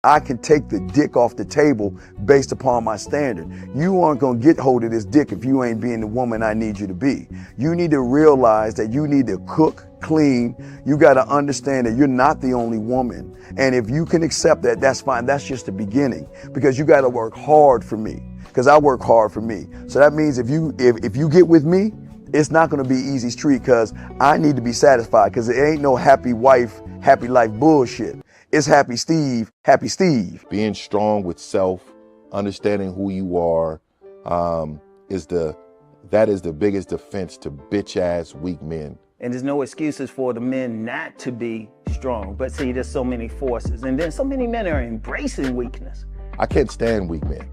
I can take the dick off the table based upon my standard. You aren't gonna get hold of this dick if you ain't being the woman I need you to be. You need to realize that you need to cook, clean. You gotta understand that you're not the only woman. And if you can accept that, that's fine. That's just the beginning, because you gotta work hard for me, because I work hard for me. So that means if you get with me, it's not gonna be easy street, because I need to be satisfied, because it ain't no happy wife, happy life bullshit. It's happy Steve, happy Steve. Being strong with self, understanding who you are, that is the biggest defense to bitch ass weak men. And there's no excuses for the men not to be strong. But see, there's so many forces, and then so many men are embracing weakness. I can't stand weak men.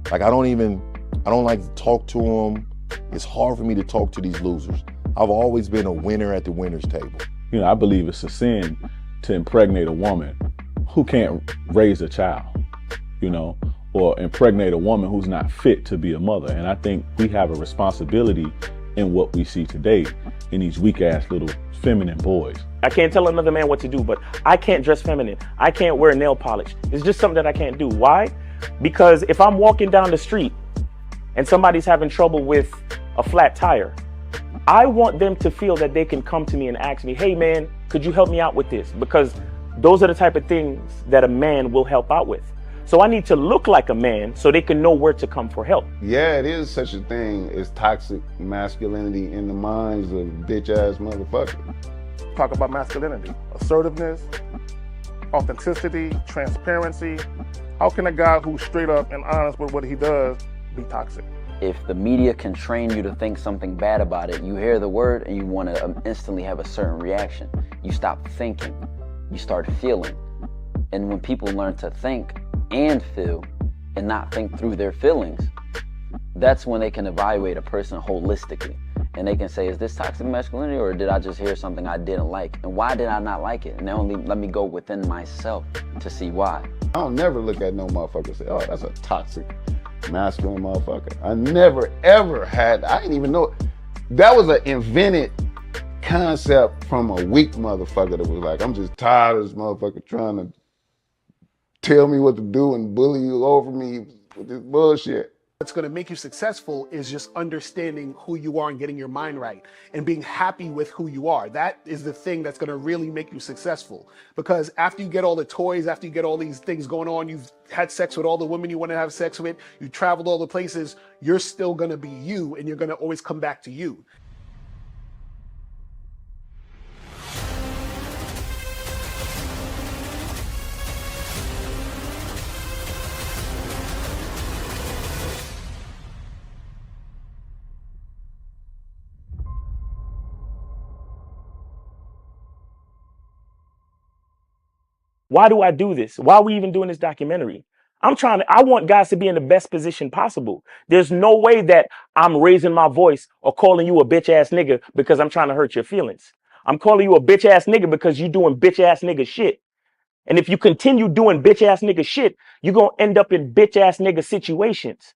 Like I don't like to talk to them. It's hard for me to talk to these losers. I've always been a winner at the winner's table. You know, I believe it's a sin to impregnate a woman who can't raise a child, you know, or impregnate a woman who's not fit to be a mother. And I think we have a responsibility in what we see today in these weak ass little feminine boys. I can't tell another man what to do, but I can't dress feminine. I can't wear nail polish. It's just something that I can't do. Why? Because if I'm walking down the street and somebody's having trouble with a flat tire, I want them to feel that they can come to me and ask me, hey man, could you help me out with this? Because those are the type of things that a man will help out with. So I need to look like a man so they can know where to come for help. Yeah, it is such a thing as toxic masculinity in the minds of bitch ass motherfuckers. Talk about masculinity, assertiveness, authenticity, transparency. How can a guy who's straight up and honest with what he does be toxic? If the media can train you to think something bad about it, you hear the word and you want to instantly have a certain reaction. You stop thinking, you start feeling. And when people learn to think and feel and not think through their feelings, that's when they can evaluate a person holistically. And they can say, is this toxic masculinity, or did I just hear something I didn't like? And why did I not like it? And only let me go within myself to see why. I don't never look at no motherfucker and say, oh, that's a toxic masculine motherfucker. I never ever had, I didn't even know. That was an invented concept from a weak motherfucker that was like, I'm just tired of this motherfucker trying to tell me what to do and bully you over me with this bullshit. What's going to make you successful is just understanding who you are and getting your mind right and being happy with who you are. That is the thing that's going to really make you successful. Because after you get all the toys, after you get all these things going on, you've had sex with all the women you want to have sex with, you traveled all the places, you're still going to be you, and you're going to always come back to you. Why do I do this? Why are we even doing this documentary? I want guys to be in the best position possible. There's no way that I'm raising my voice or calling you a bitch ass nigga because I'm trying to hurt your feelings. I'm calling you a bitch ass nigga because you're doing bitch ass nigga shit. And if you continue doing bitch ass nigga shit, you're going to end up in bitch ass nigga situations.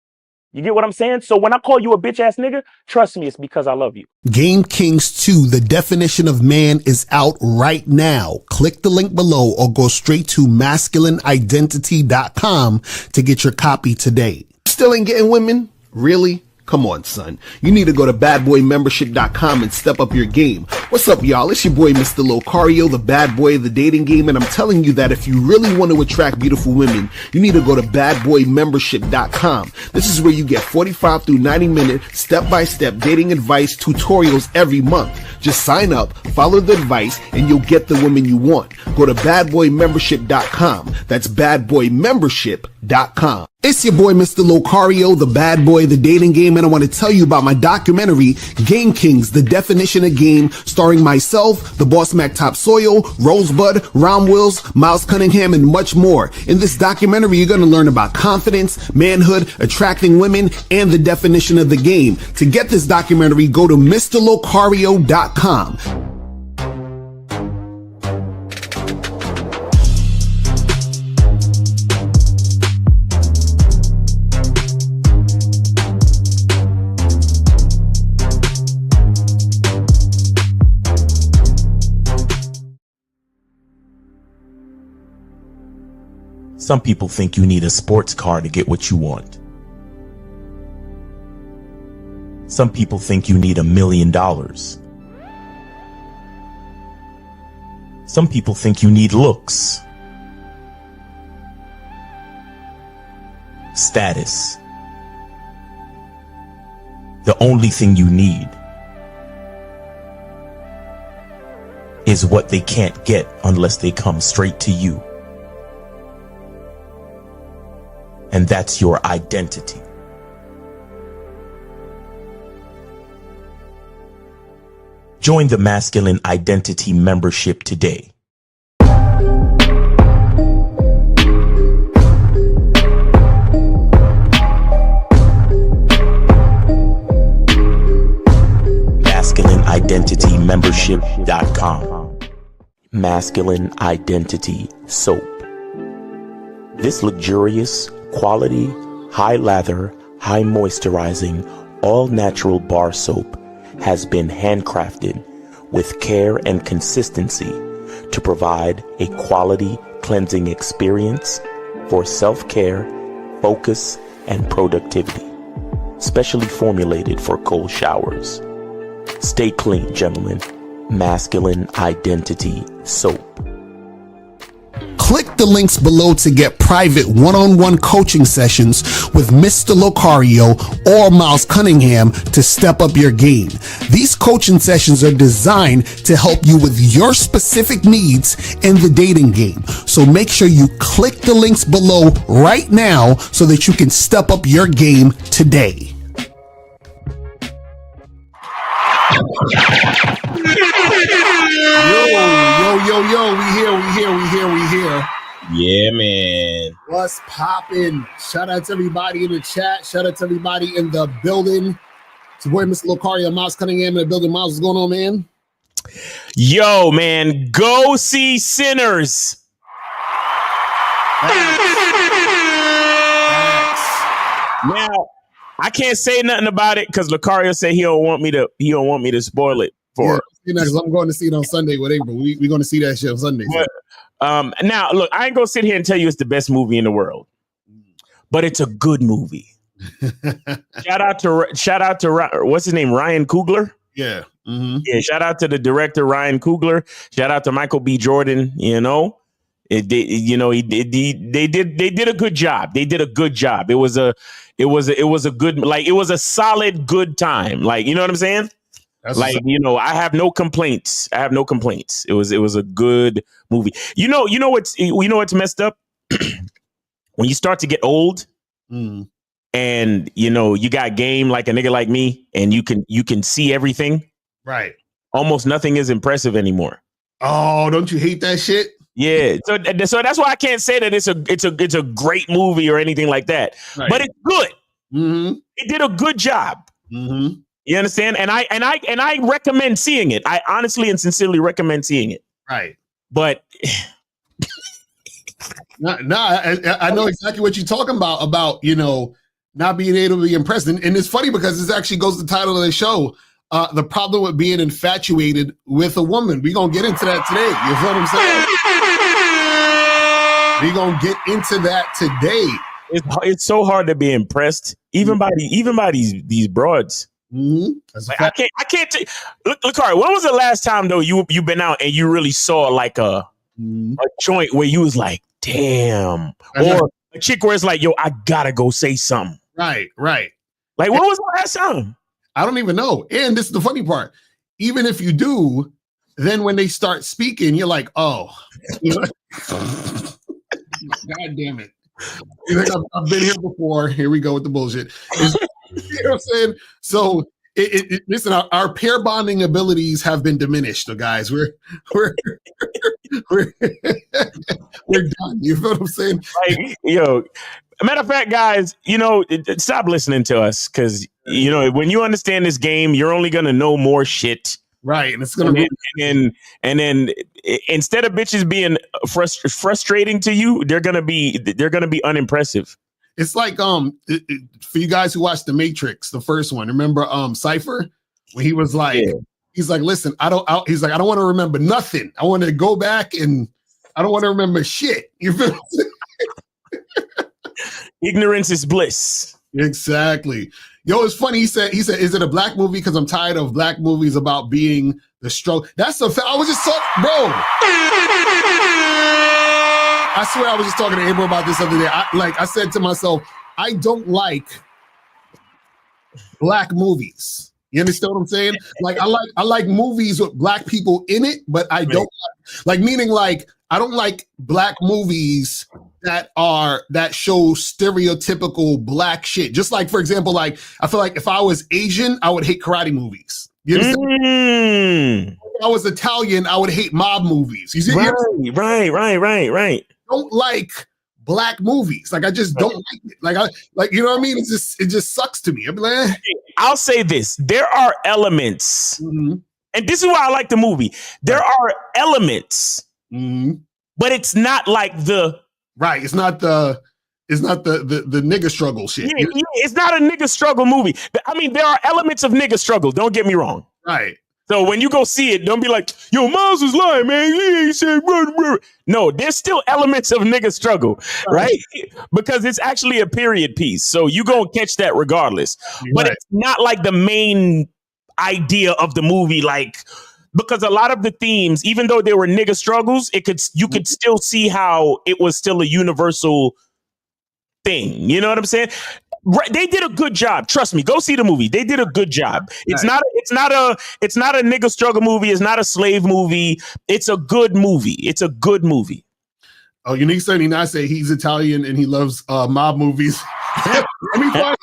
You get what I'm saying? So when I call you a bitch ass nigga, trust me, it's because I love you. Game Kings 2, The Definition of Man, is out right now. Click the link below or go straight to masculineidentity.com to get your copy today. Still ain't getting women? Really? Come on, son. You need to go to badboymembership.com and step up your game. What's up, y'all? It's your boy, Mr. Locario, the bad boy of the dating game, and I'm telling you that if you really want to attract beautiful women, you need to go to badboymembership.com. This is where you get 45 through 90-minute step-by-step dating advice tutorials every month. Just sign up, follow the advice, and you'll get the women you want. Go to badboymembership.com. That's badboymembership.com. It's your boy, Mr. Locario, the bad boy of the dating game, and I want to tell you about my documentary, Game Kings, The Definition of Game, starring myself, the Boss Mac Top Soil, Rosebud, Ron Wills, Miles Cunningham, and much more. In this documentary, you're going to learn about confidence, manhood, attracting women, and the definition of the game. To get this documentary, go to MrLocario.com. Some people think you need a sports car to get what you want. Some people think you need $1 million. Some people think you need looks, status. The only thing you need is what they can't get unless they come straight to you. And that's your identity. Join the Masculine Identity membership today. MasculineIdentityMembership.com. Masculine Identity Soap. This luxurious, quality, high lather, high moisturizing, all natural bar soap has been handcrafted with care and consistency to provide a quality cleansing experience for self-care, focus, and productivity. Specially formulated for cold showers. Stay clean, gentlemen. Masculine Identity Soap. Click the links below to get private one-on-one coaching sessions with Mr. Locario or Miles Cunningham to step up your game. These coaching sessions are designed to help you with your specific needs in the dating game. So make sure you click the links below right now so that you can step up your game today. Yo, we here. Yeah, man. What's poppin'? Shout out to everybody in the chat. Shout out to everybody in the building. It's your boy, Mr. Locario, Miles Cunningham in the building. Miles, what's going on, man? Yo, man, go see Sinners. Now, I can't say nothing about it because Locario said he don't want me to spoil it for. Yeah, I'm going to see it on Sunday with April. We're going to see that shit on Sunday. So. Now, look, I ain't gonna sit here and tell you it's the best movie in the world, but it's a good movie. Shout out to what's his name, Ryan Coogler. Yeah. Mm-hmm. Yeah. Shout out to the director Ryan Coogler. Shout out to Michael B. Jordan. You know, they did a good job. They did a good job. It was a good, like, it was a solid good time. Like, you know what I'm saying? Like, you know, I have no complaints. It was a good movie. You know what's messed up? When you start to get old and, you know, you got game like a nigga like me and you can see everything. Right. Almost nothing is impressive anymore. Oh, don't you hate that shit? Yeah. So that's why I can't say that it's a great movie or anything like that. Right. But it's good. Mm-hmm. It did a good job. Mm-hmm. You understand? And I recommend seeing it. I honestly and sincerely recommend seeing it. Right. But I know exactly what you're talking about, you know, not being able to be impressed. And it's funny because this actually goes to the title of the show. The problem with being infatuated with a woman. We're going to get into that today. You feel what I'm saying? We're going to get into that today. It's so hard to be impressed, even by these broads. Mm-hmm. Like, I can't look, Locario, when was the last time though you been out and you really saw like a joint where you was like, damn, or a chick where it's like, yo, I gotta go say something. Right. Like, when was the last time? I don't even know. And this is the funny part. Even if you do, then when they start speaking, you're like, oh, God damn it. You think I've been here before. Here we go with the bullshit. You know what I'm saying? So listen, our pair bonding abilities have been diminished, guys. We're done. You feel what I'm saying? Like, yo, matter of fact, guys, you know, stop listening to us because, you know, when you understand this game, you're only gonna know more shit. Right, and it's gonna be and then instead of bitches being frustrating to you, they're gonna be unimpressive. It's like for you guys who watched The Matrix, the first one. Remember Cypher when he was like, he's like, listen, I don't want to remember nothing. I want to go back and I don't want to remember shit. You feel? Ignorance is bliss. Exactly. Yo, it's funny. He said, is it a black movie? Because I'm tired of black movies about being the struggle. That's a fact. I was just talking, bro. I swear I was just talking to Abel about this other day. I said to myself, I don't like black movies. You understand what I'm saying? Like I like movies with black people in it, but I don't like meaning like I don't like black movies that show stereotypical black shit. Just like, for example, like I feel like if I was Asian, I would hate karate movies. You understand? If I was Italian, I would hate mob movies. You see? Right. Don't like black movies. Like I just don't like it. Like you know what I mean? It just sucks to me. I'm like, I'll say this. There are elements, and this is why I like the movie. There are elements, but it's not like the right. It's not the nigga struggle shit. Yeah, it's not a nigga struggle movie. I mean, there are elements of nigga struggle. Don't get me wrong. Right. So when you go see it, don't be like, yo, Miles was lying, man. He said, run. No, there's still elements of nigga struggle, right? Because it's actually a period piece. So you gonna catch that regardless. But it's not like the main idea of the movie, like, because a lot of the themes, even though they were nigga struggles, you could still see how it was still a universal thing. You know what I'm saying? Right, they did a good job. Trust me. Go see the movie. They did a good job. It's not a nigga struggle movie. It's not a slave movie. It's a good movie. It's a good movie. Oh, Unique 79 say he's Italian and he loves mob movies. Let me find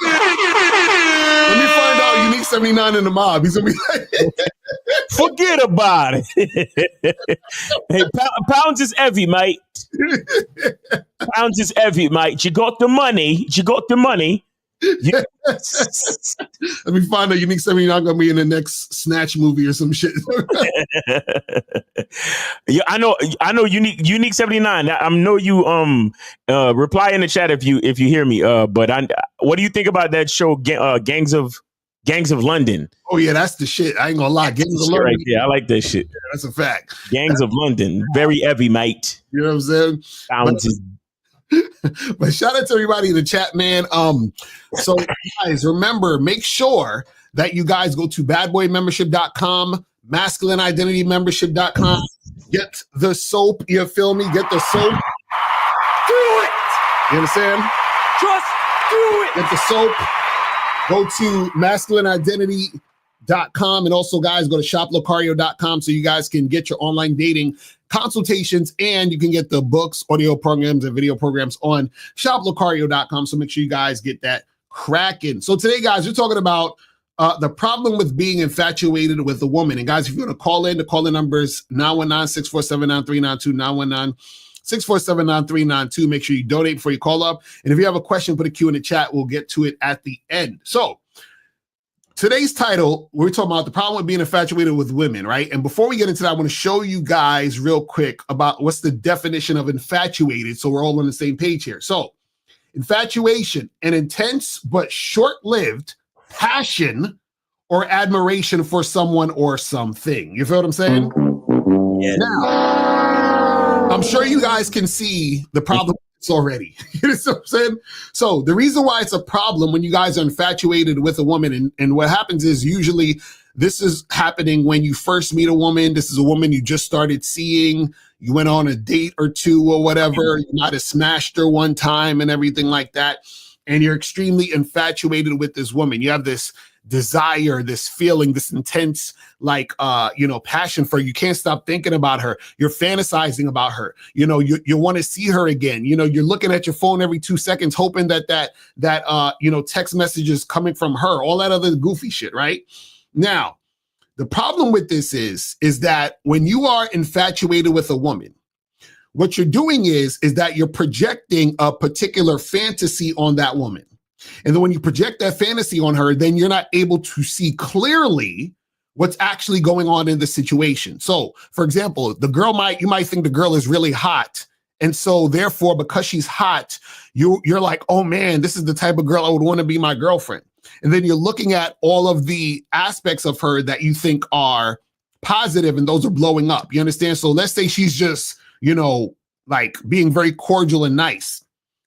out Unique 79 in the mob. He's gonna be forget about it. Hey, pounds is heavy, mate. Pounds is heavy, mate. You got the money. Let me find out Unique 79 gonna be in the next Snatch movie or some shit. Yeah, I know Unique 79. I know you reply in the chat if you hear me. But what do you think about that show Gangs of London? Oh yeah, that's the shit. I ain't gonna lie. Gangs of London. Right there. I like that shit. Yeah, that's a fact. Gangs of London. Very heavy, mate. You know what I'm saying? Pounds is but shout out to everybody in the chat, man. So guys, remember, make sure that you guys go to badboymembership.com, masculineidentitymembership.com. Get the soap, you feel me? Get the soap. Do it! You understand? Just do it! Get the soap. Go to masculineidentity.com, and also, guys, go to shoplocario.com so you guys can get your online dating consultations, and you can get the books, audio programs, and video programs on shoplocario.com. So make sure you guys get that cracking. So today, guys, we're talking about the problem with being infatuated with a woman. And guys, if you want to call in, the call-in number is 919-647-9392, 919-647-9392. Make sure you donate before you call up. And if you have a question, put a Q in the chat. We'll get to it at the end. So today's title, we're talking about the problem with being infatuated with women, right? And before we get into that, I want to show you guys real quick about what's the definition of infatuated, so we're all on the same page here. So, infatuation, an intense but short-lived passion or admiration for someone or something. You feel what I'm saying? Yeah. Now, I'm sure you guys can see the problem already. You know what I'm saying? So the reason why it's a problem when you guys are infatuated with a woman, and what happens is usually this is happening when you first meet a woman. This is a woman you just started seeing. You went on a date or two or whatever. You might have smashed her one time and everything like that. And you're extremely infatuated with this woman. You have this desire, this feeling, this intense, passion for her. You can't stop thinking about her. You're fantasizing about her. You know, you want to see her again. You know, you're looking at your phone every 2 seconds, hoping that text messages coming from her, all that other goofy shit, right? Now, the problem with this is that when you are infatuated with a woman, what you're doing is that you're projecting a particular fantasy on that woman. And then when you project that fantasy on her, then you're not able to see clearly what's actually going on in the situation. So, for example, you might think the girl is really hot. And so therefore, because she's hot, you're like, oh man, this is the type of girl I would want to be my girlfriend. And then you're looking at all of the aspects of her that you think are positive, and those are blowing up. You understand? So let's say she's just, being very cordial and nice.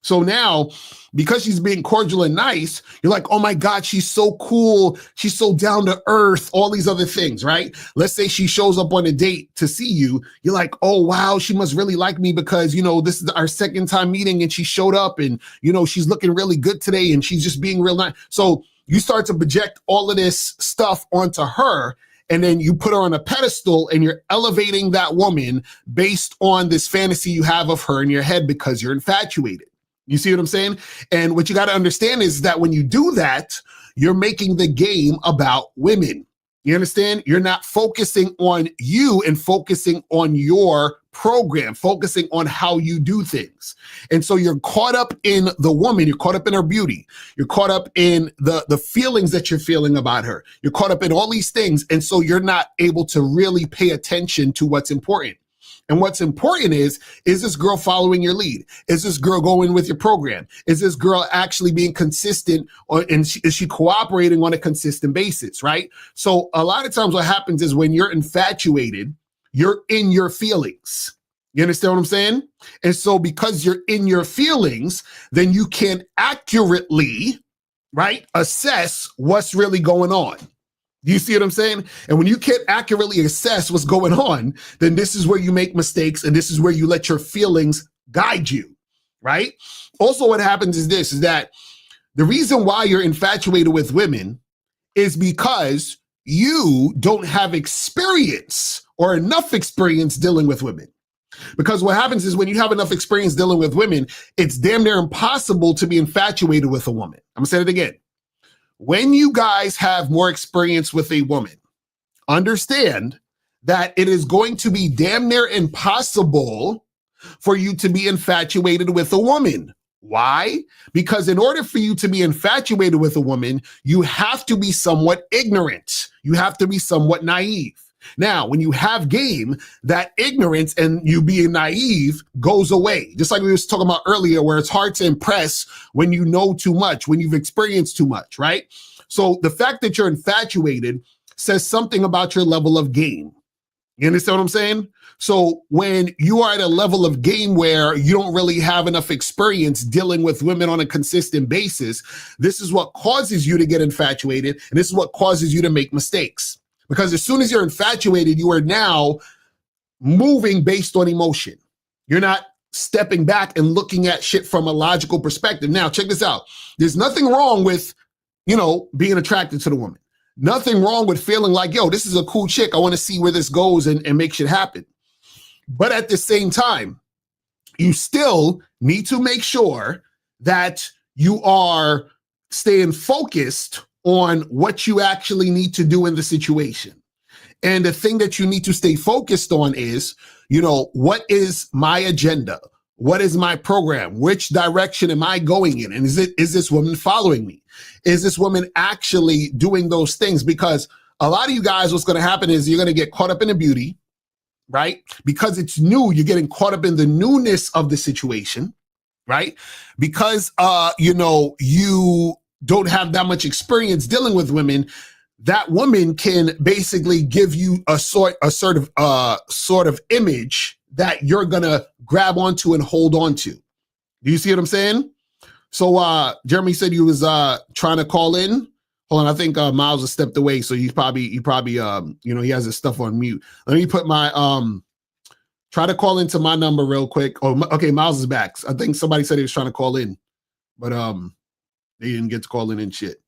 So now, because she's being cordial and nice, you're like, oh my God, she's so cool. She's so down to earth, all these other things, right? Let's say she shows up on a date to see you. You're like, oh, wow, she must really like me because, this is our second time meeting and she showed up and, she's looking really good today and she's just being real nice. So you start to project all of this stuff onto her. And then you put her on a pedestal and you're elevating that woman based on this fantasy you have of her in your head because you're infatuated. You see what I'm saying? And what you got to understand is that when you do that, you're making the game about women. You understand? You're not focusing on you and focusing on your program, focusing on how you do things. And so you're caught up in the woman, you're caught up in her beauty, you're caught up in the feelings that you're feeling about her, you're caught up in all these things. And so you're not able to really pay attention to what's important. And what's important is this girl following your lead? Is this girl going with your program? Is this girl actually being consistent is she cooperating on a consistent basis, right? So a lot of times what happens is when you're infatuated, you're in your feelings. You understand what I'm saying? And so because you're in your feelings, then you can accurately, right, assess what's really going on. Do you see what I'm saying? And when you can't accurately assess what's going on, then this is where you make mistakes and this is where you let your feelings guide you, right? Also, what happens is that the reason why you're infatuated with women is because you don't have experience or enough experience dealing with women. Because what happens is when you have enough experience dealing with women, it's damn near impossible to be infatuated with a woman. I'm gonna say it again. When you guys have more experience with a woman, understand that it is going to be damn near impossible for you to be infatuated with a woman. Why? Because in order for you to be infatuated with a woman, you have to be somewhat ignorant. You have to be somewhat naive. Now, when you have game, that ignorance and you being naive goes away. Just like we was talking about earlier, where it's hard to impress when you know too much, when you've experienced too much, right? So the fact that you're infatuated says something about your level of game. You understand what I'm saying? So when you are at a level of game where you don't really have enough experience dealing with women on a consistent basis, this is what causes you to get infatuated, and this is what causes you to make mistakes. Because as soon as you're infatuated, you are now moving based on emotion. You're not stepping back and looking at shit from a logical perspective. Now, check this out. There's nothing wrong with, being attracted to the woman. Nothing wrong with feeling like, yo, this is a cool chick. I want to see where this goes and make shit happen. But at the same time, you still need to make sure that you are staying focused on what you actually need to do in the situation. And the thing that you need to stay focused on is, what is my agenda? What is my program? Which direction am I going in? And is this woman following me? Is this woman actually doing those things? Because a lot of you guys, what's going to happen is you're going to get caught up in the beauty, right? Because it's new, you're getting caught up in the newness of the situation, right? Because, you don't have that much experience dealing with women, that woman can basically give you a sort of image that you're gonna grab onto and hold on to. Do you see what I'm saying? So Jeremy said he was trying to call in. Hold on, I think Miles has stepped away, so he probably he has his stuff on mute. Let me put my try to call into my number real quick. Oh, okay, Miles is back. I think somebody said he was trying to call in, but they didn't get to call in and shit.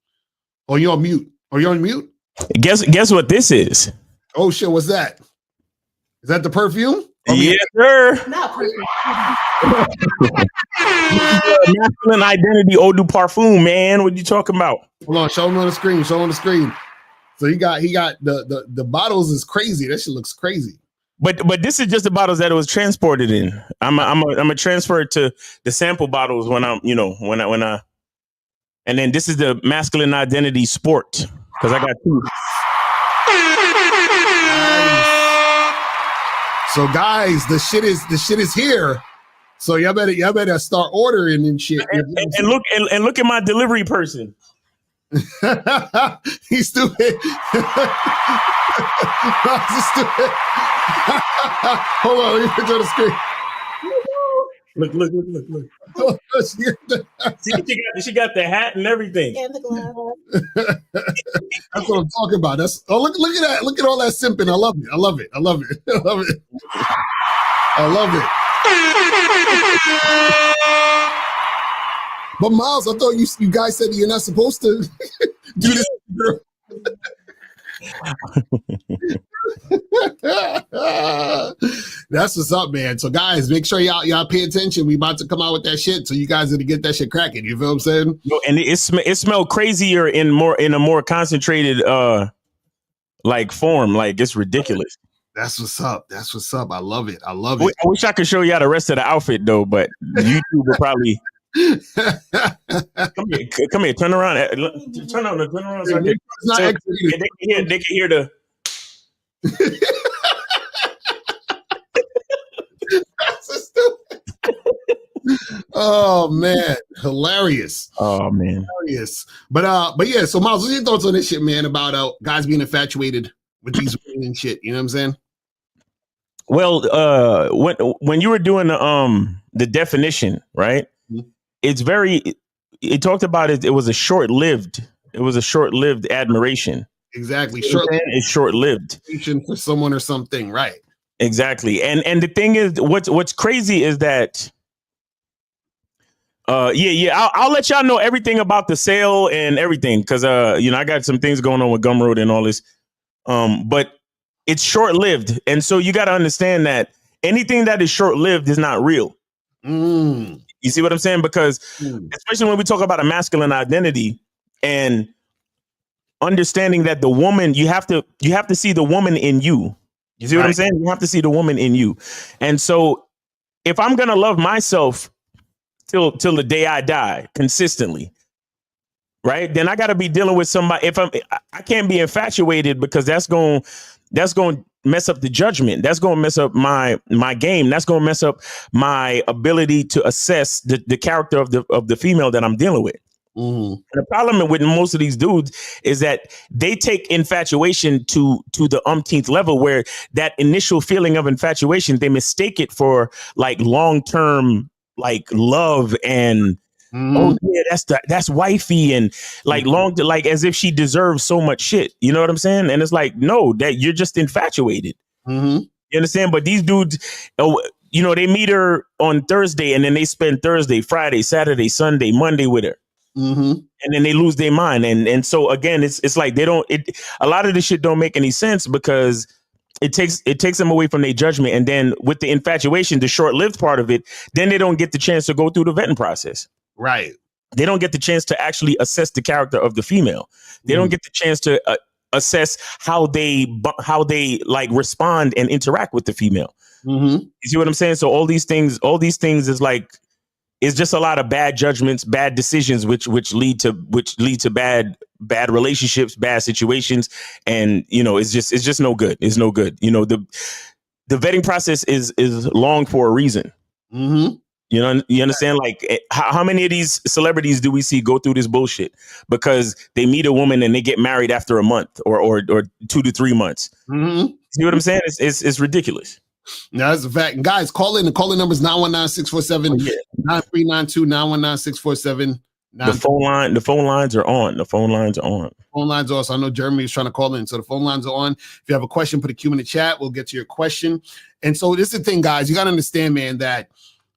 Oh, you're on mute. Are you on mute? Guess what this is? Oh shit, what's that? Is that the perfume? Yes, sir. Not perfume. Masculine identity eau de parfum, man. What you talking about? Hold on, show him on the screen. Show him on the screen. So he got the bottles is crazy. That shit looks crazy. But this is just the bottles that it was transported in. I'm a transfer it to the sample bottles when I'm when I and then this is the masculine identity sport because I got two. So guys, the shit is here. So y'all better start ordering and shit. And look at my delivery person. He's stupid. Hold on, let me put you on the screen. Look. She got the hat and everything. And the glove. That's what I'm talking about. Look at that. Look at all that simping. I love it. I love it. I love it. I love it. I love it. But Miles, I thought you guys said you're not supposed to do this, girl. That's what's up, man. So guys, make sure y'all pay attention. We about to come out with that shit, so you guys are to get that shit cracking. You feel what I'm saying? And it smelled crazier in a more concentrated like form. Like, it's ridiculous. That's what's up. That's what's up. I love it. I love it. I wish I could show y'all the rest of the outfit though, but YouTube will probably come here, turn around. Turn around so they can hear the That's so stupid. Oh man, hilarious. Oh man, hilarious. But yeah. So Miles, what's your thoughts on this shit, man? About guys being infatuated with these women and shit. You know what I'm saying? Well, when you were doing the definition, right? Mm-hmm. It talked about it. It was a short-lived admiration. Exactly. It's short-lived for someone or something, right? Exactly. And the thing is, what's crazy is that, I'll let y'all know everything about the sale and everything, because I got some things going on with Gumroad and all this. But it's short-lived, and so you got to understand that anything that is short-lived is not real. Mm. You see what I'm saying? Because especially when we talk about a masculine identity and understanding that the woman, you have to see the woman in you. You see what I'm saying? You have to see the woman in you. And so if I'm going to love myself till the day I die consistently, right? Then I got to be dealing with somebody. I can't be infatuated, because that's going to mess up the judgment. That's going to mess up my game. That's going to mess up my ability to assess the character of the female that I'm dealing with. Mm-hmm. The problem with most of these dudes is that they take infatuation to the umpteenth level, where that initial feeling of infatuation, they mistake it for like long-term like love and oh yeah, that's wifey, and like like as if she deserves so much shit. You know what I'm saying? And it's like, no, that you're just infatuated. Mm-hmm. You understand? But these dudes, they meet her on Thursday, and then they spend Thursday, Friday, Saturday, Sunday, Monday with her. Mm-hmm. And then they lose their mind. And so again, it's like a lot of this shit don't make any sense, because it takes them away from their judgment. And then with the infatuation, the short-lived part of it, then they don't get the chance to go through the vetting process. Right. They don't get the chance to actually assess the character of the female. They don't get the chance to assess how they like respond and interact with the female. Mm-hmm. You see what I'm saying? So all these things is like, it's just a lot of bad judgments, bad decisions, which lead to bad relationships, bad situations, and it's just no good. It's no good. The vetting process is long for a reason. Mm-hmm. You understand? Like, how many of these celebrities do we see go through this bullshit because they meet a woman and they get married after a month or 2 to 3 months? Mm-hmm. See what I'm saying? It's ridiculous. No, that's a fact. And guys, call in. The calling number is 919-647-9392, 939-2. The phone lines are on. The phone lines are on. Phone lines are on. So I know Jeremy is trying to call in. So the phone lines are on. If you have a question, put a Q in the chat. We'll get to your question. And so this is the thing, guys. You got to understand, man, that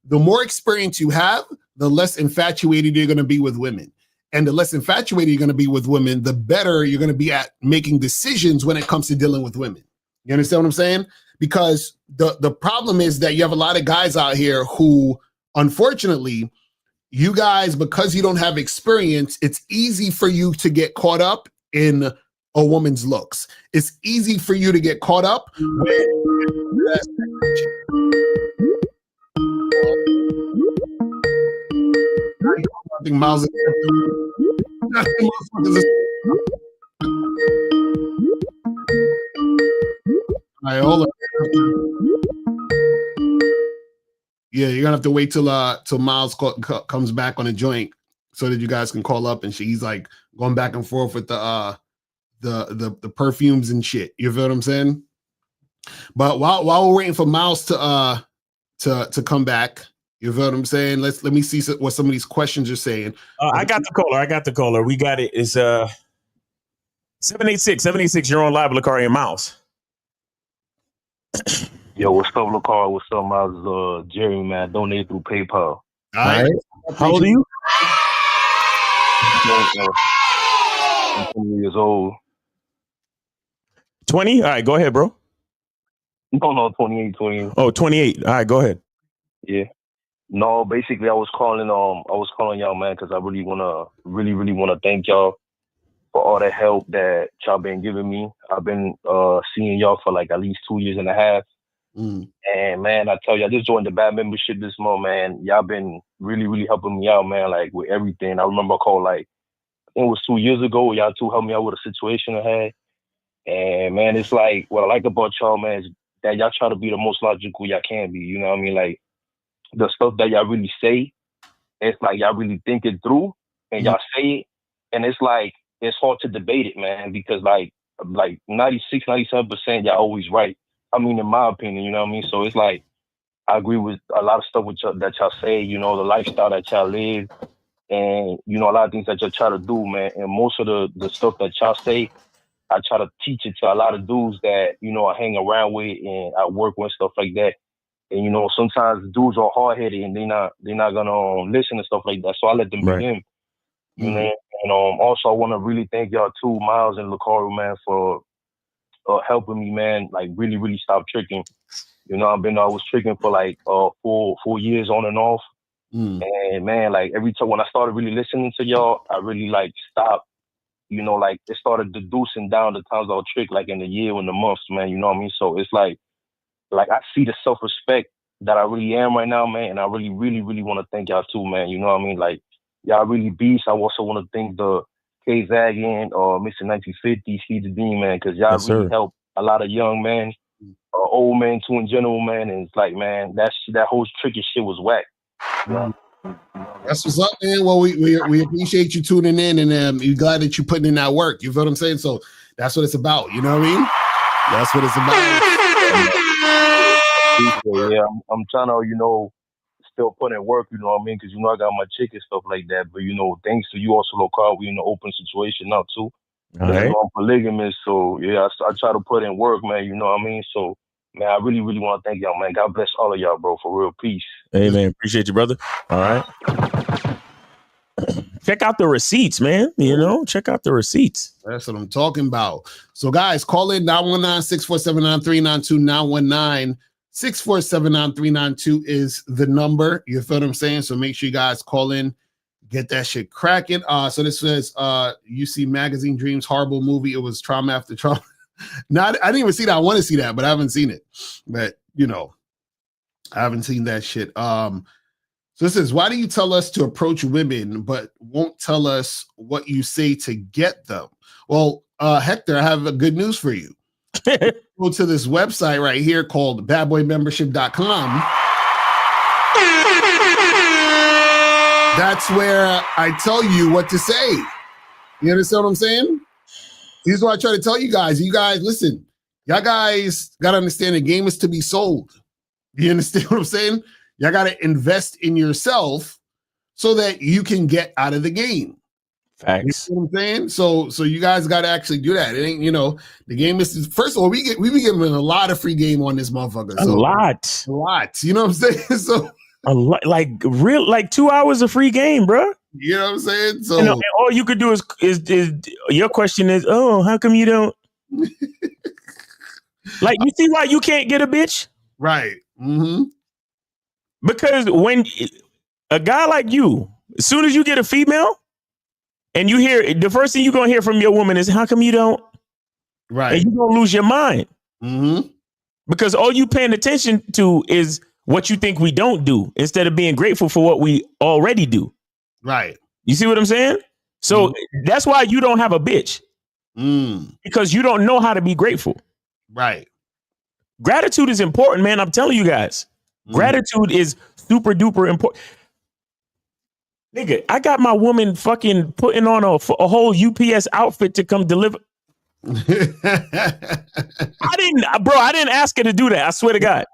the more experience you have, the less infatuated you're going to be with women. And the less infatuated you're going to be with women, the better you're going to be at making decisions when it comes to dealing with women. You understand what I'm saying? Because the problem is that you have a lot of guys out here who, unfortunately, you guys, because you don't have experience, it's easy for you to get caught up in a woman's looks. It's easy for you to get caught up when I think Miles. All right, hold on. Yeah, you're gonna have to wait till Miles comes back on a joint so that you guys can call up, and he's like going back and forth with the perfumes and shit. You feel what I'm saying? But while we're waiting for Miles to come back, You feel what I'm saying? Let me see what some of these questions are saying. I got the caller. We got it. It's 786. You're on live, Locario Mouse. Yo, what's up, Locario? What's up, Miles? Jerry, man. Donate through PayPal. All right. How old are you? I'm 20 years old. 20? All right, go ahead, bro. No, 28, 28. Oh, 28. All right, go ahead. Yeah. No, basically, I was calling y'all, man, because I really wanna thank y'all for all the help that y'all been giving me. I've been seeing y'all for like at least 2 years and a half. And man, I tell you, I just joined the bad membership this month, man. Y'all been really helping me out, man, like with everything. I remember I called like, I think it was 2 years ago. Y'all two helped me out with a situation I had. And man, it's like, what I like about y'all, man, is that y'all try to be the most logical y'all can be. You know what I mean? Like the stuff that y'all really say, it's like y'all really think it through and y'all say it. And it's like, it's hard to debate it, man, because like 96, 97% y'all always right. I mean, in my opinion, you know what I mean? So it's like, I agree with a lot of stuff that y'all say, you know, the lifestyle that y'all live and, you know, a lot of things that y'all try to do, man. And most of the stuff that y'all say, I try to teach it to a lot of dudes that, you know, I hang around with and I work with, stuff like that. And, you know, sometimes the dudes are hard-headed and they're not going to listen to stuff like that. So I let them be them. You know, and also I want to really thank y'all too, Miles and Locario, man, for helping me, man, like really stop tricking. You know, I was tricking for like 4 years on and off. And man, like every time when I started really listening to y'all, I really like stopped, you know, like it started deducing down the times I'll trick like in the year and the months, man, you know what I mean? So it's like I see the self-respect that I really am right now, man, and I really want to thank y'all too, man, you know what I mean? Like y'all really beast. I also want to thank the K-Zaggin or Mr. 1950, Steve the Dean, man, because y'all really help a lot of young men, old men too in general, man. And it's like, man, that whole tricky shit was whack. That's what's up, man. Well, we appreciate you tuning in, and we're glad that you're putting in that work. You feel what I'm saying? So that's what it's about. You know what I mean? That's what it's about. Yeah, I'm trying to, you know, still put in work, you know what I mean? Because, you know, I got my chick and stuff like that. But, you know, thanks to you also, Locario, we in an open situation now, too. All right. You know, I'm polygamous, so, yeah, I try to put in work, man, you know what I mean? So, man, I really want to thank y'all, man. God bless all of y'all, bro, for real. Peace. Hey, man, appreciate you, brother. All right. Check out the receipts, man. You know, check out the receipts. That's what I'm talking about. So, guys, call in 919-647-9392, 919-647-9392 is the number. You feel what I'm saying? So make sure you guys call in, get that shit cracking. So this says UC Magazine Dreams, horrible movie. It was trauma after trauma. I didn't even see that. I want to see that, but I haven't seen it. But, you know, I haven't seen that shit. So this is, why do you tell us to approach women but won't tell us what you say to get them? Well, Hector, I have a good news for you. Go to this website right here called badboymembership.com. That's where I tell you what to say. You understand what I'm saying? Here's what I try to tell you guys. You guys, listen, y'all guys got to understand the game is to be sold. You understand what I'm saying? Y'all got to invest in yourself so that you can get out of the game. Facts. You know what I'm saying? So you guys got to actually do that. It ain't, you know, the game is, first of all, we be giving a lot of free game on this motherfucker. A lot. You know what I'm saying? So a lot, like 2 hours of free game, bro. You know what I'm saying? So and all you could do is your question is, oh, how come you don't? Like, you see why you can't get a bitch? Right. Mm-hmm. Because when a guy like you, as soon as you get a female and you hear, the first thing you're going to hear from your woman is, how come you don't? Right. And you're going to lose your mind. Mm-hmm. Because all you paying attention to is what you think we don't do instead of being grateful for what we already do. Right. You see what I'm saying? So that's why you don't have a bitch. Because you don't know how to be grateful. Right. Gratitude is important, man. I'm telling you guys. Gratitude is super duper important. Nigga, I got my woman fucking putting on a whole UPS outfit to come deliver. I didn't ask her to do that. I swear to God.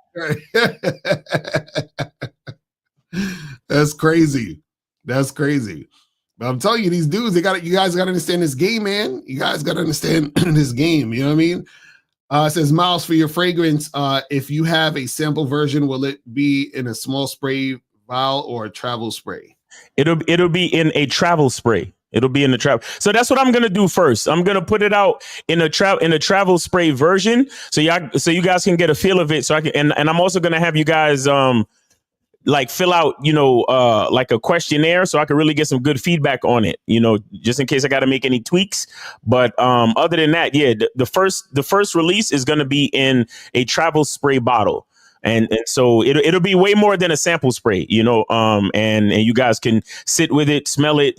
That's crazy. That's crazy. But I'm telling you, these dudes, you guys got to understand this game, man. You guys got to understand this game. You know what I mean? It says, Miles, for your fragrance, if you have a sample version, will it be in a small spray vial or a travel spray? It'll be in a travel spray. It'll be in the travel. So that's what I'm gonna do first. I'm gonna put it out in a travel spray version, so you guys can get a feel of it. So I can, and I'm also gonna have you guys like fill out, like a questionnaire, so I can really get some good feedback on it, just in case I got to make any tweaks. But other than that, yeah, the first release is going to be in a travel spray bottle. And so it'll be way more than a sample spray, and you guys can sit with it, smell it,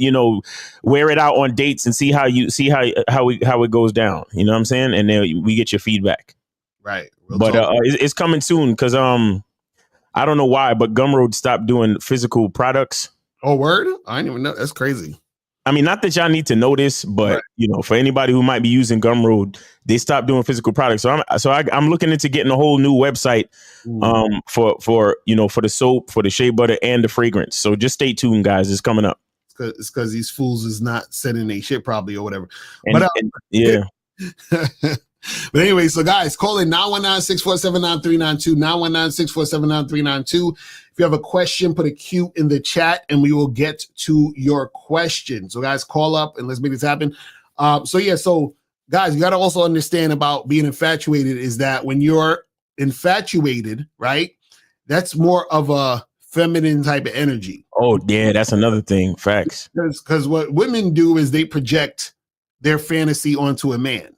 wear it out on dates and see how it goes down. You know what I'm saying? And then we get your feedback. Right. But it's coming soon because I don't know why, but Gumroad stopped doing physical products. Oh, word? I didn't even know. That's crazy. I mean, not that y'all need to know this, but right. For anybody who might be using Gumroad, they stopped doing physical products. So I'm looking into getting a whole new website for the soap, for the shea butter, and the fragrance. So just stay tuned, guys. It's coming up. It's because these fools is not sending their shit probably or whatever. Yeah. But anyway, so guys, call in 919-647-9392, 919-647-9392. If you have a question, put a Q in the chat and we will get to your question. So guys, call up and let's make this happen. So guys, you got to also understand about being infatuated is that when you're infatuated, right, that's more of a feminine type of energy. Oh, yeah, that's another thing. Facts. Because what women do is they project their fantasy onto a man.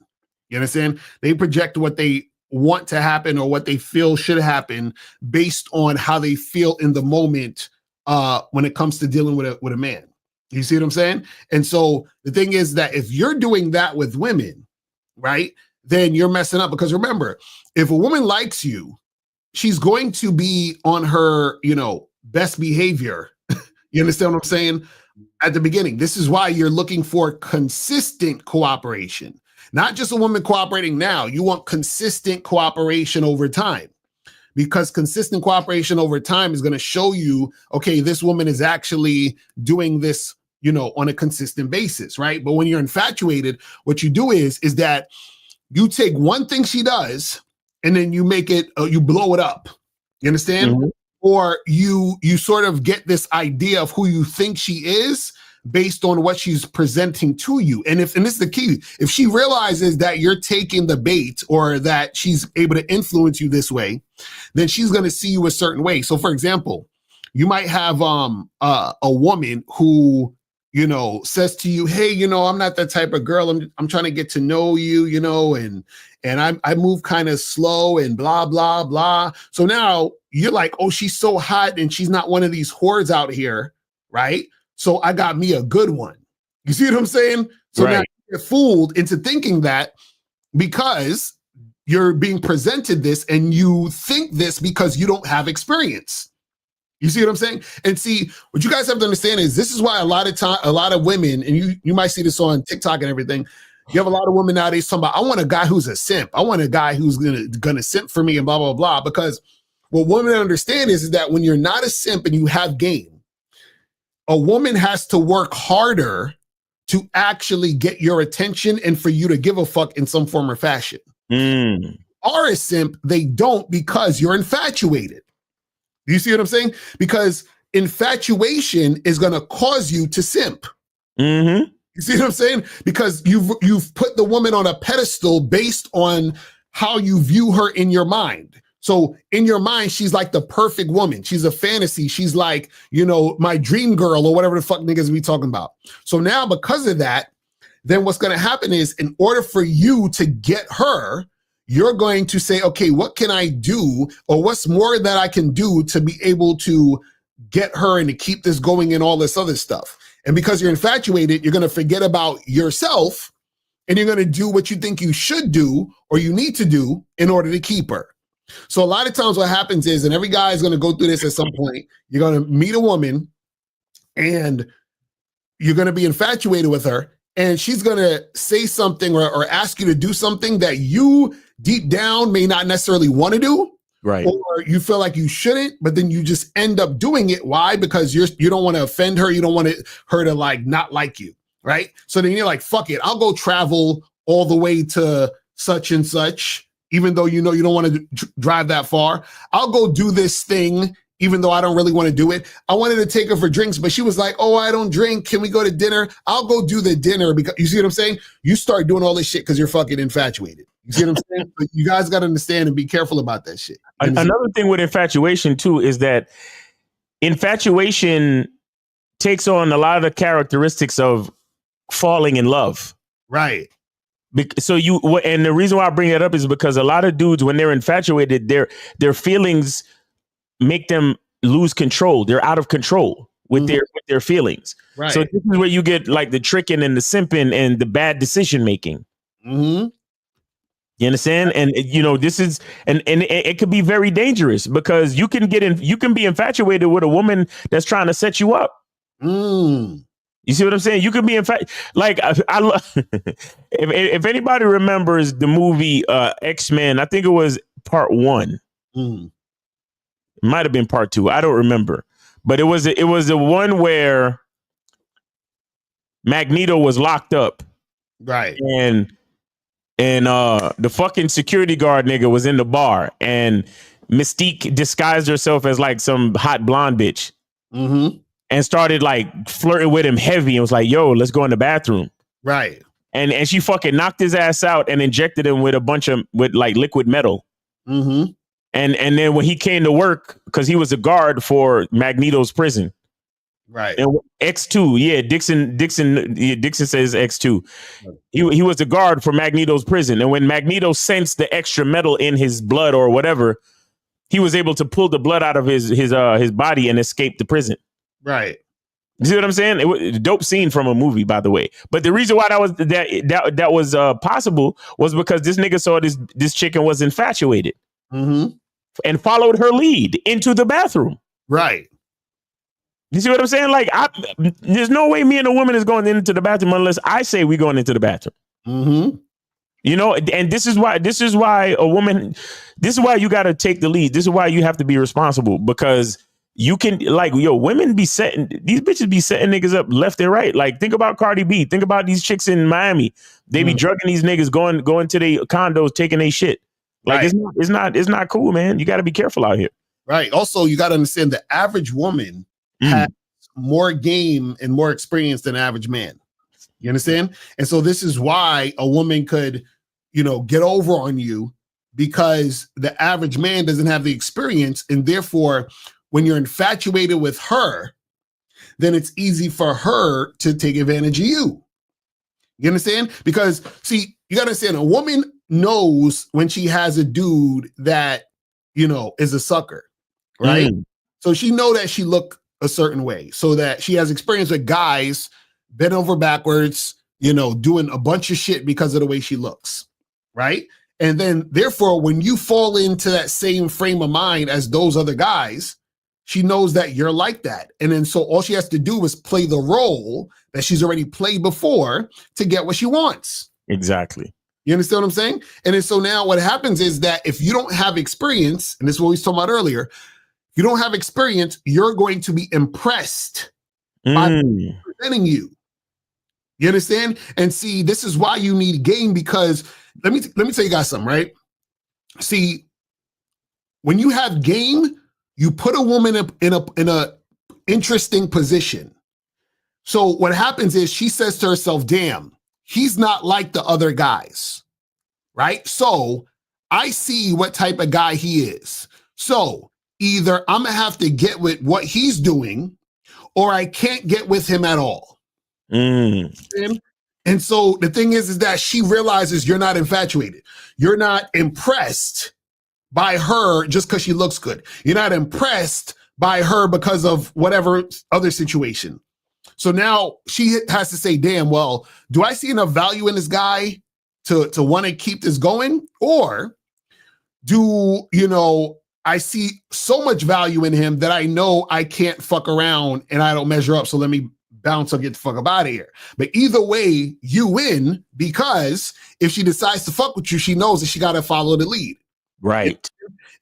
You understand? They project what they want to happen or what they feel should happen based on how they feel in the moment when it comes to dealing with a man. You see what I'm saying? And so the thing is that if you're doing that with women, right, then you're messing up. Because remember, if a woman likes you, she's going to be on her, best behavior. You understand what I'm saying? At the beginning, this is why you're looking for consistent cooperation. Not just a woman cooperating now. You want consistent cooperation over time, because consistent cooperation over time is going to show you, okay, this woman is actually doing this, on a consistent basis, right? But when you're infatuated, what you do is that you take one thing she does and then you make it, you blow it up. You understand? Mm-hmm. Or you sort of get this idea of who you think she is based on what she's presenting to you. And this is the key, if she realizes that you're taking the bait or that she's able to influence you this way, then she's going to see you a certain way. So for example, you might have a woman who, says to you, hey, I'm not that type of girl. I'm trying to get to know you, and I move kind of slow and blah, blah, blah. So now you're like, oh, she's so hot and she's not one of these whores out here, right? So I got me a good one. You see what I'm saying? So right. Now you're fooled into thinking that because you're being presented this and you think this because you don't have experience. You see what I'm saying? And see, what you guys have to understand is this is why a lot of women, and you might see this on TikTok and everything, you have a lot of women nowadays talking about, I want a guy who's a simp. I want a guy who's gonna simp for me and blah, blah, blah. Because what women understand is that when you're not a simp and you have game, a woman has to work harder to actually get your attention and for you to give a fuck in some form or fashion. Are a simp, they don't, because you're infatuated. You see what I'm saying? Because infatuation is going to cause you to simp. Mm-hmm. You see what I'm saying? Because you've put the woman on a pedestal based on how you view her in your mind. So in your mind, she's like the perfect woman. She's a fantasy. She's like, my dream girl or whatever the fuck niggas we talking about. So now because of that, then what's going to happen is in order for you to get her, you're going to say, okay, what can I do? Or what's more that I can do to be able to get her and to keep this going and all this other stuff. And because you're infatuated, you're going to forget about yourself and you're going to do what you think you should do or you need to do in order to keep her. So a lot of times what happens is, and every guy is going to go through this at some point, you're going to meet a woman and you're going to be infatuated with her and she's going to say something or ask you to do something that you deep down may not necessarily want to do, Right. Or you feel like you shouldn't, but then you just end up doing it. Why? Because you don't want to offend her. You don't want her to like not like you, right? So then you're like, fuck it, I'll go travel all the way to such and such, even though you know you don't want to drive that far. I'll go do this thing, even though I don't really want to do it. I wanted to take her for drinks, but she was like, oh, I don't drink. Can we go to dinner? I'll go do the dinner. Because you see what I'm saying? You start doing all this shit because you're fucking infatuated. You see what I'm saying? But you guys got to understand and be careful about that shit. Another thing with infatuation too is that infatuation takes on a lot of the characteristics of falling in love. Right. So and the reason why I bring that up is because a lot of dudes, when they're infatuated, their feelings make them lose control. They're out of control with their feelings. Right. So this is where you get like the tricking and the simping and the bad decision making. Mm-hmm. You understand? And this is and it could be very dangerous because you can be infatuated with a woman that's trying to set you up. Mm. You see what I'm saying? You could be like I love if anybody remembers the movie X-Men, I think it was part 1. Mm. It might have been part 2. I don't remember. But it was the one where Magneto was locked up. Right. And the fucking security guard nigga was in the bar and Mystique disguised herself as like some hot blonde bitch. Mm-hmm. And started like flirting with him heavy and was like, yo, let's go in the bathroom. Right. And she fucking knocked his ass out and injected him with with like liquid metal. Mm-hmm. And then when he came to work, because he was a guard for Magneto's prison. Right. And X2, yeah, Dixon says X2. He was a guard for Magneto's prison. And when Magneto sensed the extra metal in his blood or whatever, he was able to pull the blood out of his body and escape the prison. Right. You see what I'm saying? It was a dope scene from a movie, by the way. But the reason why that was possible was because this nigga saw this chicken was infatuated and followed her lead into the bathroom. Right. You see what I'm saying? Like, there's no way me and a woman is going into the bathroom unless I say we're going into the bathroom. Mm-hmm. You know, and this is why a woman, this is why you got to take the lead. This is why you have to be responsible, because you can, like, women be setting, these bitches be setting niggas up left and right. Like, think about Cardi B. Think about these chicks in Miami. They be drugging these niggas, going to their condos, taking their shit. Like, right. It's not cool, man. You got to be careful out here. Right. Also, you got to understand the average woman has more game and more experience than an average man. You understand? And so this is why a woman could, get over on you, because the average man doesn't have the experience. And therefore, when you're infatuated with her, then it's easy for her to take advantage of you. You understand? Because, see, you got to understand, a woman knows when she has a dude that, is a sucker, right? So she know that she look a certain way, so that she has experience with guys bent over backwards, doing a bunch of shit because of the way she looks, right? And then therefore, when you fall into that same frame of mind as those other guys, she knows that you're like that. And then so all she has to do is play the role that she's already played before to get what she wants. Exactly. You understand what I'm saying? And then so now what happens is that if you don't have experience, and this is what we was talking about earlier, you don't have experience, you're going to be impressed by presenting you. You understand? And see, this is why you need game, because let me tell you guys something, right? See, when you have game, you put a woman in a interesting position. So what happens is she says to herself, damn, he's not like the other guys, right? So I see what type of guy he is. So either I'm gonna have to get with what he's doing, or I can't get with him at all. And so the thing is that she realizes you're not infatuated. You're not impressed by her just because she looks good. You're not impressed by her because of whatever other situation. So now she has to say, damn, well, do I see enough value in this guy to want to keep this going? Or do, I see so much value in him that I know I can't fuck around and I don't measure up. So let me bounce or get the fuck up out of here. But either way, you win, because if she decides to fuck with you, she knows that she got to follow the lead. Right.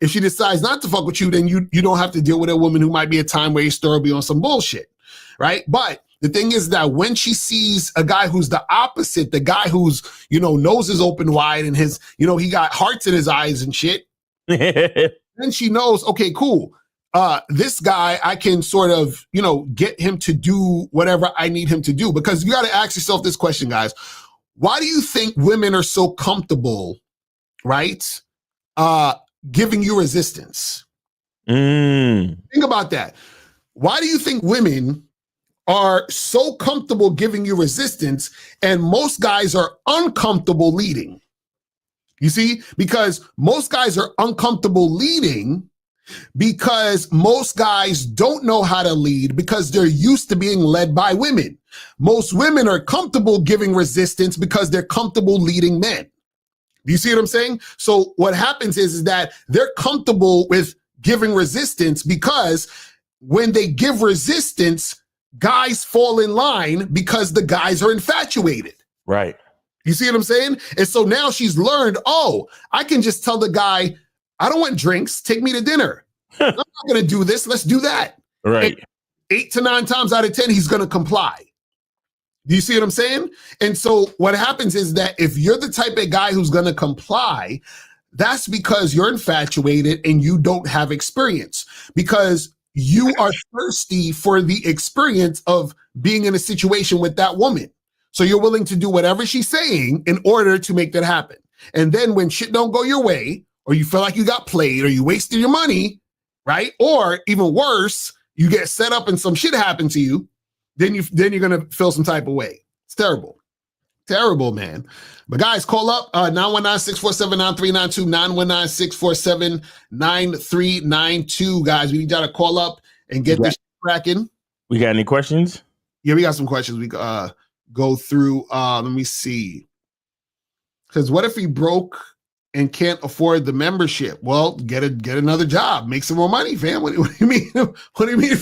If she decides not to fuck with you, then you don't have to deal with a woman who might be a time waster or be on some bullshit, right? But the thing is that when she sees a guy who's the opposite, the guy who's, nose is open wide and his, he got hearts in his eyes and shit, then she knows, okay, cool. This guy, I can sort of, get him to do whatever I need him to do. Because you got to ask yourself this question, guys. Why do you think women are so comfortable, right? Giving you resistance? Think about that. Why do you think women are so comfortable giving you resistance and most guys are uncomfortable leading? You see, because most guys are uncomfortable leading because most guys don't know how to lead because they're used to being led by women. Most women are comfortable giving resistance because they're comfortable leading men. Do you see what I'm saying? So what happens is that they're comfortable with giving resistance because when they give resistance, guys fall in line because the guys are infatuated. Right. You see what I'm saying? And so now she's learned, I can just tell the guy, I don't want drinks. Take me to dinner. I'm not going to do this. Let's do that. Right. And 8 to 9 times out of 10, he's going to comply. Do you see what I'm saying? And so what happens is that if you're the type of guy who's going to comply, that's because you're infatuated and you don't have experience, because you are thirsty for the experience of being in a situation with that woman. So you're willing to do whatever she's saying in order to make that happen. And then when shit don't go your way, or you feel like you got played, or you wasted your money, right? Or even worse, you get set up and some shit happened to you, then you're gonna feel some type of way. It's terrible. Terrible, man. But guys, call up 919-647-9392, 919-647-9392. Guys, we need y'all to call up and get this shit cracking. We got any questions? Yeah, we got some questions we go through. Let me see. Because what if he broke and can't afford the membership? Well, get another job, make some more money, fam. What do you mean? What do you mean?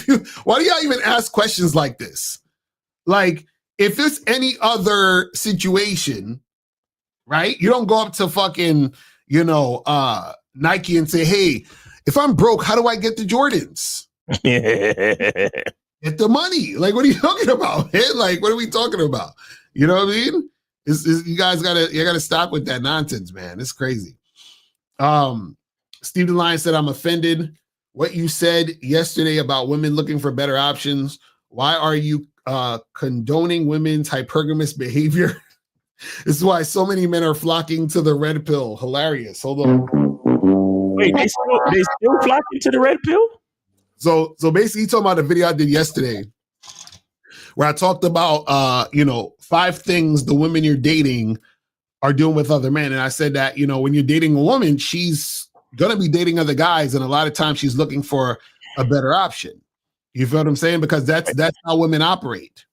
Why do y'all even ask questions like this? Like, if it's any other situation, right? You don't go up to fucking, Nike and say, hey, if I'm broke, how do I get the Jordans? Get the money. Like, what are you talking about, man? Like, what are we talking about? You know what I mean? You guys gotta stop with that nonsense, man. It's crazy. Steve DeLine said, I'm offended. What you said yesterday about women looking for better options. Why are you condoning women's hypergamous behavior? This is why so many men are flocking to the red pill. Hilarious. Hold on. Wait, they still flocking to the red pill? So basically, talking about the video I did yesterday, where I talked about 5 things the women you're dating are doing with other men. And I said that, when you're dating a woman, she's gonna be dating other guys, and a lot of times she's looking for a better option. You feel what I'm saying? Because that's how women operate.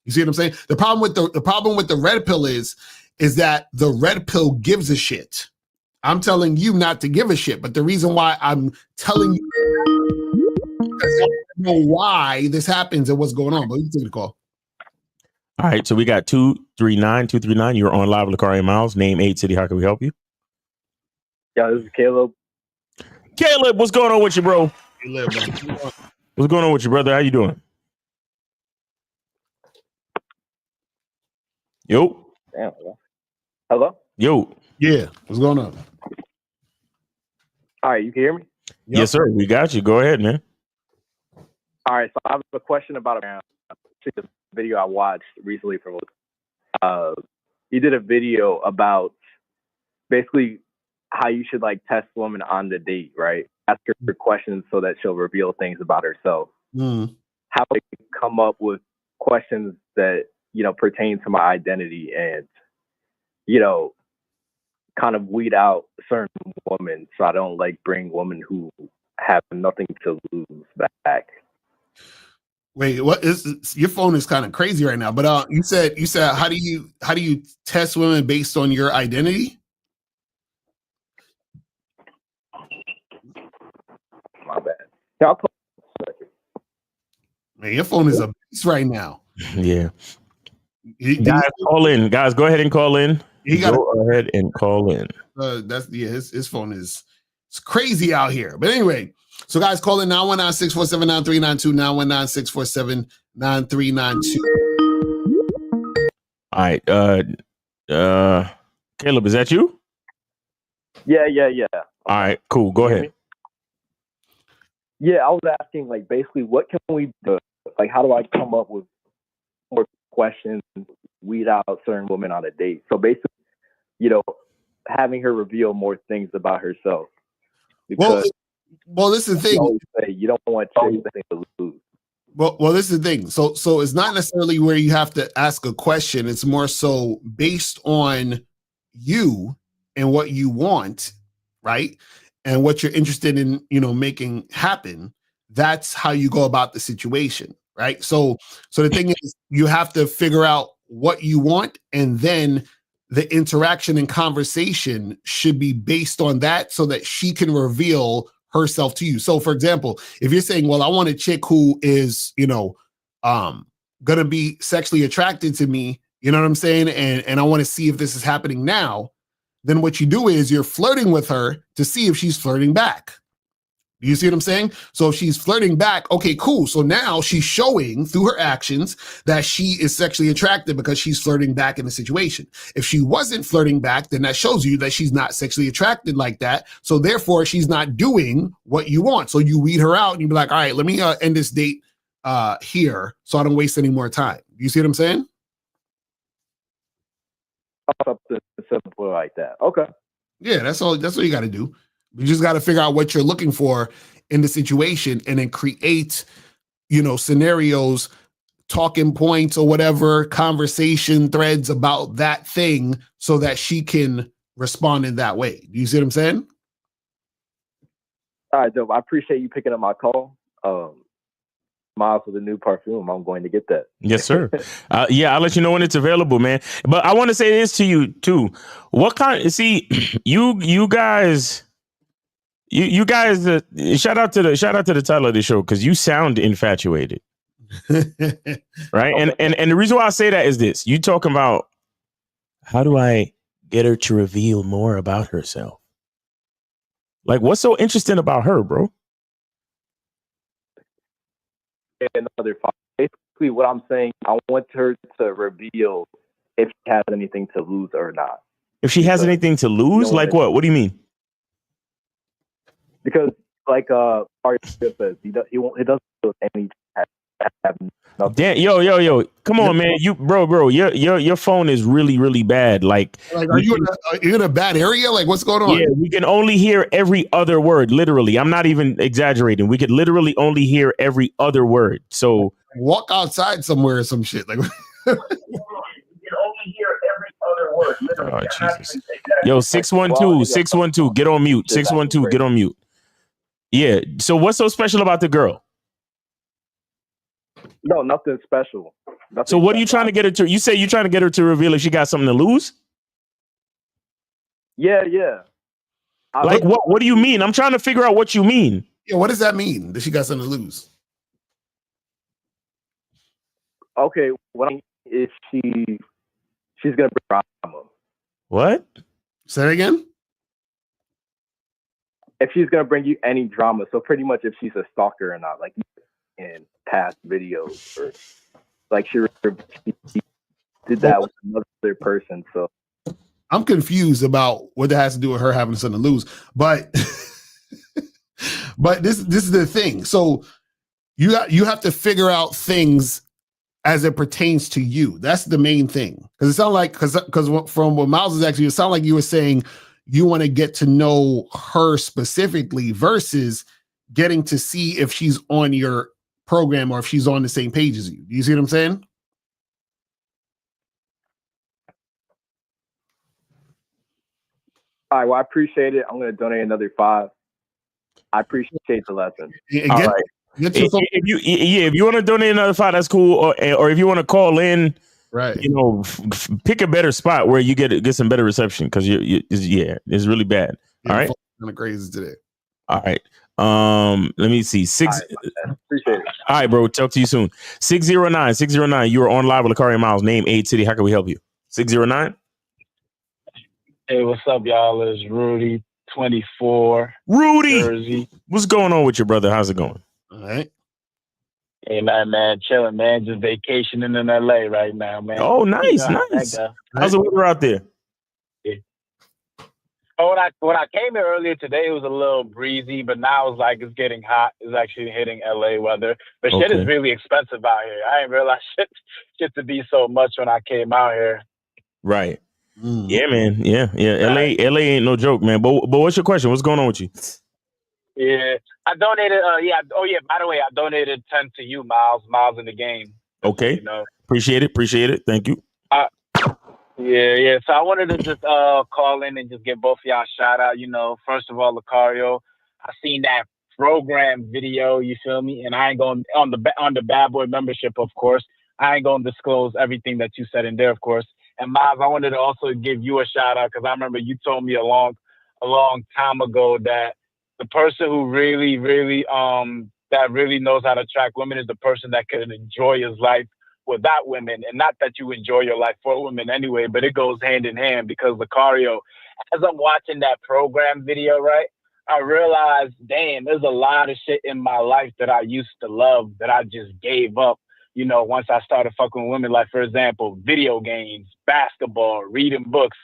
You see what I'm saying? The problem with the red pill is that the red pill gives a shit. I'm telling you not to give a shit, but the reason why I'm telling you, because I don't know why this happens and what's going on. But you take the call. All right, so we got 239. You're on live with Locario Miles. Name 8 City. How can we help you? Yeah, this is Caleb. Caleb, what's going on with you, bro? What's going on with you, brother? How you doing? Yo. Damn. Hello? Yo. Yeah, what's going on? All right, you can hear me? Yep. Yes, sir. We got you. Go ahead, man. All right, so I have a question about the video I watched recently from he did a video about basically how you should test a woman on the date, right? Ask her questions so that she'll reveal things about herself. How I come up with questions that pertain to my identity and kind of weed out certain women, so I don't bring women who have nothing to lose back. Wait, what is your phone is kind of crazy right now? But you said how do you test women based on your identity? My bad. Yeah, man, your phone is a beast right now. Yeah. Guys, call in. Guys, go ahead and call in. Go ahead and call in. His phone is It's crazy out here. But anyway, so guys, call in 919-647-9392, 919-647-9392. All right. Caleb, is that you? Yeah. All right, cool. Go ahead. Yeah, I was asking, like, basically, what can we do? Like, how do I come up with more questions, weed out certain women on a date? So basically, having her reveal more things about herself. Because well, this is the thing. You always say you don't want chicks to lose. Well, this is the thing. So it's not necessarily where you have to ask a question. It's more so based on you and what you want, right? And what you're interested in, making happen. That's how you go about the situation, right? So the thing is, you have to figure out what you want, and then the interaction and conversation should be based on that, so that she can reveal herself to you. So for example, if you're saying, well, I want a chick who is, gonna be sexually attracted to me, you know what I'm saying? And I want to see if this is happening now, then what you do is you're flirting with her to see if she's flirting back. You see what I'm saying? So if she's flirting back, okay, cool. So now she's showing through her actions that she is sexually attracted because she's flirting back in the situation. If she wasn't flirting back, then that shows you that she's not sexually attracted like that. So therefore, she's not doing what you want. So you weed her out and you be like, all right, let me end this date here so I don't waste any more time. You see what I'm saying? Something simple like that. Okay. Yeah, that's all you got to do. You just got to figure out what you're looking for in the situation, and then create, scenarios, talking points or whatever, conversation threads about that thing so that she can respond in that way. Do you see what I'm saying? All right, dope. I appreciate you picking up my call. Miles with the new perfume. I'm going to get that. Yes, sir. Yeah, I'll let you know when it's available, man. But I want to say this to you too. You guys, shout out to the title of the show, because you sound infatuated. Right. And the reason why I say that is this: you talking about, how do I get her to reveal more about herself? Like, what's so interesting about her, bro? Another five. Basically, what I'm saying, I want her to reveal if she has anything to lose or not. If she has anything to lose, like what? What do you mean? Because, like, Mario says, he doesn't feel any. Damn, yo, come on, man, bro, your phone is really, really bad. Like are you in a bad area? Like, what's going on? Yeah, we can only hear every other word. Literally, I'm not even exaggerating. We could literally only hear every other word. So walk outside somewhere or some shit. Like, you can only hear every other word. Literally. Oh, Jesus. Yo, 612, get on mute. 612, get on mute. Yeah. So what's so special about the girl? No, nothing special. So what are you trying to get her to? You say you're trying to get her to reveal if she got something to lose? Yeah. Like what? What do you mean? I'm trying to figure out what you mean. Yeah, what does that mean? That she got something to lose? Okay, what I mean is she's gonna bring drama. What? Say that again? If she's gonna bring you any drama, so pretty much if she's a stalker or not, like in past videos, or like she did that with another person. So I'm confused about what that has to do with her having something to lose. But but this is the thing. So you have to figure out things as it pertains to you. That's the main thing. Because it sounds like, because from what Miles is actually, it sounded like you were saying you want to get to know her specifically versus getting to see if she's on your program or if she's on the same page as you. Do you see what I'm saying? All right, well, I appreciate it. I'm going to donate another $5. I appreciate the lesson. All right. If you want to donate another $5, that's cool. Or if you want to call in, right? Pick a better spot where you get some better reception, because it's really bad. Yeah, all right, kind of crazy today. All right. Let me see. Appreciate it. All right, bro. Talk to you soon. 609. You are on live with Locario Miles. Name, age, city. How can we help you? 609. Hey, what's up, y'all? It's Rudy. 24. Rudy, Jersey. what's going on with your brother? How's it going? All right. Hey, man, chilling, man. Just vacationing in LA right now, man. Oh, You nice, know how nice. that go. How's the weather out there? Oh, when I came here earlier today, it was a little breezy, but now it's like it's getting hot. It's actually hitting LA weather. But shit is Okay. really expensive out here. I didn't realize shit to be so much when I came out here. Right. Yeah, man. Yeah. LA ain't no joke, man. But what's your question? What's going on with you? Yeah, I donated. By the way, I donated 10 to you, Miles in the game. Okay. You know. Appreciate it. Thank you. Yeah. So I wanted to just call in and just give both of y'all a shout out. You know, first of all, Locario, I seen that program video. You feel me? And I ain't going on the Bad Boy membership, of course. I ain't going to disclose everything that you said in there, of course. And Miles, I wanted to also give you a shout out because I remember you told me a long time ago that the person who really that really knows how to attract women is the person that can enjoy his life without women. And not that you enjoy your life for women anyway, but it goes hand in hand because Locario, as I'm watching that program video, right, I realized, damn, there's a lot of shit in my life that I used to love that I just gave up, you know, once I started fucking with women. Like, for example, video games, basketball, reading books.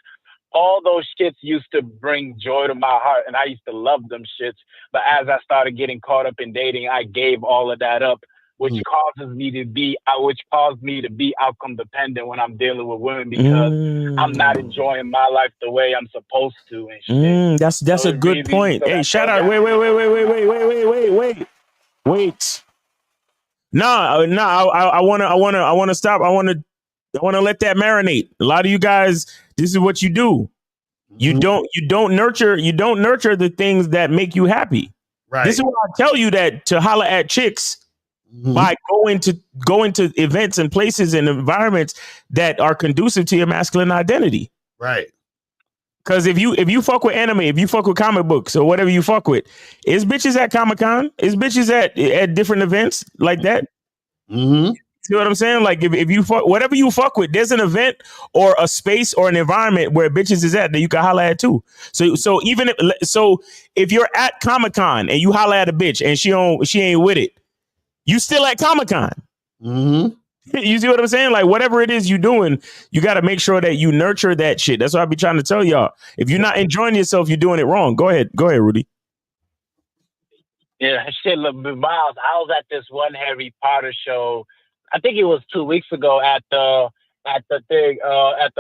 All those shits used to bring joy to my heart, and I used to love them shits. But as I started getting caught up in dating, I gave all of that up, which caused me to be outcome dependent when I'm dealing with women because I'm not enjoying my life the way I'm supposed to and shit. That's a good point. Hey, shout out. Wait. No, I wanna stop. I wanna let that marinate. A lot of you guys, this is what you do. You don't nurture the things that make you happy. Right. This is why I tell you that to holler at chicks by going to events and places and environments that are conducive to your masculine identity. Right. Because if you fuck with anime, if you fuck with comic books or whatever you fuck with, is bitches at Comic-Con, is bitches at different events like that. See what I'm saying? Like if you fuck whatever you fuck with, there's an event or a space or an environment where bitches is at that you can holler at too. So if you're at Comic-Con and you holler at a bitch and she ain't with it, you still at Comic-Con. You see what I'm saying? Like whatever it is you doing, you got to make sure that you nurture that shit. That's what I be trying to tell y'all. If you're not enjoying yourself, you're doing it wrong. Go ahead, Rudy. Yeah, shit, look, Miles, I was at this one Harry Potter show. I think it was 2 weeks ago at the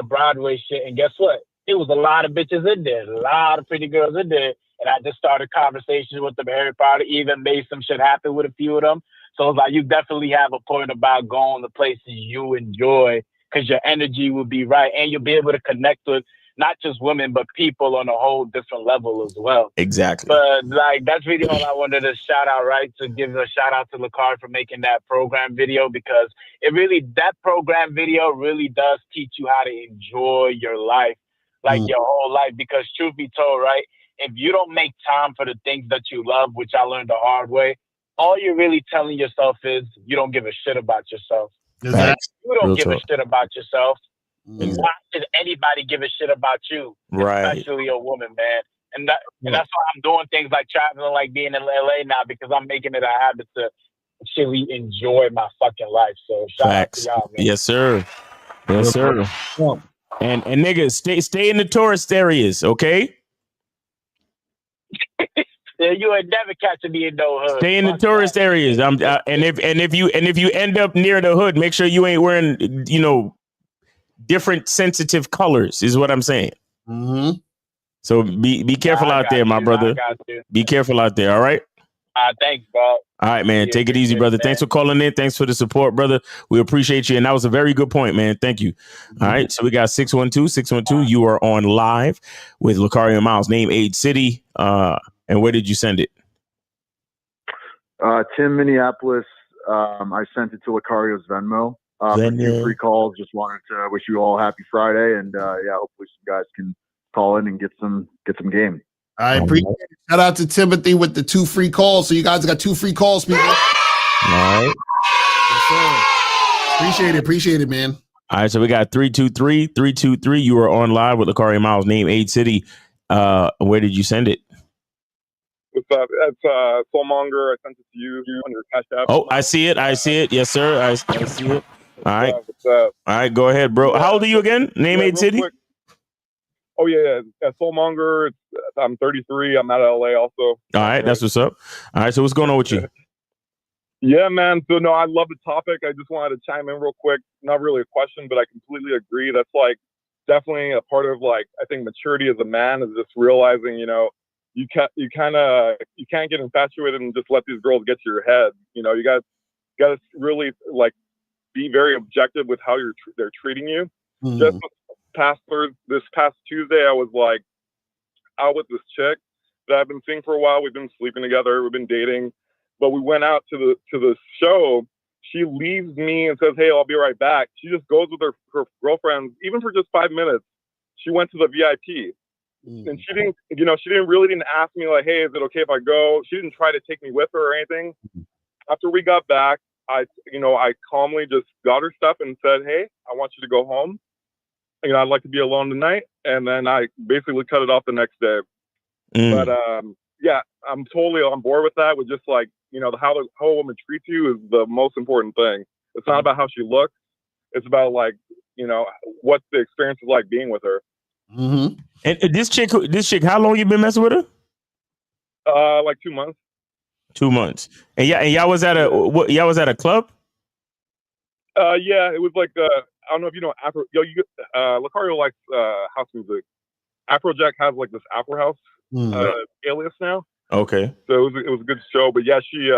Broadway shit. And guess what? It was a lot of bitches in there, a lot of pretty girls in there. And I just started conversations with them, Harry Potter, even made some shit happen with a few of them. So it's like, you definitely have a point about going to places you enjoy because your energy will be right. And you'll be able to connect with not just women, but people on a whole different level as well. Exactly. But like, that's really all I wanted to shout out, right? To give a shout out to Locario for making that program video because that program video really does teach you how to enjoy your life, like your whole life. Because truth be told, right? If you don't make time for the things that you love, which I learned the hard way, all you're really telling yourself is you don't give a shit about yourself. Exactly. You don't Real give talk. a shit about yourself. Why should anybody give a shit about you? Right. Especially a woman, man. And that's why I'm doing things like traveling, like being in LA now, because I'm making it a habit to actually enjoy my fucking life. So shout out to y'all, man. Yes, sir. Yes, sir. And niggas, stay in the tourist areas, okay? Yeah, you ain't never catching me in no hood. Stay in the tourist areas. And if you end up near the hood, make sure you ain't wearing, different sensitive colors is what I'm saying. So be careful out there, my brother. Be careful out there. All right. Thanks, bro. All right, man. Take it easy, brother. Thanks for calling in. Thanks for the support, brother. We appreciate you. And that was a very good point, man. Thank you. All right. So we got 612. You are on live with Locario and Miles. Name, age, city. And where did you send it? Tim, Minneapolis. I sent it to Locario's Venmo. For 2 free calls. Just wanted to wish you all happy Friday, and hopefully some guys can call in and get some game. I appreciate it. Shout out to Timothy with the 2 free calls. So you guys got 2 free calls, people. All right. Yes, appreciate it, man. All right, so we got 323. You are on live with Locario Miles. Name, age, city, Where did you send it? What's up? That's Soulmonger. I sent it to you on your Cash App. Oh, I see it. I see it. Yes, sir. I see it. All right. What's up? All right. Go ahead, bro. Yeah. How old are you again? Name, age, city? Quick. Oh, yeah. Soulmonger. I'm 33. I'm out of LA also. All right. That's what's up. All right. So what's going on with you? Yeah, man. So, no, I love the topic. I just wanted to chime in real quick. Not really a question, but I completely agree. That's like definitely a part of like, I think maturity as a man is just realizing, you know, you can't get infatuated and just let these girls get to your head. You know, you got to really like be very objective with how they're treating you. Mm. Just this past Tuesday, I was like out with this chick that I've been seeing for a while. We've been sleeping together. We've been dating, but we went out to the show. She leaves me and says, "Hey, I'll be right back." She just goes with her girlfriends, even for just 5 minutes. She went to the VIP. And she didn't ask me like, "Hey, is it okay if I go?" She didn't try to take me with her or anything. After we got back, I calmly just got her stuff and said, "Hey, I want you to go home. You know, I'd like to be alone tonight." And then I basically cut it off the next day. But yeah, I'm totally on board with that. With just like, you know, how a woman treats you is the most important thing. It's not about how she looks. It's about like, you know, what the experience is like being with her. Mm-hmm. And this chick, how long you been messing with her? Like 2 months. 2 months. And y'all was at a club? Yeah, it was like I don't know if you know Afro. Locario likes house music. Afrojack has like this Afro House alias now. Okay. So it was a good show, but yeah, she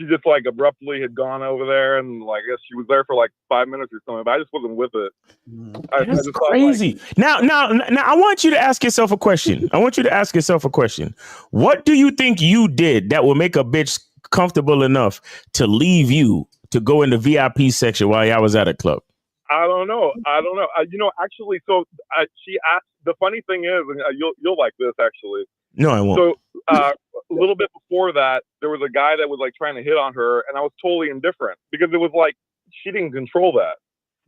just like abruptly had gone over there, and like I guess she was there for like 5 minutes or something, but I just wasn't with it. That's crazy. Now, I want you to ask yourself a question. What do you think you did that will make a bitch comfortable enough to leave you to go in the VIP section while y'all was at a club? I don't know. Actually, so she asked. The funny thing is, and you'll like this actually. No, I won't. So a little bit before that, there was a guy that was like trying to hit on her, and I was totally indifferent because it was like she didn't control that.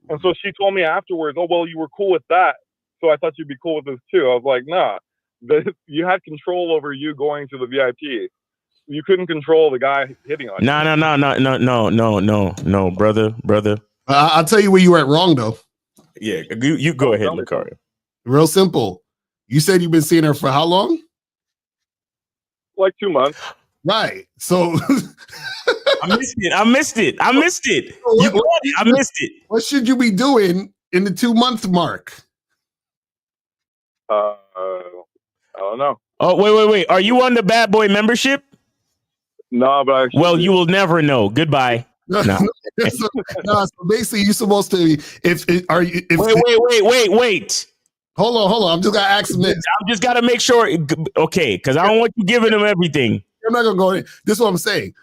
And so she told me afterwards, "Oh, well, you were cool with that, so I thought you'd be cool with this too." I was like, "Nah, you had control over you going to the VIP. You couldn't control the guy hitting on you." No, brother. I'll tell you where you went wrong, though. Yeah, you go ahead, Locario. Real simple. You said you've been seeing her for how long? Like 2 months. Right. So I missed it. I missed it. What should you be doing in the 2 month mark? I don't know. Oh, wait. Are you on the Bad Boy membership? No, but you will never know. Goodbye. No. So basically, you're supposed to. Wait. Hold on. I'm just gonna ask him this. I'm just gotta make sure. Okay, because I don't want you giving him everything. I'm not gonna go in. This is what I'm saying.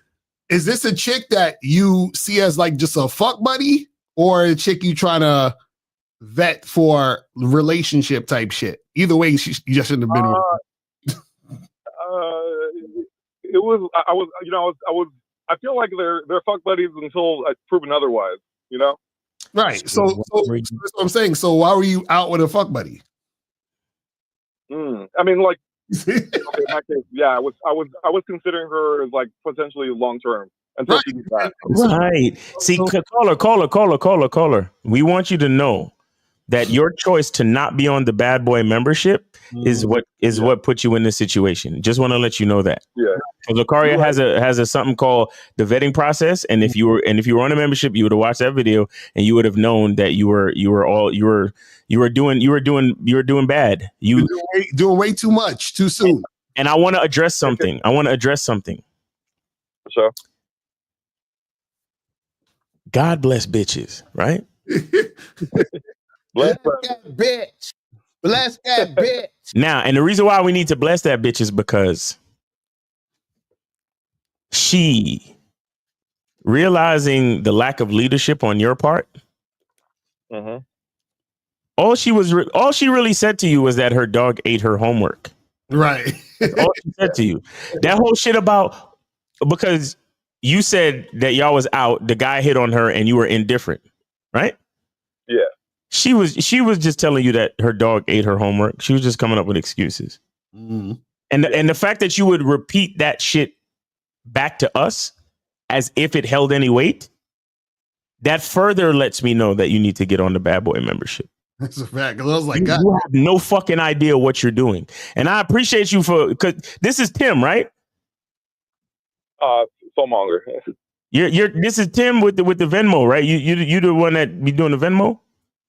Is this a chick that you see as like just a fuck buddy, or a chick you trying to vet for relationship type shit? Either way, you just shouldn't have been. It was. I feel like they're fuck buddies until proven otherwise. You know. Right. So that's what I'm saying. So why were you out with a fuck buddy? I mean, like, okay, in that case, yeah, I was considering her as like potentially long term until she did that. Right. See, caller. We want you to know that your choice to not be on the Bad Boy membership is what put you in this situation. Just want to let you know that. Yeah. Because Locario has a something called the vetting process, and if you were on a membership, you would have watched that video and you would have known that you were doing bad. You doing way too much too soon. And I want to address something. Sure. God bless bitches, right? Bless that bitch. Bless that bitch. Now, and the reason why we need to bless that bitch is because she realizing the lack of leadership on your part. Mm-hmm. All she really said to you was that her dog ate her homework. Right. That's all she said to you. That whole shit about, because you said that y'all was out, the guy hit on her and you were indifferent, right? Yeah. She was just telling you that her dog ate her homework. She was just coming up with excuses. And the fact that you would repeat that shit back to us as if it held any weight, that further lets me know that you need to get on the Bad Boy membership. That's a fact. 'Cause I was like, You God. have no fucking idea what you're doing. And I appreciate you because this is Tim, right? Some longer. This is Tim with the Venmo, right? You the one that be doing the Venmo?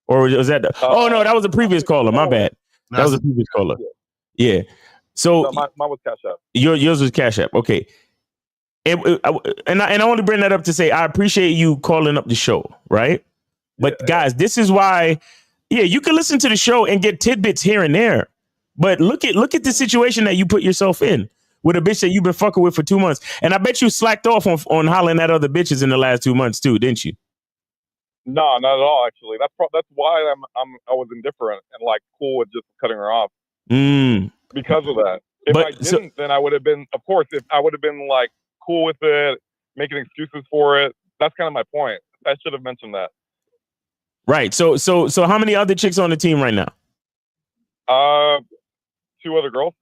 Or was that oh no, that was a previous caller. My bad. That was a previous caller. Yeah. So no, mine was Cash App. Yours was Cash App. Okay. And I only bring that up to say I appreciate you calling up the show, right? But guys, this is why, you can listen to the show and get tidbits here and there. But look at the situation that you put yourself in with a bitch that you've been fucking with for 2 months. And I bet you slacked off on hollering at other bitches in the last 2 months too, didn't you? No, not at all. Actually, that's why I was indifferent and like cool with just cutting her off because of that. If I didn't, then I would have been. Of course, if I would have been like cool with it, making excuses for it. That's kind of my point. I should have mentioned that. Right. So how many other chicks on the team right now? 2 other girls.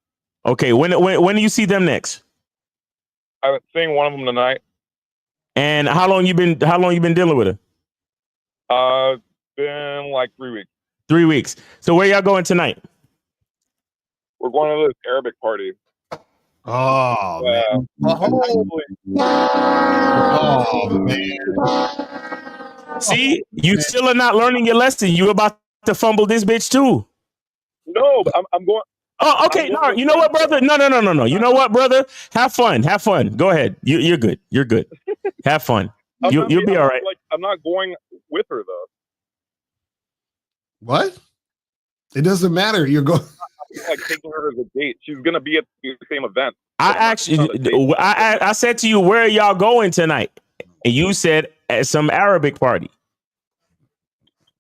Okay. When do you see them next? I'm seeing one of them tonight. And how long you been dealing with her? Been like 3 weeks. 3 weeks. So where y'all going tonight? We're going to this Arabic party. Oh man. See, you still are not learning your lesson. You about to fumble this bitch too. No, I'm going. Oh, okay. No, you know what, brother? No. You know what, brother? Have fun. Go ahead. You're good. You're good. Have fun. You'll be all right. Like, I'm not going with her though. What? It doesn't matter. You're going. I'm like taking her as a date. She's gonna be at the same event. I said to you, where are y'all going tonight? And you said at some Arabic party.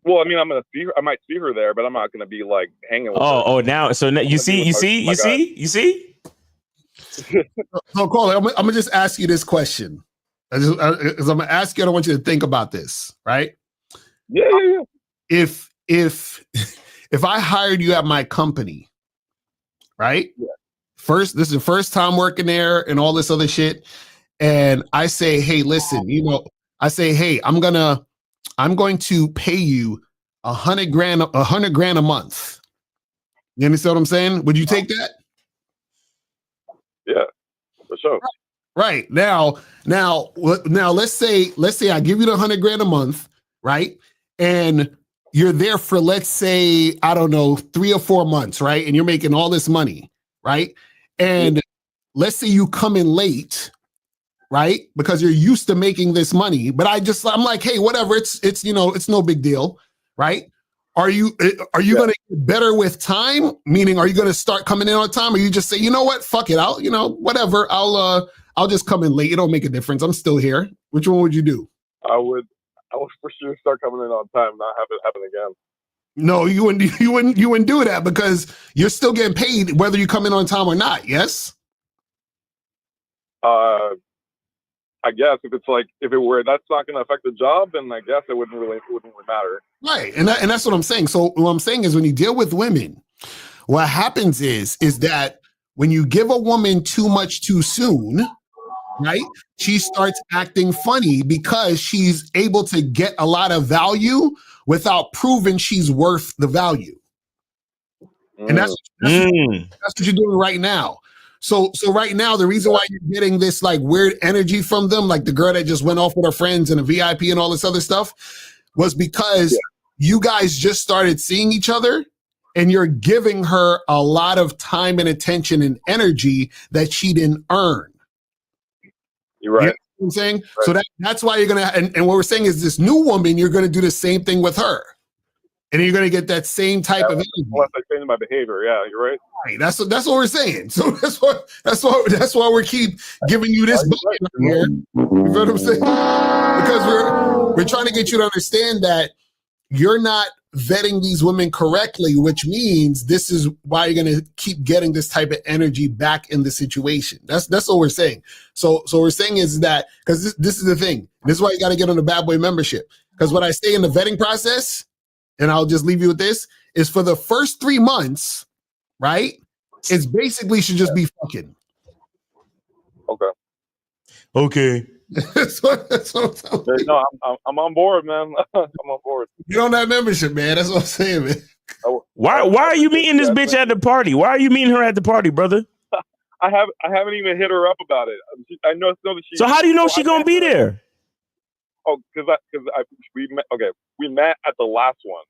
Well, I mean, I'm gonna see her. I might see her there, but I'm not gonna be like hanging with her. Oh, now you see. So, Cole, I'm gonna just ask you this question. Because I'm gonna ask you, I don't want you to think about this, right? Yeah. If I hired you at my company, right? Yeah. This is the first time working there and all this other shit. And I say, hey, listen, I say, hey, I'm going to pay you $100,000 a month. You understand what I'm saying? Would you take that? Yeah, for sure. Right. Now let's say I give you the $100,000 a month, right? And you're there for, let's say, I don't know, 3 or 4 months, right? And you're making all this money, right? And let's say you come in late, right? Because you're used to making this money. But I'm like, hey, whatever, it's no big deal, right? Are you going to get better with time? Meaning, are you going to start coming in on time? Or you just say, you know what, fuck it, I'll just come in late. It don't make a difference. I'm still here. Which one would you do? I would for sure start coming in on time, not have it happen again. No, you wouldn't do that because you're still getting paid whether you come in on time or not. Yes. I guess if that's not going to affect the job, then I guess it wouldn't really matter. Right, and that's what I'm saying. So what I'm saying is, when you deal with women, what happens is that when you give a woman too much too soon, right, she starts acting funny because she's able to get a lot of value without proving she's worth the value. And that's what you're doing right now. So right now, the reason why you're getting this like weird energy from them, like the girl that just went off with her friends and a VIP and all this other stuff, was because you guys just started seeing each other and you're giving her a lot of time and attention and energy that she didn't earn. You're right. You know what I'm saying? Right. So that's why you're going to, and what we're saying is this new woman, you're going to do the same thing with her. And you're going to get that same type of energy. Unless I change my behavior. Yeah, you're right. Right. That's what we're saying. So that's why we keep giving you this bucket here. You know what I'm saying? Because we're trying to get you to understand that you're not vetting these women correctly, which means this is why you're going to keep getting this type of energy back in the situation. That's what we're saying. So we're saying is that, because this is the thing. This is why you got to get on the Bad Boy membership. Because what I say in the vetting process, and I'll just leave you with this, is for the first 3 months, right? It's basically should just be fucking. Okay. Okay. No, I'm on board, man. I'm on board. Get on that membership, man. That's what I'm saying, man. Why are you meeting this bitch at the party? Why are you meeting her at the party, brother? I haven't even hit her up about it. I know that she. So how do you know she gonna be there? Oh, because we met. Okay, we met at the last one.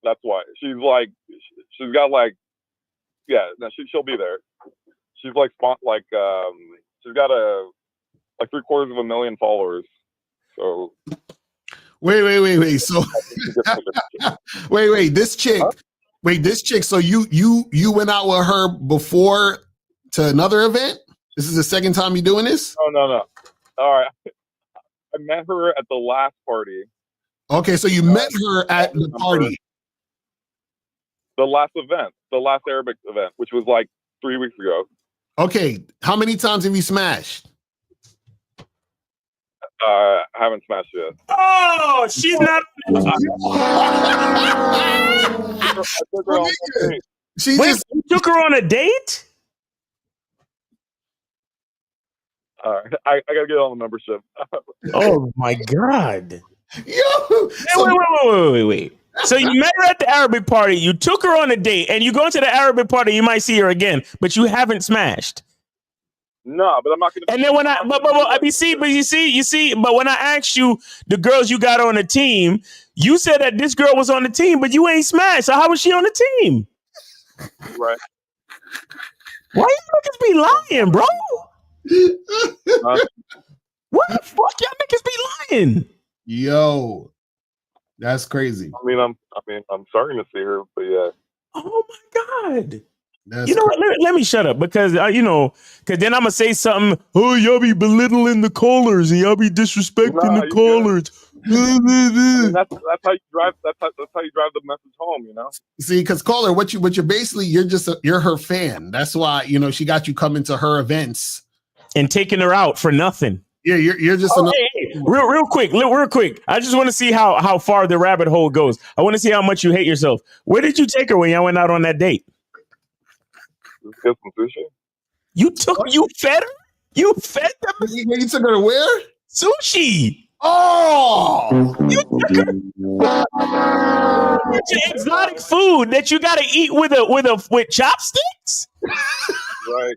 That's why she's like she's got like she'll be there. She's like she's got like 750,000 followers. So wait. So wait. This chick. Huh? Wait, this chick. So you went out with her before to another event? This is the second time you doing this? No. All right. I met her at the last party. Okay, so you met her at the party. The last event, the last Arabic event, which was like 3 weeks ago. Okay, how many times have you smashed? I haven't smashed yet. Oh, she's not. You took her on a date? All right, I gotta get on the membership. Oh my God! Yo, wait. So you met her at the Arabic party. You took her on a date, and you go into the Arabic party. You might see her again, but you haven't smashed. No, but I'm not gonna. And then when but when I asked you the girls you got on the team, you said that this girl was on the team, but you ain't smashed. So how was she on the team? Right. Why you niggas be lying, bro? What the fuck y'all niggas be lying? Yo, that's crazy. I mean, I'm starting to see her, but yeah. Oh my God. You know what? Let me shut up because because then I'm gonna say something. Oh, y'all be belittling the callers and y'all be disrespecting the callers. I mean, that's how you drive. That's how you drive the message home. See, because caller, what you're basically you're her fan. That's why she got you coming to her events and taking her out for nothing. Yeah, you're just real quick. I just want to see how far the rabbit hole goes. I want to see how much you hate yourself. Where did you take her when y'all went out on that date? Get some sushi. You fed her? You fed them? You took her to where? Sushi. Oh, you took her. Exotic food that you got to eat with chopsticks. Right.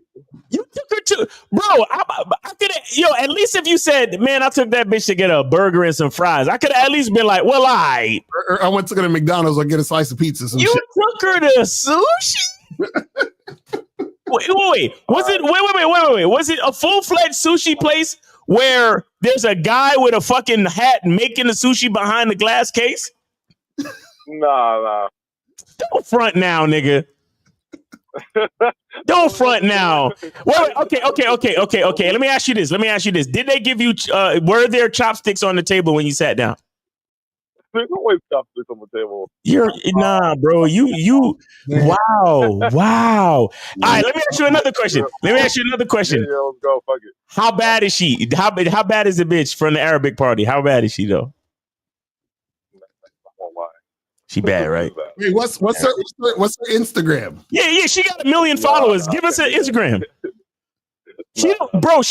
You took her to, bro. I could have, at least if you said, man, I took that bitch to get a burger and some fries, I could have at least been like, well, I went to go to McDonald's or get a slice of pizza. You took her to sushi. Wait. Was it? Wait. Was it a full-fledged sushi place where there's a guy with a fucking hat making the sushi behind the glass case? Nah. Don't front now, nigga. Don't front now. Wait. Okay. Let me ask you this. Did they give you? Were there chopsticks on the table when you sat down? There's always chopsticks on the table. Nah, bro. You. Wow. All right. Let me ask you another question. Yeah, let's go. Fuck it. How bad is she? How bad is the bitch from the Arabic party? How bad is she though? I won't lie. She bad, right? Wait, what's her Instagram? Yeah. She got 1 million followers. Give us an Instagram. She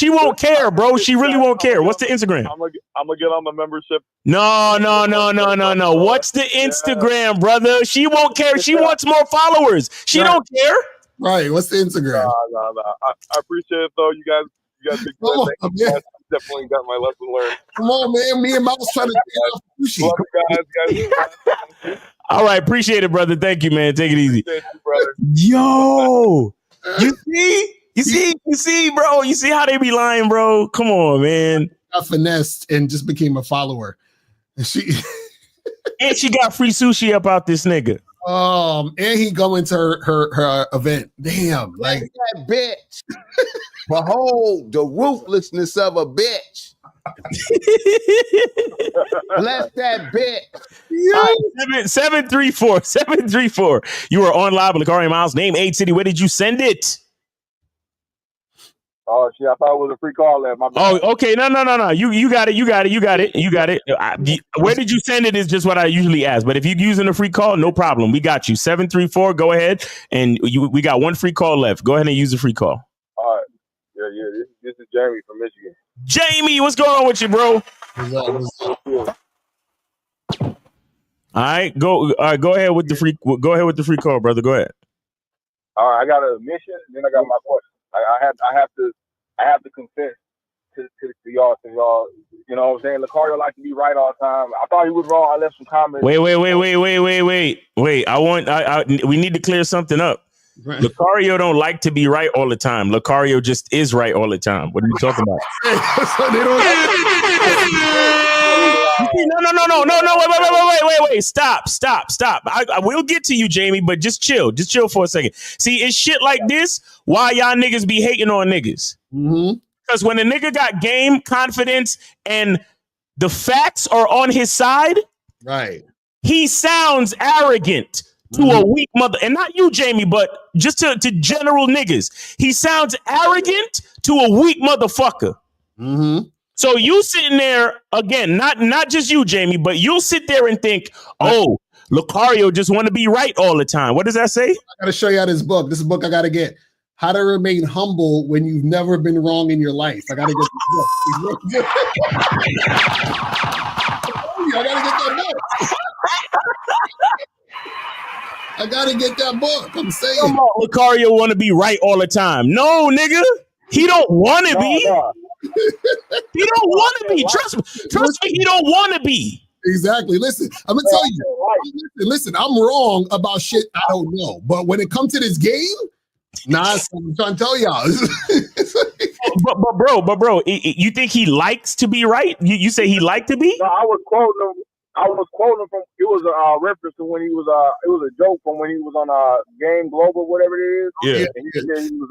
won't care, bro. She really won't care. What's the Instagram? I'm gonna get on the membership. No. What's the Instagram, brother? She won't care. She wants more followers. She don't care. Right. What's the Instagram? No. I appreciate it though. You guys be good. You guys definitely got my lesson learned. Come on, man. Me and Mouse trying to get off sushi. Love you guys. All right, appreciate it, brother. Thank you, man. Take it easy. Appreciate you, brother. Yo, you see, bro. You see how they be lying, bro? Come on, man. Got finessed and just became a follower. And she got free sushi up out this nigga. And he going to her event. Damn, like that bitch. Behold the ruthlessness of a bitch. Bless that bitch. Right, 734. You are on live with Locario Miles. Name, age, city. Where did you send it? Oh shit! I thought it was a free call left. My bad. Oh, okay. No. You got it. Where did you send it is just what I usually ask. But if you're using a free call, no problem. We got you. 734. Go ahead, and we got one free call left. Go ahead and use the free call. All right. Yeah. This is Jeremy from Michigan. Jamie, what's going on with you, bro? All right, go ahead with the free. Go ahead with the free call, brother. Go ahead. All right, I got a mission, then I got my question. I have to confess to y'all, you know what I'm saying? Locario likes to be right all the time. I thought he was wrong. I left some comments. Wait. We need to clear something up. Right. Locario don't like to be right all the time. Locario just is right all the time. What are you talking about? No. Wait. Stop. I will get to you, Jamie, but just chill for a second. See, it's shit like this why y'all niggas be hating on niggas. Because when a nigga got game, confidence, and the facts are on his side, right, he sounds arrogant to a weak mother. And not you, Jamie, but just to general niggas. He sounds arrogant to a weak motherfucker. So you sitting there, again, not just you, Jamie, but you'll sit there and think, oh, Locario just want to be right all the time. What does that say? I got to show you this book. This is a book I got to get. How to Remain Humble When You've Never Been Wrong in Your Life. I got to get this book. I got to get that book. I got to get that book. I'm saying. Come on, Locario want to be right all the time. No, nigga. He don't want to be. No. He don't want to be. Trust me, he don't want to be. Exactly. Listen, I'm gonna tell you. Listen, I'm wrong about shit I don't know. But when it comes to this game, I'm trying to tell y'all. but bro, you think he likes to be right? You say he liked to be? No, I was quoting him from. It was a reference to when he was. It was a joke from when he was on Game Global, whatever it is. Yeah. And he said he was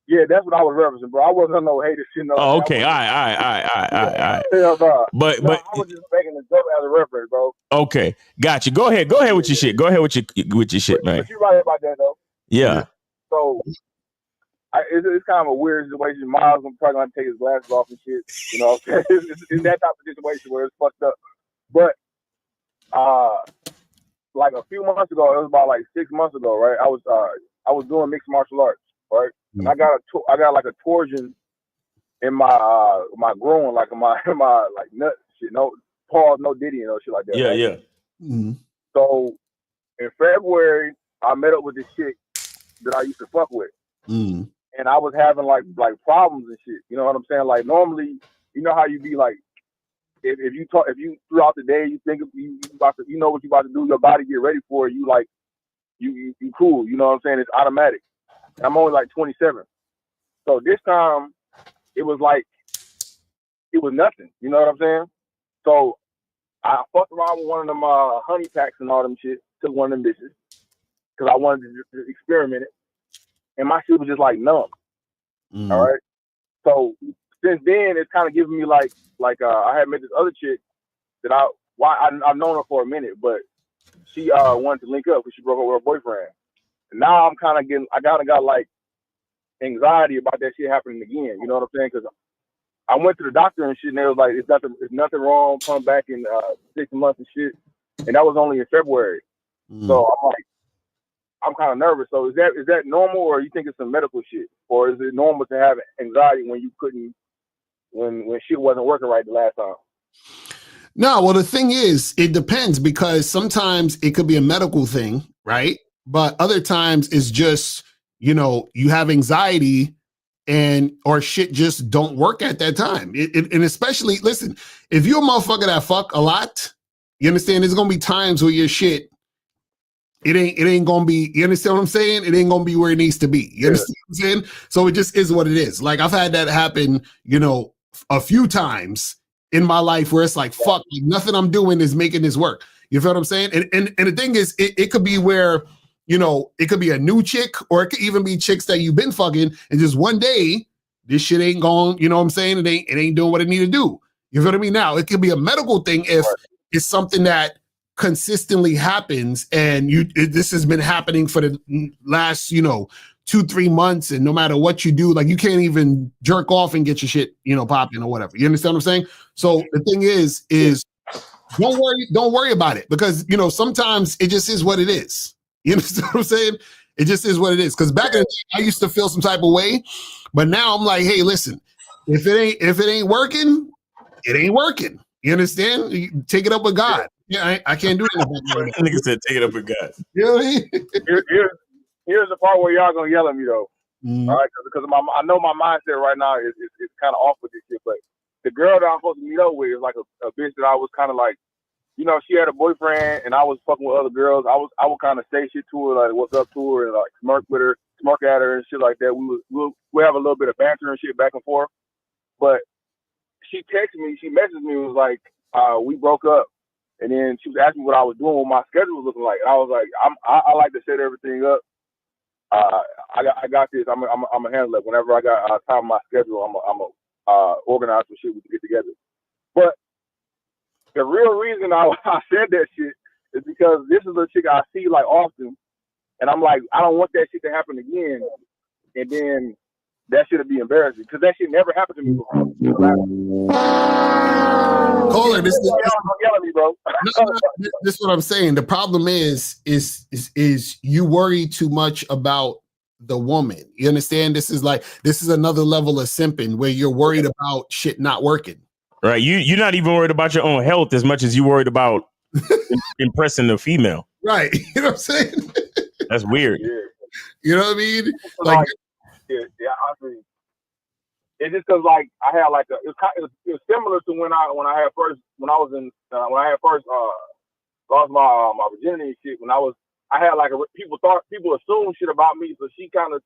Yeah, that's what I was referencing, bro. I wasn't on no hater shit. No, oh, okay. All right. But I was just making a joke as a reference, bro. Okay, got you. Go ahead with your shit. Go ahead with your shit, man. But you're right about that, though. Yeah. So it's kind of a weird situation. Miles is probably gonna take his glasses off and shit. You know, it's that type of situation where it's fucked up. But like a few months ago, it was about like 6 months ago, right? I was doing mixed martial arts, right? And I got like a torsion in my my groin, like my like nut shit. No pause, no diddy, and no shit like that. Yeah, right? yeah. So in February, I met up with this chick that I used to fuck with, and I was having like problems and shit. You know what I'm saying? Like normally, you know how you be like, if you throughout the day you think you know what you about to do, your body get ready for it. You like you cool. You know what I'm saying? It's automatic. I'm only like 27. So this time it was like, it was nothing. You know what I'm saying? So I fucked around with one of them honey packs and all them shit. Took one of them bitches because I wanted to experiment it. And my shit was just like numb. All right. So since then, it's kind of giving me like I had met this other chick that I've known her for a minute, but she wanted to link up because she broke up with her boyfriend. Now I'm kind of got like anxiety about that shit happening again. You know what I'm saying? Because I went to the doctor and shit, and they was like, "It's nothing wrong. Come back in 6 months and shit." And that was only in February. So I'm like, I'm kind of nervous. So is that normal, or you think it's some medical shit, or is it normal to have anxiety when you couldn't, when shit wasn't working right the last time? No, well, the thing is, it depends, because sometimes it could be a medical thing, right? But other times it's just, you have anxiety or shit just don't work at that time. And especially, listen, if you're a motherfucker that fuck a lot, you understand, there's going to be times where your shit, it ain't going to be, you understand what I'm saying? It ain't going to be where it needs to be. You understand what I'm saying? So it just is what it is. Like, I've had that happen, a few times in my life where it's like, fuck, nothing I'm doing is making this work. You feel what I'm saying? And the thing is, it could be where, it could be a new chick, or it could even be chicks that you've been fucking, and just one day this shit ain't going, you know what I'm saying? It ain't doing what it need to do. You feel what I mean? Now, it could be a medical thing if it's something that consistently happens, and this has been happening for the last, 2-3 months, and no matter what you do, like you can't even jerk off and get your shit, popping or whatever. You understand what I'm saying? So the thing is don't worry about it, because sometimes it just is what it is. You understand what I'm saying? It just is what it is. Because back in the day, I used to feel some type of way, but now I'm like, hey, listen, if it ain't working, it ain't working. You understand? You take it up with God. Yeah, I can't do anything. Nigga said, take it up with God. You know what I mean? Here's the part where y'all gonna yell at me though. Mm-hmm. All right, because I know my mindset right now is kind of off with this shit. But the girl that I'm supposed to meet up with is like a bitch that I was kind of like, she had a boyfriend and I was fucking with other girls. I would kind of say shit to her, like what's up to her, and like smirk at her and shit like that. We have a little bit of banter and shit back and forth. But she texted me, she messaged me, was like, we broke up. And then she was asking me what I was doing, what my schedule was looking like. And I was like, I like to set everything up. I got this. I'm gonna handle it. Whenever I got time on my schedule, I'm gonna organize some shit we can get together. But the real reason I said that shit is because this is a chick I see like often, and I'm like, I don't want that shit to happen again. And then that shit'll be embarrassing because that shit never happened to me before. Caller, this is yell at me, bro. this is what I'm saying. The problem is you worry too much about the woman. You understand? This is another level of simping where you're worried about shit not working. Right. You're not even worried about your own health as much as you worried about impressing the female. Right. You know what I'm saying? That's weird. Yeah. You know what I mean? Like yeah, I mean, it's just because like I had like it was similar to when I had first lost my virginity and shit. I had like people assume shit about me, so she kind of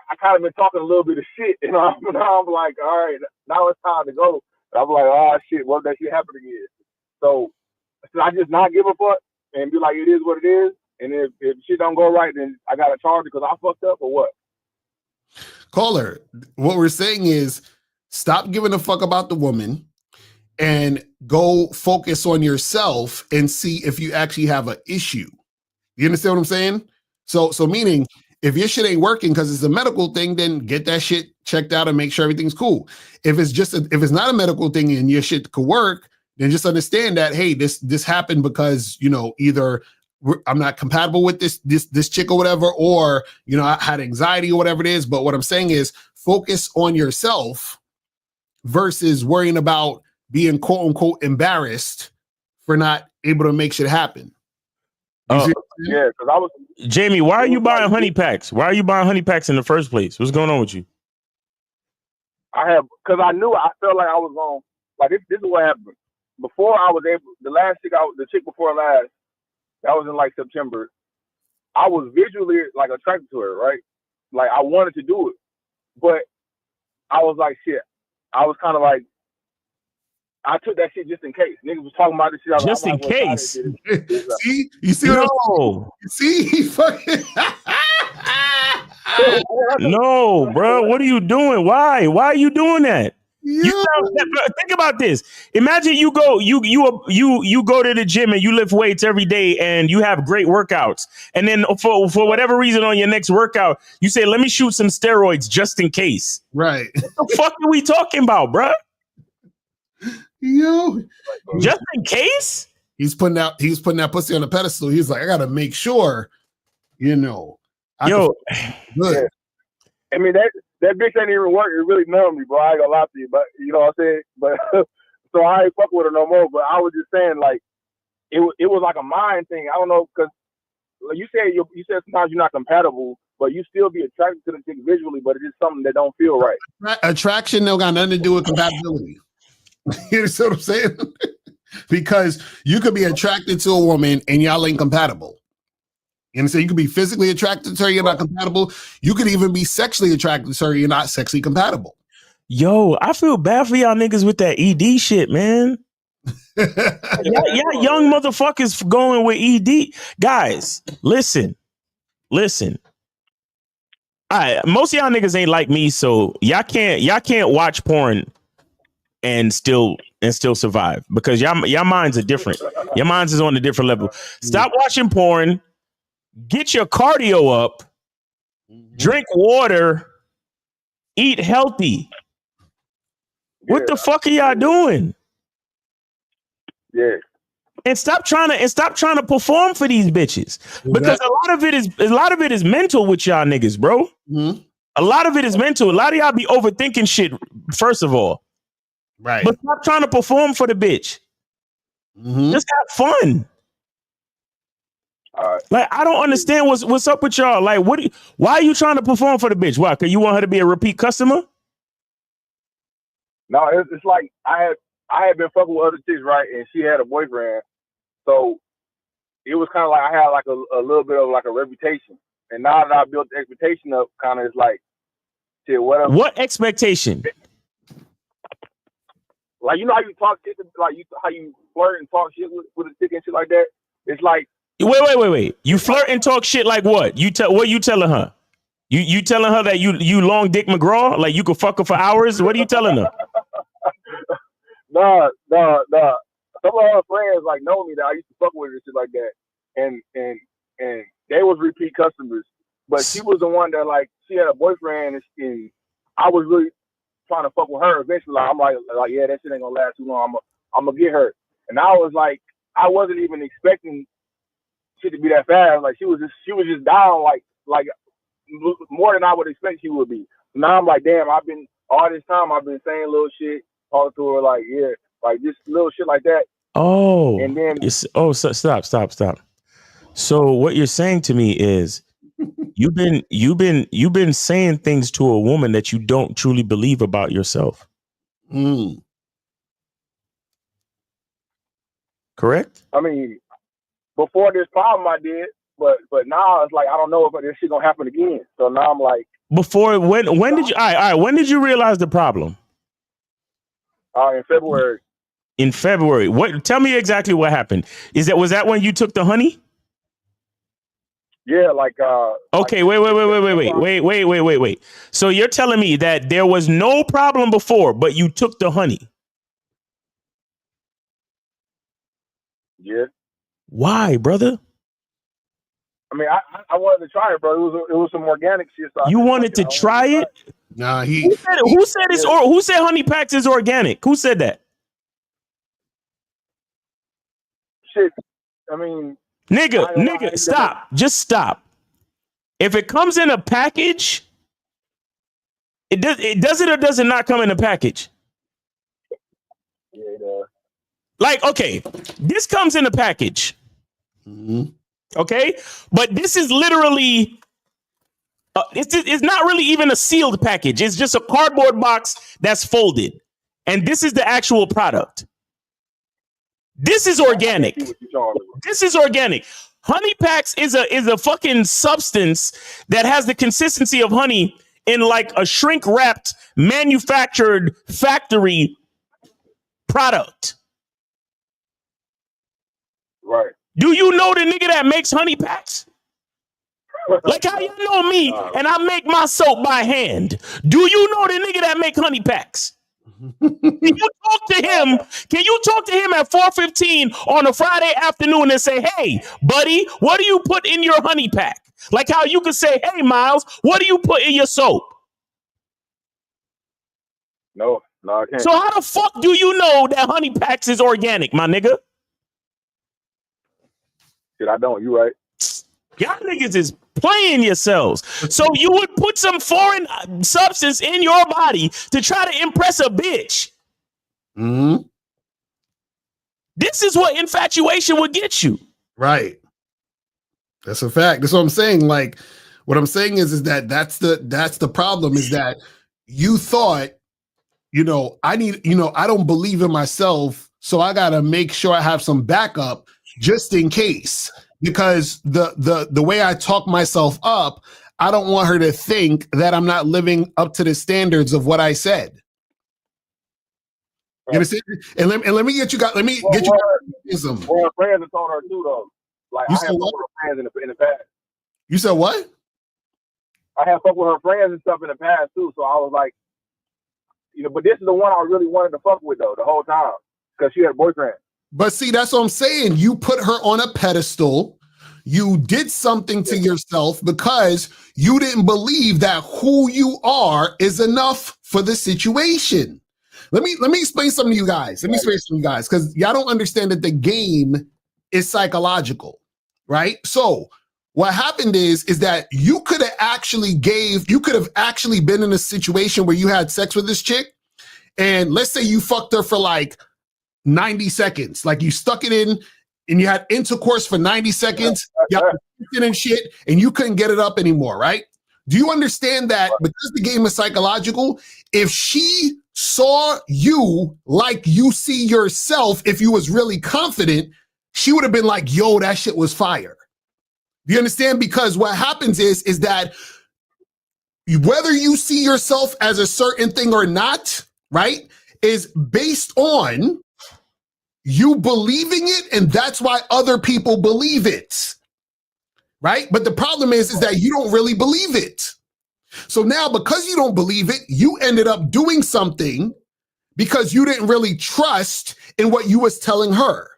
I kind of been talking a little bit of shit, and now I'm like, all right, now it's time to go. And I'm like, oh shit, what if that shit happened again? So I just not give a fuck and be like, it is what it is. And if shit don't go right, then I got to charge it because I fucked up or what? Caller, what we're saying is stop giving a fuck about the woman and go focus on yourself and see if you actually have an issue. You understand what I'm saying? So meaning if your shit ain't working because it's a medical thing, then get that shit checked out and make sure everything's cool. If it's not a medical thing and your shit could work, then just understand that, hey, this happened because, either I'm not compatible with this chick or whatever, or, I had anxiety or whatever it is. But what I'm saying is focus on yourself versus worrying about being quote unquote embarrassed for not able to make shit happen. Yeah, because I was Jamie, why are you buying honey packs? Why are you buying honey packs in the first place? What's going on with you? Because I felt like I was going, like, this is what happened. Before I was able, the chick before last, that was in like September, I was visually like attracted to her, right? Like I wanted to do it, but I was like, shit. I was kind of like, I took that shit just in case. Niggas was talking about this shit. Just in case. See? You see what I'm saying? See? Fucking No, bro. What are you doing? Why? Why are you doing that? Think about this. Imagine you go to the gym and you lift weights every day and you have great workouts. And then for whatever reason on your next workout, you say, let me shoot some steroids just in case. Right. What the fuck are we talking about, bro? Yo. Just in case? He's putting that pussy on a pedestal. He's like, I gotta make sure, Yo. Good. Yeah. I mean that bitch ain't even work. It really numbed me, bro. I ain't gonna lie to you, but you know what I'm saying. But so I ain't fuck with her no more. But I was just saying, like, it was like a mind thing. I don't know, because you said sometimes you're not compatible, but you still be attracted to the chick visually, but it's just something that don't feel right. Attraction don't got nothing to do with compatibility. You know what I'm saying? Because you could be attracted to a woman and y'all ain't compatible. You understand? You could be physically attracted to her, you're not compatible. You could even be sexually attracted to her, you're not sexually compatible. Yo, I feel bad for y'all niggas with that ED shit, man. y'all young motherfuckers going with ED. Guys, listen. All right, most of y'all niggas ain't like me, so y'all can't watch porn and still survive because y'all minds are different. Your minds is on a different level. Stop watching porn. Get your cardio up drink water, eat healthy. What the fuck are y'all doing? Yeah. And stop trying to perform for these bitches. Because a lot of it is mental with y'all niggas, bro. Mm-hmm. A lot of it is mental. A lot of y'all be overthinking shit, first of all. Right. But stop trying to perform for the bitch. Mm-hmm. Just have fun. Like, I don't understand what's up with y'all. Like, why are you trying to perform for the bitch? Why? Because you want her to be a repeat customer? No, it's like I had been fucking with other chicks, right? And she had a boyfriend. So it was kind of like I had like a little bit of like a reputation. And now that I built the expectation up, kind of it's like, shit, whatever. What expectation? Like, you know how you talk shit, like how you flirt and talk shit with a chick and shit like that? It's like, Wait. You flirt and talk shit like what? What you telling her? You telling her that you long dick McGraw? Like you could fuck her for hours? What are you telling her? Nah. Some of her friends like know me that I used to fuck with her and shit like that. And they was repeat customers. But she was the one that like she had a boyfriend and I was really trying to fuck with her eventually. Like, I'm like yeah, that shit ain't gonna last too long. I'm gonna get her. And I was like, I wasn't even expecting shit to be that fast. Like she was just down like more than I would expect she would be. So now I'm like, damn, all this time I've been saying little shit, talking to her like, yeah, like just little shit like that. Oh, and then stop. So what you're saying to me is you've been saying things to a woman that you don't truly believe about yourself. Correct? I mean, before this problem I did, but now it's like I don't know if this shit gonna happen again. So now I'm like, before when did you all right, when did you realize the problem? In February. In February. What? Tell me exactly what happened. Was that when you took the honey? Yeah, like okay, wait. So you're telling me that there was no problem before, but you took the honey? Yeah. Why, brother? I mean, I wanted to try it, bro. It was some organic shit. So you wanted to try it? Nah, who said honey packs is organic? Who said that? Shit. I mean, nigga, stop. Just stop. If it comes in a package, it does it or does it not come in a package? Yeah, it does. Like, okay, this comes in a package. Okay, but this is literally it's not really even a sealed package. It's just a cardboard box that's folded, and this is the actual product. This is organic. This is organic. Honey packs is a fucking substance that has the consistency of honey in like a shrink wrapped manufactured factory product. Right. Do you know the nigga that makes honey packs? Like how you know me and I make my soap by hand. Do you know the nigga that make honey packs? Can you talk to him? Can you talk to him at 4:15 on a Friday afternoon and say, hey, buddy, what do you put in your honey pack? Like how you could say, hey, Miles, what do you put in your soap? No, I can't. So how the fuck do you know that honey packs is organic, my nigga? Shit, I don't. You right. Y'all niggas is playing yourselves. So you would put some foreign substance in your body to try to impress a bitch. This is what infatuation would get you. Right. That's a fact. That's what I'm saying. Like, what I'm saying is that that's the problem is that you thought, I don't believe in myself, so I got to make sure I have some backup just in case. Because the way I talk myself up, I don't want her to think that I'm not living up to the standards of what I said. You understand? And let me get you got. Let me get you. Well, her friends have told her too, though. Like You I said have what? fucked with her friends in the past. You said what? I have fucked with her friends and stuff in the past too. So I was like, but this is the one I really wanted to fuck with though the whole time because she had a boyfriend. But see, that's what I'm saying. You put her on a pedestal. you did something to yourself because you didn't believe that who you are is enough for the situation. Let me explain something to you guys. Because y'all don't understand that the game is psychological, right? So what happened is that you could have actually been in a situation where you had sex with this chick, and let's say you fucked her for like 90 seconds. Like you stuck it in and you had intercourse for 90 seconds, you it and shit, and you couldn't get it up anymore, right? Do you understand that because the game is psychological, if she saw you like you see yourself, if you was really confident, she would have been like, yo, that shit was fire. Do you understand? Because what happens is that whether you see yourself as a certain thing or not, right, is based on you believing it, and that's why other people believe it, right? But the problem is that you don't really believe it. So now, because you don't believe it, you ended up doing something because you didn't really trust in what you was telling her.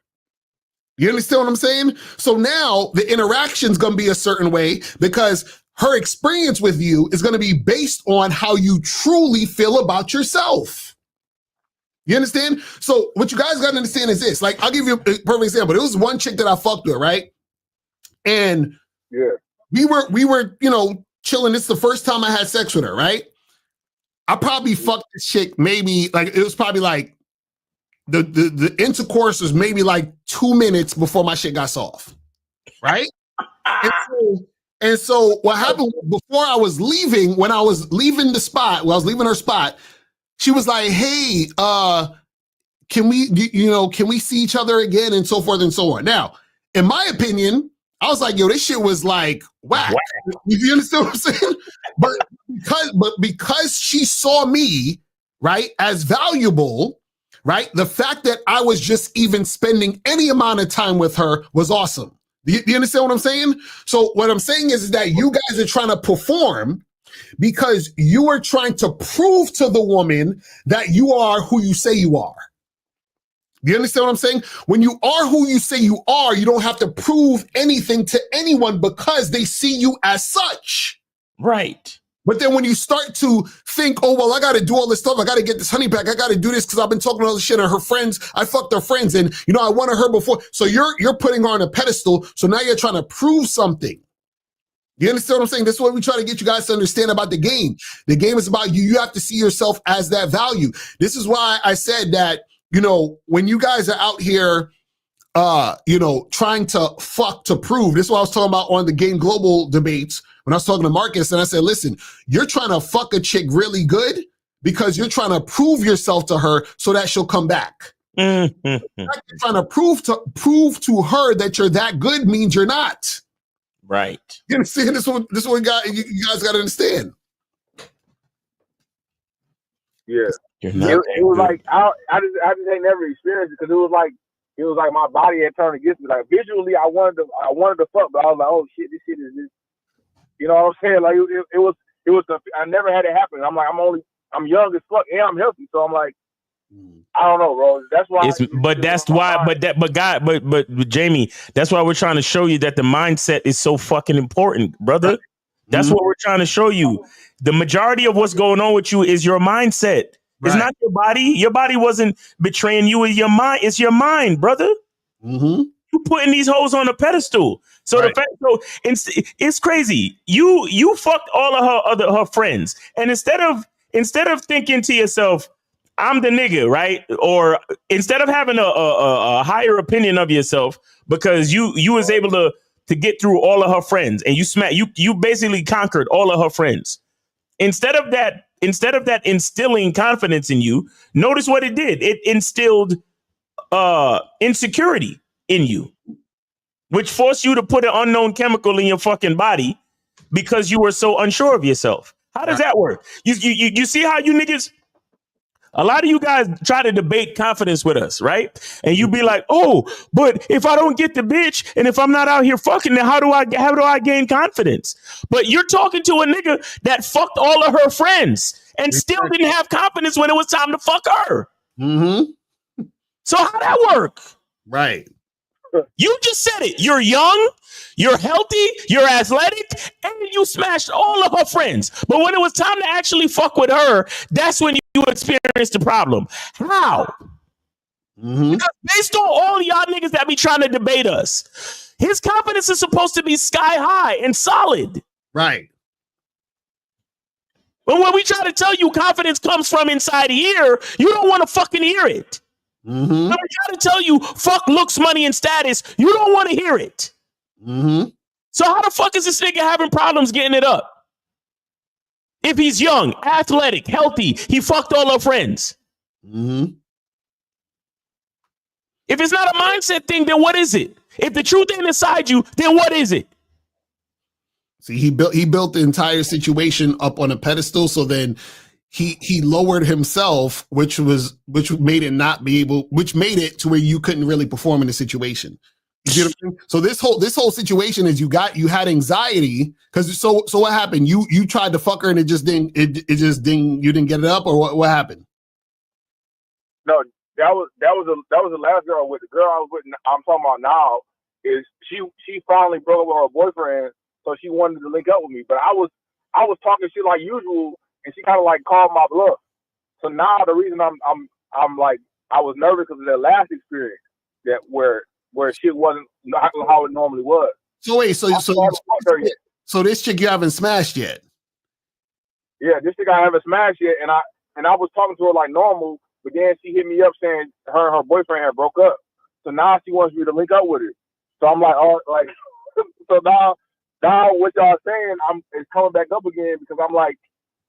You understand what I'm saying? So now the interaction's going to be a certain way because her experience with you is going to be based on how you truly feel about yourself. You understand? So what you guys got to understand is this. Like, I'll give you a perfect example. There was one chick that I fucked with, right? And we were, chilling. It's the first time I had sex with her, right? I probably fucked this chick maybe, like, it was probably like, the intercourse was maybe like 2 minutes before my shit got soft, right? And so what happened before I was leaving, when I was leaving the spot, when I was leaving her spot, she was like, hey, can we see each other again, and so forth and so on. Now, in my opinion, I was like, yo, this shit was like whack. You understand what I'm saying? But because she saw me, right, as valuable, right, the fact that I was just even spending any amount of time with her was awesome. Do you understand what I'm saying? So what I'm saying is that you guys are trying to perform because you are trying to prove to the woman that you are who you say you are. Do you understand what I'm saying? When you are who you say you are, you don't have to prove anything to anyone because they see you as such. Right. But then when you start to think, oh, well, I got to do all this stuff. I got to get this honey pack. I got to do this because I've been talking all this shit, and her friends, I fucked her friends, and, I wanted her before. So you're putting her on a pedestal. So now you're trying to prove something. You understand what I'm saying? This is what we try to get you guys to understand about the game. The game is about you. You have to see yourself as that value. This is why I said that, when you guys are out here, trying to fuck to prove, this is what I was talking about on the Game Global debates when I was talking to Marcus, and I said, listen, you're trying to fuck a chick really good because you're trying to prove yourself to her so that she'll come back. Mm-hmm. You're trying to prove to her that you're that good means you're not. Right. You understand? This one you guys got to understand. Yeah. You're It not was like I just ain't never experienced it because it was like my body had turned against me. Like visually, I wanted to fuck, but I was like, oh shit, this shit is this. You know what I'm saying? Like it was. I never had it happen. I'm like, I'm young as fuck and I'm healthy, so I'm like, I don't know, bro. That's why. But Jamie, that's why we're trying to show you that the mindset is so fucking important, brother. That's what we're trying to show you. The majority of what's going on with you is your mindset. It's not your body. Your body wasn't betraying you. With your mind. It's your mind, brother. Mm-hmm. You putting these hoes on a pedestal. So it's crazy. You fucked all of her friends, and instead of thinking to yourself, I'm the nigga, right? Or instead of having a higher opinion of yourself because you was able to get through all of her friends, and you basically conquered all of her friends. Instead of that instilling confidence in you, notice what it did. It instilled insecurity in you, which forced you to put an unknown chemical in your fucking body because you were so unsure of yourself. How does that work? You see how you niggas, a lot of you guys try to debate confidence with us, right? And you be like, oh, but if I don't get the bitch and if I'm not out here fucking, then how do I gain confidence? But you're talking to a nigga that fucked all of her friends and still didn't have confidence when it was time to fuck her. Mm-hmm. So how that work? Right. You just said it. You're young, you're healthy, you're athletic, and you smashed all of her friends. But when it was time to actually fuck with her, that's when you experienced the problem. How? Because based on all y'all niggas that be trying to debate us, his confidence is supposed to be sky high and solid. Right. But when we try to tell you confidence comes from inside here, you don't want to fucking hear it. When we try to tell you fuck looks, money, and status, you don't want to hear it. So how the fuck is this nigga having problems getting it up? If he's young, athletic, healthy, he fucked all her friends. If it's not a mindset thing, then what is it? If the truth ain't inside you, then what is it? See, he built the entire situation up on a pedestal, so then he lowered himself, which made it to where you couldn't really perform in the situation. You see what I'm saying? So this whole situation is you had anxiety because so what happened? You tried to fuck her and it just didn't you didn't get it up, or what happened? No, that was the last girl. With the girl I was with, I'm talking about now, is she finally broke up with her boyfriend, so she wanted to link up with me. But I was talking shit like usual, and she kind of like called my bluff. So now the reason I'm like, I was nervous because of that last experience that where shit wasn't how it normally was. So wait, so this chick you haven't smashed yet? Yeah, this chick I haven't smashed yet, and I was talking to her like normal, but then she hit me up saying her and her boyfriend had broke up. So now she wants me to link up with her. So I'm like, oh, like, so now what y'all saying, it's coming back up again because I'm like,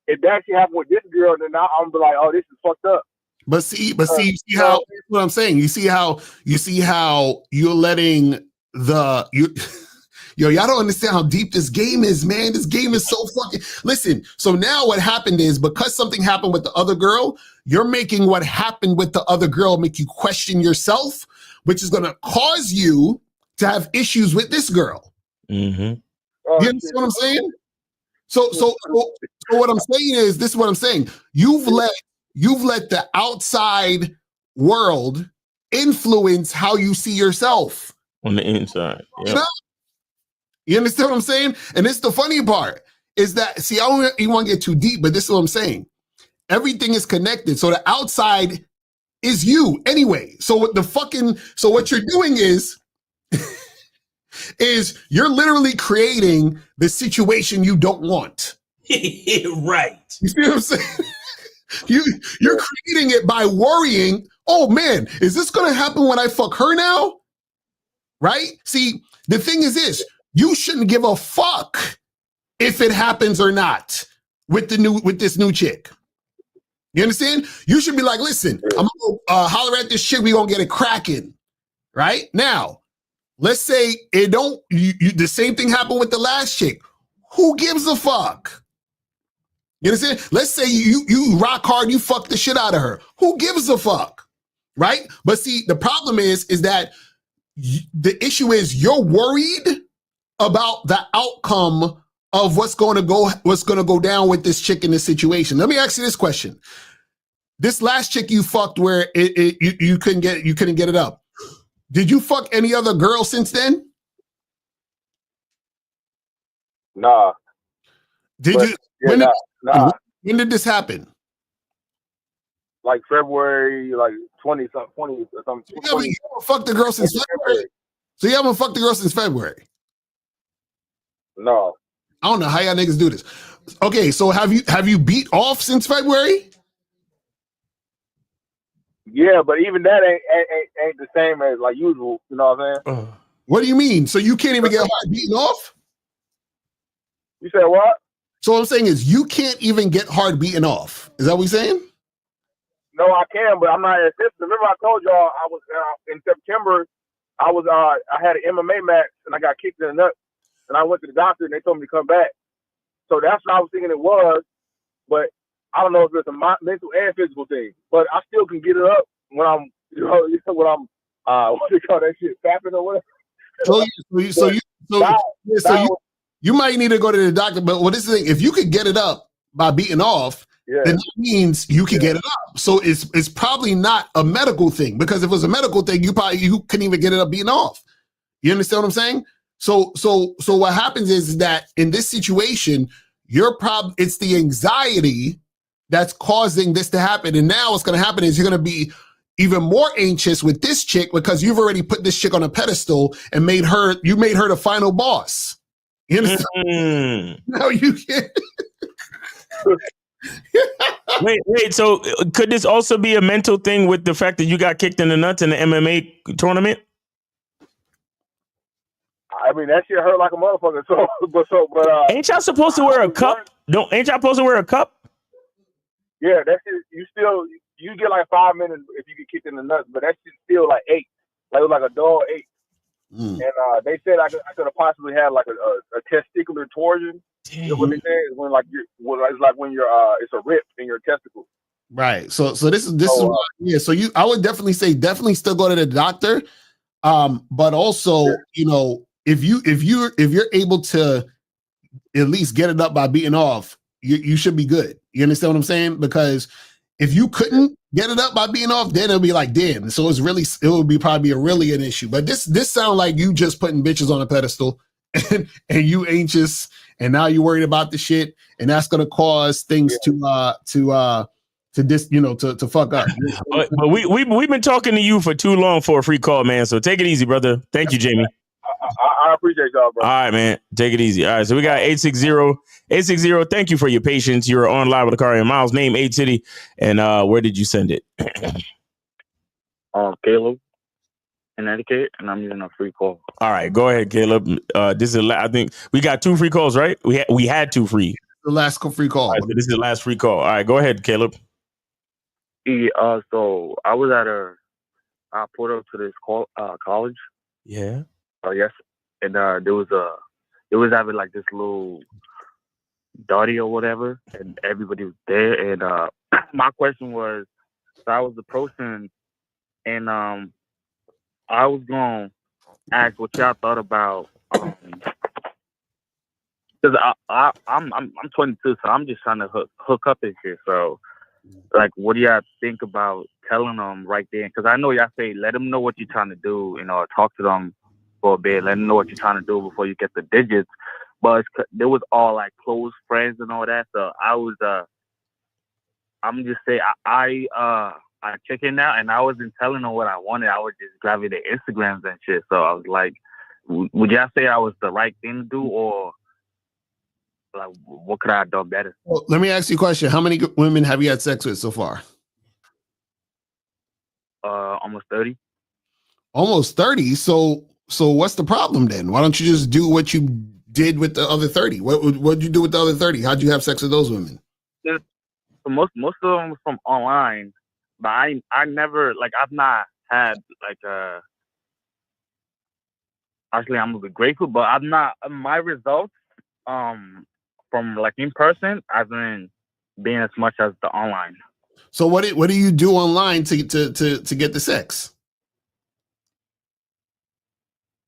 if that shit happened with this girl, then now I'm be like, oh, this is fucked up. But see how what I'm saying. You see how you're letting y'all don't understand how deep this game is, man. This game is so fucking. Listen. So now what happened is because something happened with the other girl, you're making what happened with the other girl make you question yourself, which is going to cause you to have issues with this girl. You understand what I'm saying? So what I'm saying is, this is what I'm saying. You've let the outside world influence how you see yourself on the inside. Yep. You understand what I'm saying? And this is the funny part is that, see, I don't even want to get too deep, but this is what I'm saying. Everything is connected. So the outside is you anyway. So what you're doing is you're literally creating the situation you don't want. Right. You see what I'm saying? You're creating it by worrying, oh man, is this going to happen when I fuck her now? Right? See, the thing is this, you shouldn't give a fuck if it happens or not with this new chick. You understand? You should be like, listen, I'm going to holler at this chick, we going to get it cracking. Right? Now, let's say the same thing happened with the last chick. Who gives a fuck? You understand? Let's say you rock hard, you fuck the shit out of her. Who gives a fuck? Right? But see, the problem is that the issue is you're worried about the outcome of what's going to go down with this chick in this situation. Let me ask you this question. This last chick you fucked where you couldn't get it up. Did you fuck any other girl since then? Nah. When did this happen? Like February, like 20 or something. You haven't fucked the girl since February. So you haven't fucked the girl since February? No. I don't know how y'all niggas do this. Okay, so have you beat off since February? Yeah, but even that ain't the same as like usual. You know what I'm saying? What do you mean? So you can't even get hard beaten off? You said what? So what I'm saying is you can't even get hard beaten off. Is that what you're saying? No, I can, but I'm not as system. Remember I told y'all I was in September. I had an MMA match and I got kicked in the nuts, and I went to the doctor and they told me to come back. So that's what I was thinking it was, but I don't know if it's a mental and physical thing. But I still can get it up when I'm, what do you call that shit, fapping or whatever. So you might need to go to the doctor. But what is the thing? If you could get it up by beating off, then that means you can get it up. So it's probably not a medical thing, because if it was a medical thing, you couldn't even get it up beating off. You understand what I'm saying? So what happens is that in this situation, it's the anxiety that's causing this to happen. And now what's going to happen is you're going to be even more anxious with this chick, because you've already put this chick on a pedestal and made her the final boss. You understand? No, you can't. Wait. So could this also be a mental thing with the fact that you got kicked in the nuts in the MMA tournament? I mean, that shit hurt like a motherfucker. But ain't y'all supposed to wear a cup? Ain't y'all supposed to wear a cup? Yeah, that shit. You get like 5 minutes if you get kicked in the nuts, but that shit still like 8. Like it was like a dog 8. And they said I could have possibly had like a testicular torsion. You know what they said? It's when it's like when it's a rip in your testicle. Right. So this is why, so I would definitely still go to the doctor. But also, if you're able to at least get it up by beating off, you should be good. You understand what I'm saying? Because if you couldn't get it up by beating off, then it'll be like, damn. So it would be probably really an issue. But this sounds like you just putting bitches on a pedestal and you anxious, and now you're worried about the shit, and that's gonna cause things to fuck up. But we've been talking to you for too long for a free call, man. So take it easy, brother. Thank you, Jamie. I appreciate y'all, bro. All right, man. Take it easy. All right, so we got 860. Thank you for your patience. You're on live with Locario and Miles. Name, age, city, and where did you send it? Caleb, Connecticut, and I'm using a free call. All right, go ahead, Caleb. This is I think we got 2 free calls, right? We had 2 free. The last free call. All right, so this is the last free call. All right, go ahead, Caleb. Yeah, so I was I pulled up to this college. Yeah. Yes, and they was having like this little Dottie or whatever, and everybody was there. And my question was, so I was approaching, and I was gonna ask what y'all thought about, because I'm 22, so I'm just trying to hook up and shit. So, like, what do y'all think about telling them right there? Because I know y'all say let them know what you're trying to do, talk to them for a bit, let them know what you're trying to do before you get the digits. But there was all like close friends and all that. So I'm just saying I checked in now, and I wasn't telling them what I wanted. I was just grabbing their Instagrams and shit. So I was like, would y'all say I was the right thing to do, or like what could I have done better? Well, let me ask you a question. How many women have you had sex with so far? Almost 30. Almost 30. So what's the problem then? Why don't you just do what you did with the other 30? What did you do with the other 30? How'd you have sex with those women? So most of them was from online, but I never, like, I've not had like actually I'm a bit grateful, but I'm not, my results from like in person hasn't been as much as the online. So what do you do online to get the sex?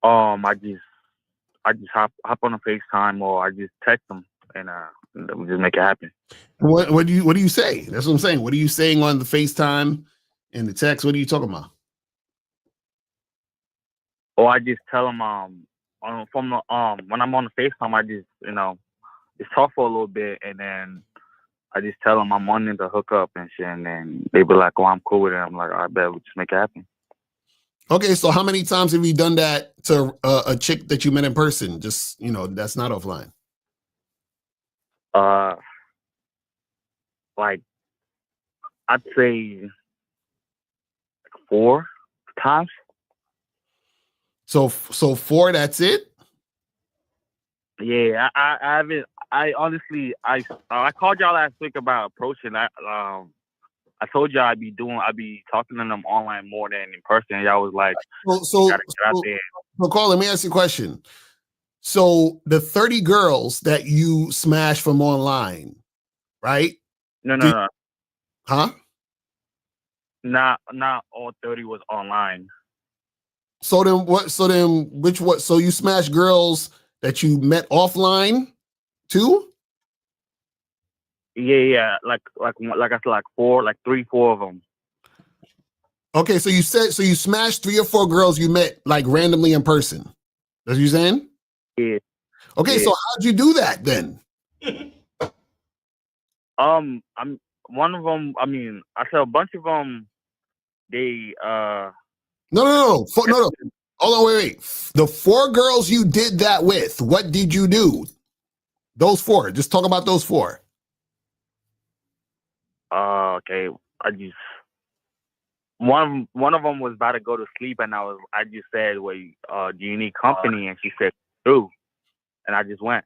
I just hop on a FaceTime, or I just text them, and we just make it happen. What do you say? That's what I'm saying. What are you saying on the FaceTime and the text? What are you talking about? Or I just tell them when I'm on the FaceTime, I just just talk for a little bit, and then I just tell them I'm wanting to hook up and shit, and then they be like, "Oh, I'm cool with it." I'm like, "I bet we just make it happen." Okay, so how many times have you done that to a chick that you met in person? Just, that's not offline. Like, I'd say 4 times. So 4, that's it? Yeah, I haven't. I honestly, I called y'all last week about approaching. I told y'all I'd be talking to them online more than in person. Y'all was like, gotta get out there. So Carl, let me ask you a question. So the 30 girls that you smashed from online, right? No. Huh? Not all 30 was online. So so you smashed girls that you met offline too? Yeah. Like I said, like 3, 4 of them. Okay, so you smashed 3 or 4 girls you met like randomly in person. That's what you saying? Yeah. Okay, Yeah. so how'd you do that then? I'm one of them. I mean, I said a bunch of them. They No. No. Hold on, wait. The 4 girls you did that with, what did you do? Those 4. Just talk about those 4. Okay. I just one of them was about to go to sleep, and I just said, "Wait, do you need company?" And she said, "Through," and I just went.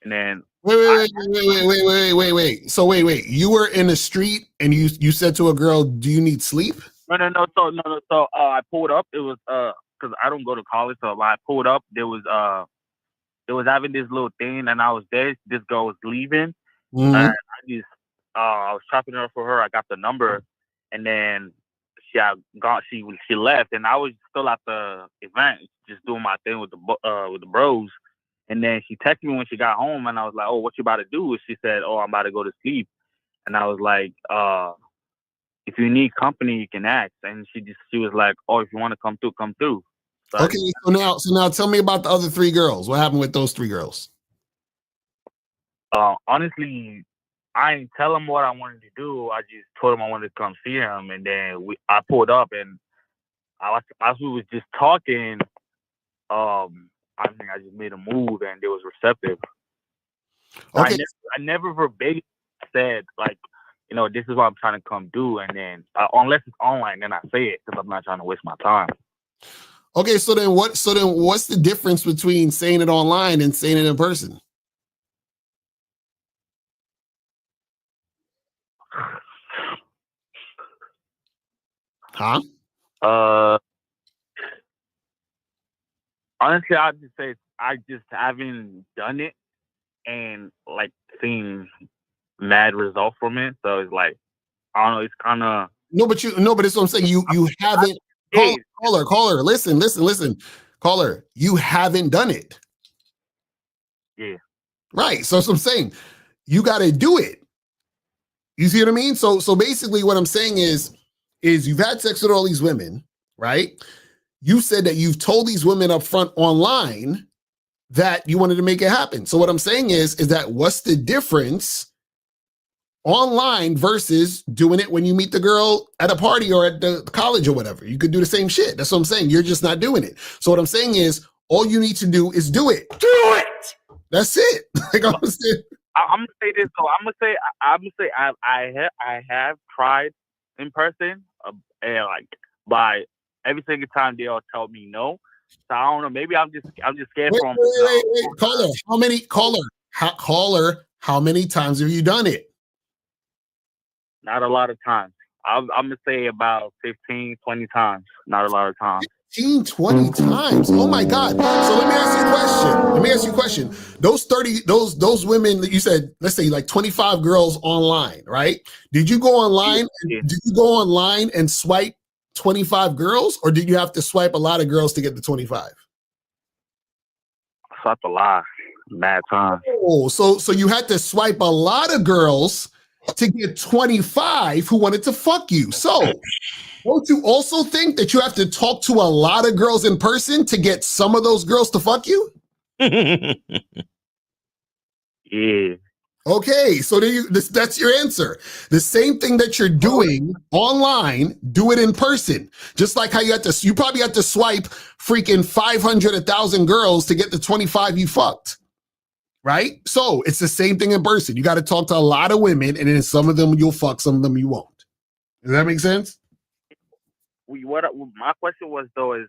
And then Wait. So wait. You were in the street and you said to a girl, "Do you need sleep?" No. So I pulled up. It was because I don't go to college, so I pulled up. There was having this little thing, and I was there. This girl was leaving, Mhm. and I was chopping it up for her. I got the number, and then she left, and I was still at the event, just doing my thing with the bros. And then she texted me when she got home, and I was like, "Oh, what you about to do?" And she said, "Oh, I'm about to go to sleep." And I was like, "If you need company, you can ask." And she was like, "Oh, if you want to come through, come through." So Okay, so now tell me about the other 3 girls. What happened with those 3 girls? Honestly, I didn't tell him what I wanted to do. I just told him I wanted to come see him, and then I pulled up, and as we was just talking, I think I just made a move, and they was receptive. Okay. I never verbatim said like, this is what I'm trying to come do, and then unless it's online, then I say it because I'm not trying to waste my time. Okay, so then what's the difference between saying it online and saying it in person? Huh? Honestly, I'd just say I just haven't done it and like seen mad result from it. So it's like, I don't know, it's kind of. No, but it's what I'm saying. You haven't. Caller. Listen. Caller, you haven't done it. Yeah. Right. So that's what I'm saying. You got to do it. You see what I mean? So basically what I'm saying is you've had sex with all these women, right? You said that you've told these women up front online that you wanted to make it happen. So what I'm saying is that what's the difference online versus doing it when you meet the girl at a party or at the college or whatever? You could do the same shit. That's what I'm saying. You're just not doing it. So what I'm saying is all you need to do is do it. Do it. That's it. Like I'm saying. I'm gonna say this though. I'm gonna say I have tried in person, and like by every single time they all tell me no. So I don't know. Maybe I'm just scared from. Wait. Caller, how many times have you done it? Not a lot of times. I'm gonna say about 15, 20 times. Not a lot of times. 15, 20 times. Oh my God. So let me ask you a question. Those women that you said, let's say like 25 girls online, right? Did you go online? Did you go online and swipe 25 girls, or did you have to swipe a lot of girls to get the 25? I swiped a lot. Mad time. Oh, so you had to swipe a lot of girls to get 25 who wanted to fuck you. So don't you also think that you have to talk to a lot of girls in person to get some of those girls to fuck you? Yeah. Okay, so that's your answer. The same thing that you're doing online, do it in person. Just like how you probably had to swipe freaking 500, 1,000 girls to get the 25 you fucked. Right? So it's the same thing in person. You got to talk to a lot of women, and then some of them you'll fuck, some of them you won't. Does that make sense? My question was though is,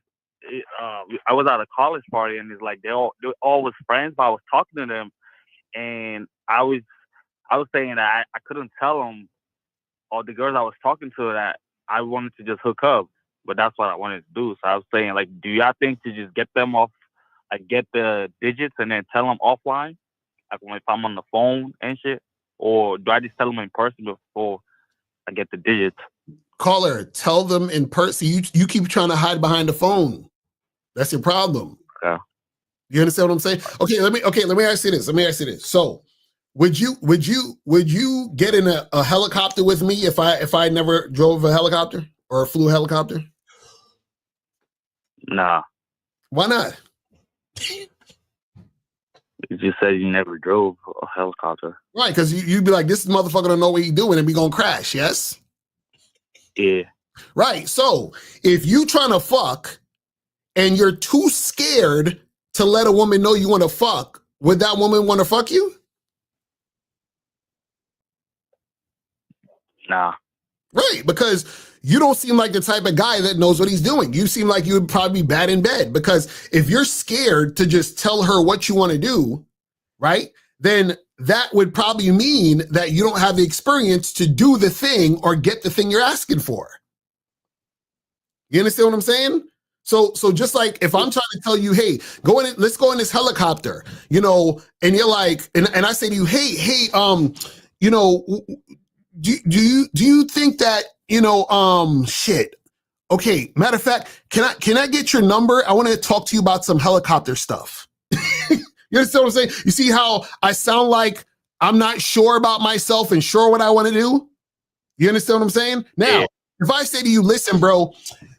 I was at a college party and it's like they all was friends, but I was talking to them, and I was saying that I couldn't tell them, or the girls I was talking to, that I wanted to just hook up, but that's what I wanted to do. So I was saying, like, do y'all think to just get them off, like get the digits and then tell them offline, like if I'm on the phone and shit, or do I just tell them in person before I get the digits? Caller, tell them in person. You keep trying to hide behind the phone. That's your problem. Yeah. You understand what I'm saying? Okay, let me ask you this. So Would you get in a helicopter with me if I never drove a helicopter or flew a helicopter? Nah. Why not? You just said you never drove a helicopter. Right, because you'd be like, this motherfucker don't know what he's doing and we gonna crash, yes? Yeah. Right. So if you trying to fuck and you're too scared to let a woman know you want to fuck, would that woman want to fuck you? Nah. Right, because you don't seem like the type of guy that knows what he's doing. You seem like you would probably be bad in bed, because if you're scared to just tell her what you want to do, right, then that would probably mean that you don't have the experience to do the thing or get the thing you're asking for. You understand what I'm saying? So just like if I'm trying to tell you, hey, let's go in this helicopter, you know, and you're like, and I say to you, hey, you know, do you think that, you know, shit. Okay, matter of fact, can I get your number? I want to talk to you about some helicopter stuff. You understand what I'm saying? You see how I sound like I'm not sure about myself and sure what I want to do? You understand what I'm saying? Now, if I say to you, listen, bro,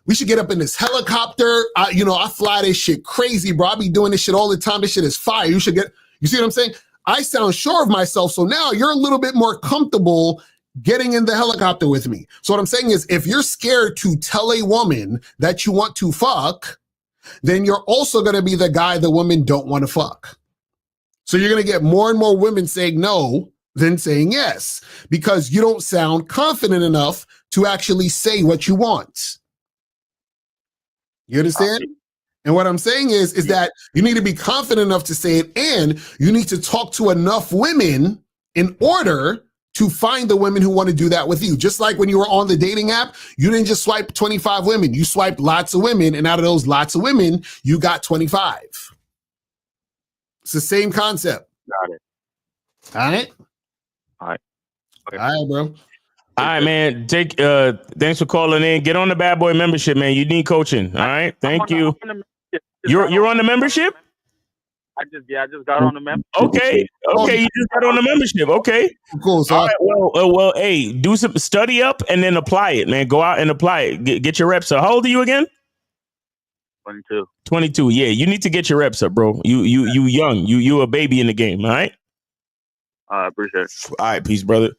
we should get up in this helicopter. I fly this shit crazy, bro. I be doing this shit all the time. This shit is fire. You see what I'm saying? I sound sure of myself. So now you're a little bit more comfortable getting in the helicopter with me. So what I'm saying is, if you're scared to tell a woman that you want to fuck, then you're also going to be the guy the women don't want to fuck. So you're going to get more and more women saying no than saying yes, because you don't sound confident enough to actually say what you want. You understand? And what I'm saying is that you need to be confident enough to say it, and you need to talk to enough women in order to find the women who want to do that with you. Just like when you were on the dating app, you didn't just swipe 25 women. You swiped lots of women, and out of those lots of women, you got 25. It's the same concept. Got it. All right? All right. Okay. All right, bro. All right, man. Thanks for calling in. Get on the Bad Boy membership, man. You need coaching. All right. Thank you. You're on the membership? I just got on the membership. Okay. You just got on the membership. Okay. Cool. So all right. Well, hey, do some study up and then apply it, man. Go out and apply it. Get your reps up. How old are you again? 22. 22. Yeah, you need to get your reps up, bro. You young. You a baby in the game. All right. I appreciate it. All right, peace, brother.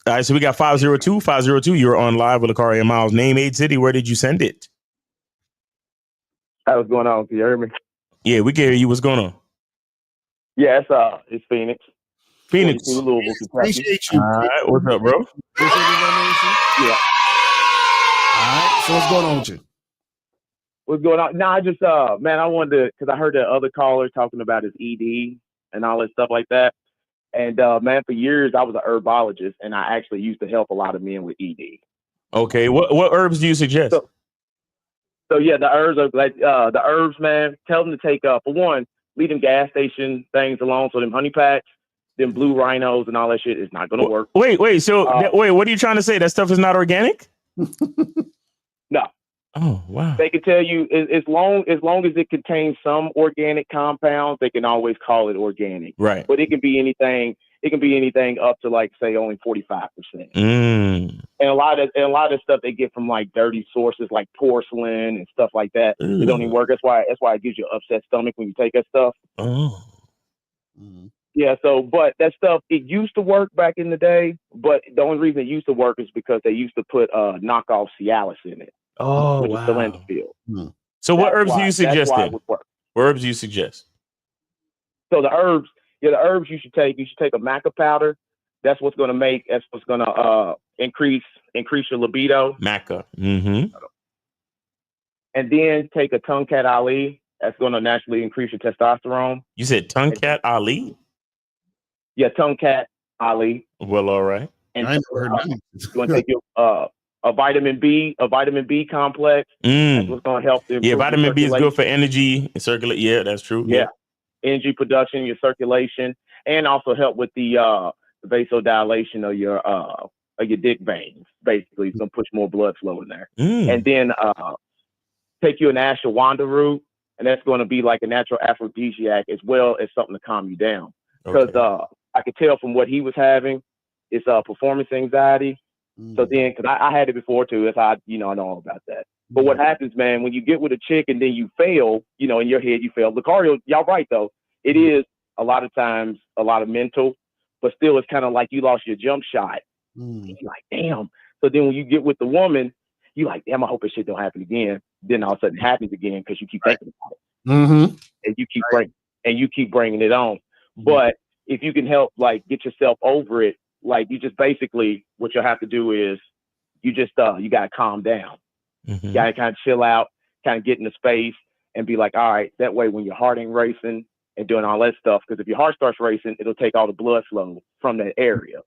All right, so we got 502. 502. You're on live with Locario and Miles. Name, age, city. Where did you send it? Hey, what's going on? Can you hear me? Yeah, we can hear you. What's going on? Yeah, it's Phoenix. Phoenix. Louisville, Kentucky. Appreciate you. All right, what's up, bro? Yeah. All right, so what's going on with you? What's going on? No, I just, man, I wanted to, because I heard the other caller talking about his ED and all that stuff like that. And, man, for years, I was an herbologist, and I actually used to help a lot of men with ED. Okay, what herbs do you suggest? So yeah, the herbs are like, the herbs, man, tell them to take, for one, leave them gas station things alone. So them honey packs, them blue rhinos and all that shit is not going to work. Wait, what are you trying to say? That stuff is not organic? No. Oh, wow. They can tell you as long as it contains some organic compounds, they can always call it organic. Right. But it can be anything. It can be anything up to like say only 45%. And a lot of stuff they get from like dirty sources like porcelain and stuff like that. It don't even work. That's why it gives you an upset stomach when you take that stuff. Oh. Yeah, but that stuff, it used to work back in the day, but the only reason it used to work is because they used to put knockoff Cialis in it. Oh, which wow. is Sildenafil. So what herbs do you suggest then? What herbs do you suggest? So the herbs you should take a maca powder. That's what's going to increase your libido. Maca. Mm-hmm. And then take a Tonkat Ali. That's going to naturally increase your testosterone. You said Tonkat Ali? Yeah, Tonkat Ali. Well, all right. And you're going to take your a vitamin B complex. That's what's going to help. Yeah, vitamin B is good for energy and circulate. Yeah, that's true. Yeah. Energy production, your circulation, and also help with the vasodilation of your dick veins. Basically, it's going to push more blood flow in there. And then take you an ashwagandha root, and that's going to be like a natural aphrodisiac as well as something to calm you down. Because I could tell from what he was having, it's performance anxiety. So then, because I had it before too, that's how I know all about that. But what happens, man, when you get with a chick and then you fail, in your head you fail. Locario, y'all right though. It is a lot of times a lot of mental, but still it's kind of like you lost your jump shot. You're like, damn. So then when you get with the woman, you like, damn, I hope this shit don't happen again. Then all of a sudden it happens again because you keep thinking about it. And you keep bringing it on. But if you can help like get yourself over it, like you just basically what you'll have to do is you just you gotta calm down. You gotta kind of chill out, kind of get in the space and be like, all right, that way when your heart ain't racing and doing all that stuff, because if your heart starts racing, it'll take all the blood flow from that area.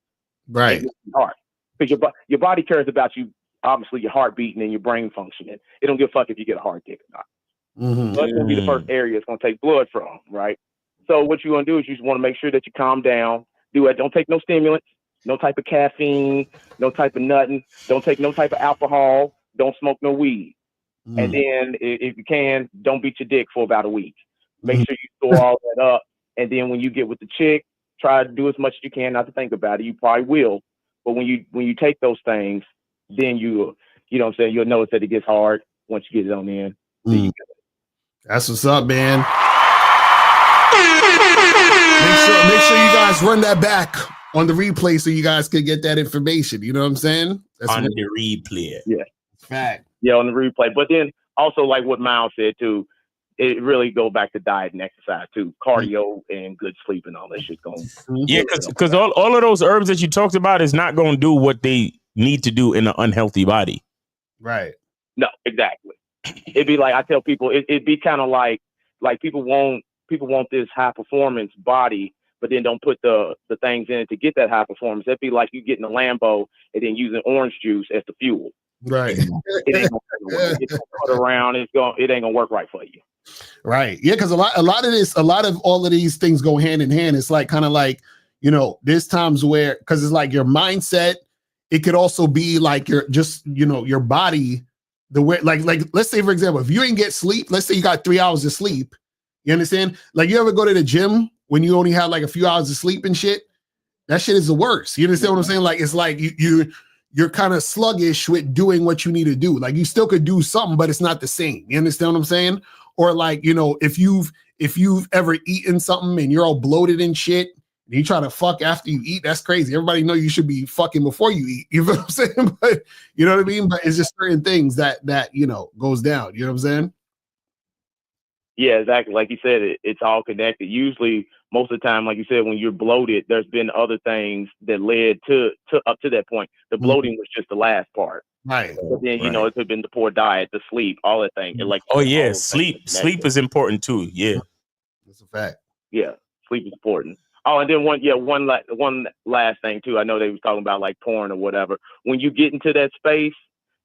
Right. Heart. Because your body cares about you, obviously your heart beating and your brain functioning. It don't give a fuck if you get a heart kick or not. So that's gonna be the first area it's gonna take blood from, right? So what you want to do is you just want to make sure that you calm down. Don't take no stimulants, no type of caffeine, no type of nothing. Don't take no type of alcohol. Don't smoke no weed. And then if you can, don't beat your dick for about a week. Make sure you store all that up. And then when you get with the chick, try to do as much as you can not to think about it. You probably will. But when you take those things, then you know what I'm saying, you'll notice that it gets hard once you get it on in. That's what's up, man. Make sure you guys run that back on the replay so you guys can get that information. You know what I'm saying? That's on the replay. Yeah. Fact. Yeah, on the replay. But then also like what Miles said too, it really go back to diet and exercise too. Cardio and good sleep and all that shit going. Yeah, because all of those herbs that you talked about is not going to do what they need to do in an unhealthy body. Right. No, exactly. It'd be like I tell people, it'd be kind of like people want this high performance body, but then don't put the things in it to get that high performance. That'd be like you getting a Lambo and then using orange juice as the fuel. Right. It ain't gonna put around. It ain't gonna work right for you. Right. Yeah, because a lot of all of these things go hand in hand. It's like kind of like, there's times where, because it's like your mindset, it could also be like your body, the way like let's say for example, if you ain't get sleep, let's say you got 3 hours of sleep, you understand? Like you ever go to the gym when you only have like a few hours of sleep and shit? That shit is the worst. You understand what I'm saying? Like it's like you're kind of sluggish with doing what you need to do. Like you still could do something, but it's not the same. You understand what I'm saying? Or like, if you've ever eaten something and you're all bloated and shit, and you try to fuck after you eat, that's crazy. Everybody know you should be fucking before you eat. You know what I'm saying? But you know what I mean? But it's just certain things that goes down. You know what I'm saying? Yeah, exactly. Like you said, it's all connected. Usually, most of the time, like you said, when you're bloated, there's been other things that led to up to that point. The bloating was just the last part. Right. But then, it could have been the poor diet, the sleep, all that thing. And like, sleep is important too. Yeah. That's a fact. Yeah, sleep is important. Oh, and then one last thing too. I know they was talking about like porn or whatever. When you get into that space,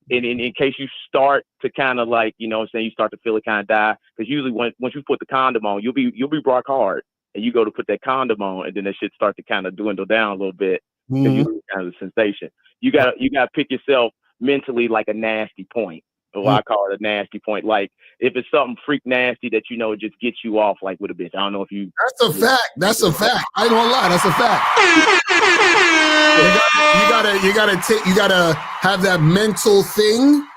and in case you start to kind of like, you start to feel it kind of die. Because usually once you put the condom on, you'll be rock hard, and you go to put that condom on, and then that shit start to kind of dwindle down a little bit. Because you lose kind of the sensation. You gotta pick yourself mentally like a nasty point. Or I call it a nasty point. Like if it's something freak nasty that it just gets you off like with a bitch. I don't know if you. That's a fact. That's a fact. I ain't gonna lie. That's a fact. You gotta have that mental thing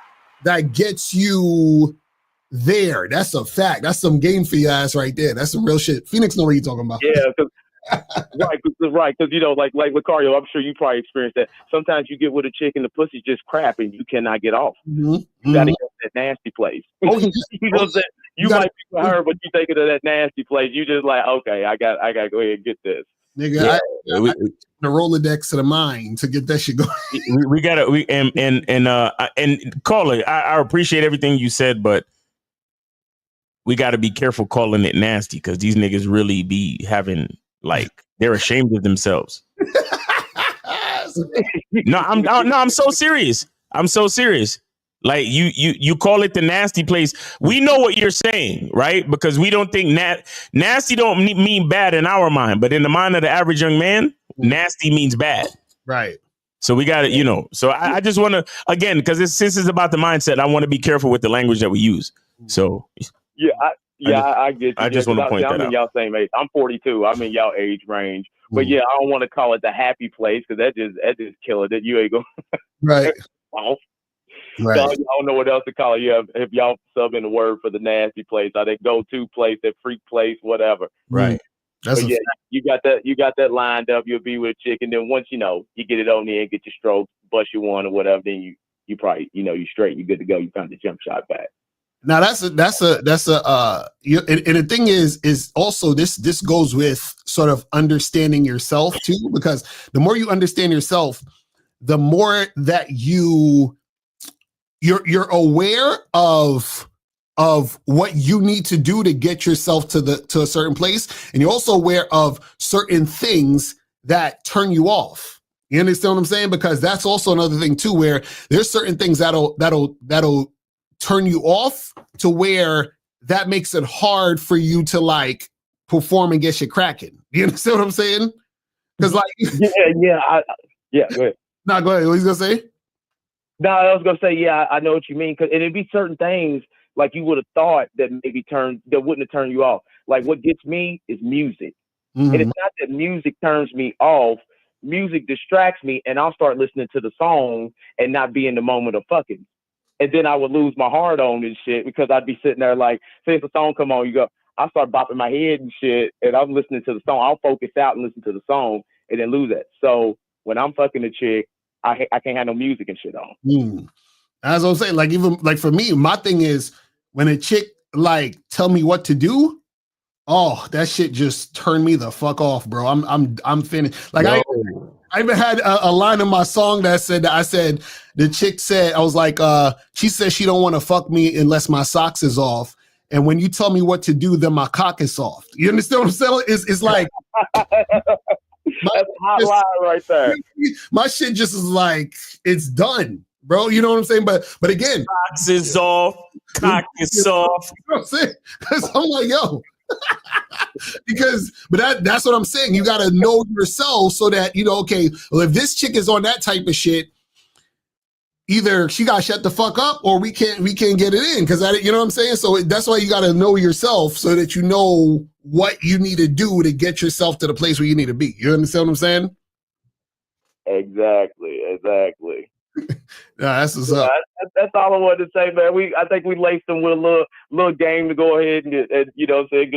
that gets you there. That's a fact. That's some game for your ass right there. That's some real shit. Phoenix know what you're talking about. Yeah, right, because like Locario, I'm sure you probably experienced that. Sometimes you get with a chick and the pussy's just crap and you cannot get off. You gotta get to that nasty place. You know what I'm saying? You might be with her, but you take it to that nasty place. You just like, okay, I got to go ahead and get this. Nigga, I the Rolodex to the mind to get that shit going. We gotta and caller, I appreciate everything you said, but we gotta be careful calling it nasty because these niggas really be having like they're ashamed of themselves. I'm so serious. I'm so serious. Like you call it the nasty place. We know what you're saying, right? Because we don't think nasty don't mean bad in our mind, but in the mind of the average young man, nasty means bad. Right. So we got to, so I just want to, again, because since it's about the mindset, I want to be careful with the language that we use. So. Yeah, Yeah, I get you. I just want to point that I'm in out. y'all same age. I'm 42. I'm in y'all age range. But yeah, I don't want to call it the happy place because that just kill it. That you ain't gonna Right. off. Right. So I don't know what else to call it. Yeah, if y'all sub in the word for the nasty place, or they go-to place, that freak place, whatever. Right. That's But yeah, you got that lined up. You'll be with a chick, and then once you get it on there and get your stroke, bust your one or whatever, then you probably you straight, you good to go. You found the jump shot back. Now and the thing is also this goes with sort of understanding yourself too, because the more you understand yourself, the more that you're aware of what you need to do to get yourself to a certain place, and you're also aware of certain things that turn you off. You understand what I'm saying? Because that's also another thing too, where there's certain things that'll turn you off to where that makes it hard for you to like perform and get shit cracking. You understand what I'm saying? Because like Go ahead. No, go ahead. What you gonna say? No, I was gonna say, yeah, I know what you mean. And it'd be certain things like you would have thought that that wouldn't have turned you off. Like what gets me is music. Mm-hmm. And it's not that music turns me off. Music distracts me, and I'll start listening to the song and not be in the moment of fucking. And then I would lose my heart on this shit because I'd be sitting there like, say if a song come on, I start bopping my head and shit, and I'm listening to the song. I'll focus out and listen to the song, and then lose it. So when I'm fucking a chick, I can't have no music and shit on. As I was saying, like even like for me, my thing is when a chick like tell me what to do, oh, that shit just turned me the fuck off, bro. I'm finished. Like I even had a line in my song that said the chick said, I was like, she said she don't want to fuck me unless my socks is off. And when you tell me what to do, then my cock is soft. You understand what I'm saying? It's like that's a hot line right there. My shit just is like, it's done, bro. You know what I'm saying? But again, socks is off, cock is off. You know what I'm saying? Because I'm like, yo. That's what I'm saying. You got to know yourself so that okay, well, if this chick is on that type of shit, either she got to shut the fuck up or we can't get it in, because you know what I'm saying. So that's why you got to know yourself so that you know what you need to do to get yourself to the place where you need to be. You understand what I'm saying? Exactly. That's what's up. That's all I wanted to say, man. I think we laced them with a little game to go ahead and get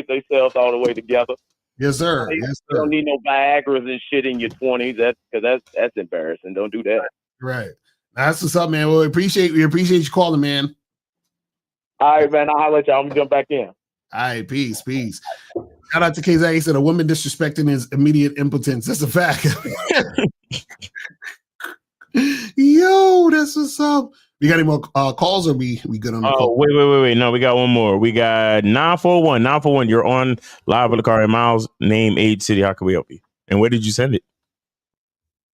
themselves all the way together. Yes, sir. You don't need no Viagra's and shit in your 20s. That's embarrassing. Don't do that. Right. That's what's up, man. Well, we appreciate you calling, man. All right, man. I'll holler at y'all. I'm gonna jump back in. All right, peace. Shout out to KZ. He said a woman disrespecting is immediate impotence. That's a fact. Yo, that's what's up. We got any more calls, or we good on the call? Wait. No, we got one more. We got 941. 941. You're on live with Locario. Miles, name, age, city. How can we help you? And where did you send it?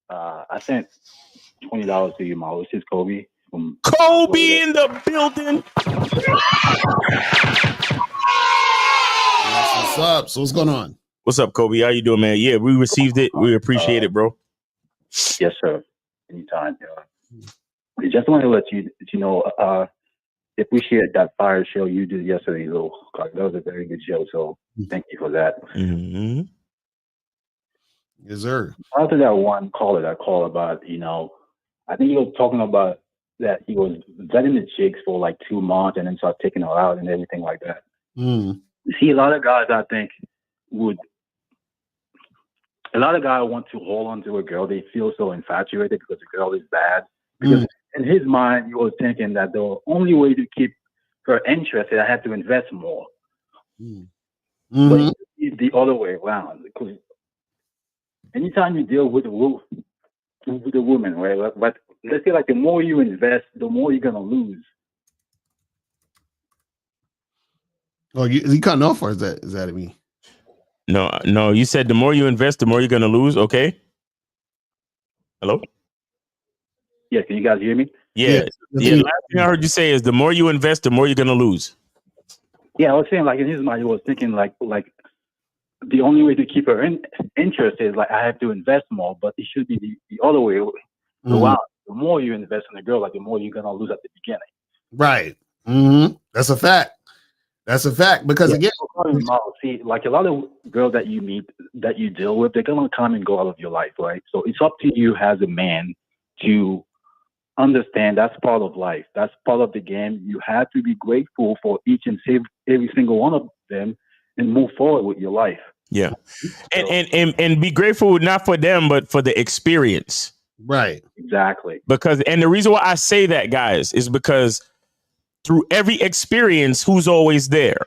I sent $20 to you, Miles. This is Kobe. Kobe in the building. What's up? So what's going on? What's up, Kobe? How you doing, man? Yeah, we received it. We appreciate it, bro. Yes, sir. Anytime. I just want to let you know, appreciate that fire show you did yesterday, though. That was a very good show, so thank you for that. Mm-hmm. Yes, sir. After that one caller that called about, I think he was talking about that he was vetting the chicks for like 2 months and then start taking her out and everything like that. See, a lot of guys, I think, want to hold on to a girl. They feel so infatuated because the girl is bad. Because in his mind, he was thinking that the only way to keep her interested, I have to invest more. But it's the other way around. Because anytime you deal with a woman, right? But let's say like the more you invest, the more you're gonna lose. Oh, you cutting off, or is that me? No. You said the more you invest, the more you're gonna lose. Okay. Hello. Yeah, can you guys hear me? Yeah. Last thing I heard you say is the more you invest, the more you're gonna lose. Yeah, I was saying like in his mind, he was thinking like the only way to keep her interested is like I have to invest more, but it should be the other way around. The more you invest in a girl, like the more you're gonna lose at the beginning. Right. That's a fact. That's a fact. Because again, see, like a lot of girls that you meet, that you deal with, they're gonna come and go out of your life, right? So it's up to you as a man to understand that's part of life. That's part of the game. You have to be grateful for each and every single one of them and move forward with your life. Yeah. And be grateful not for them, but for the experience. Right. Exactly. And the reason why I say that, guys, is because through every experience, who's always there?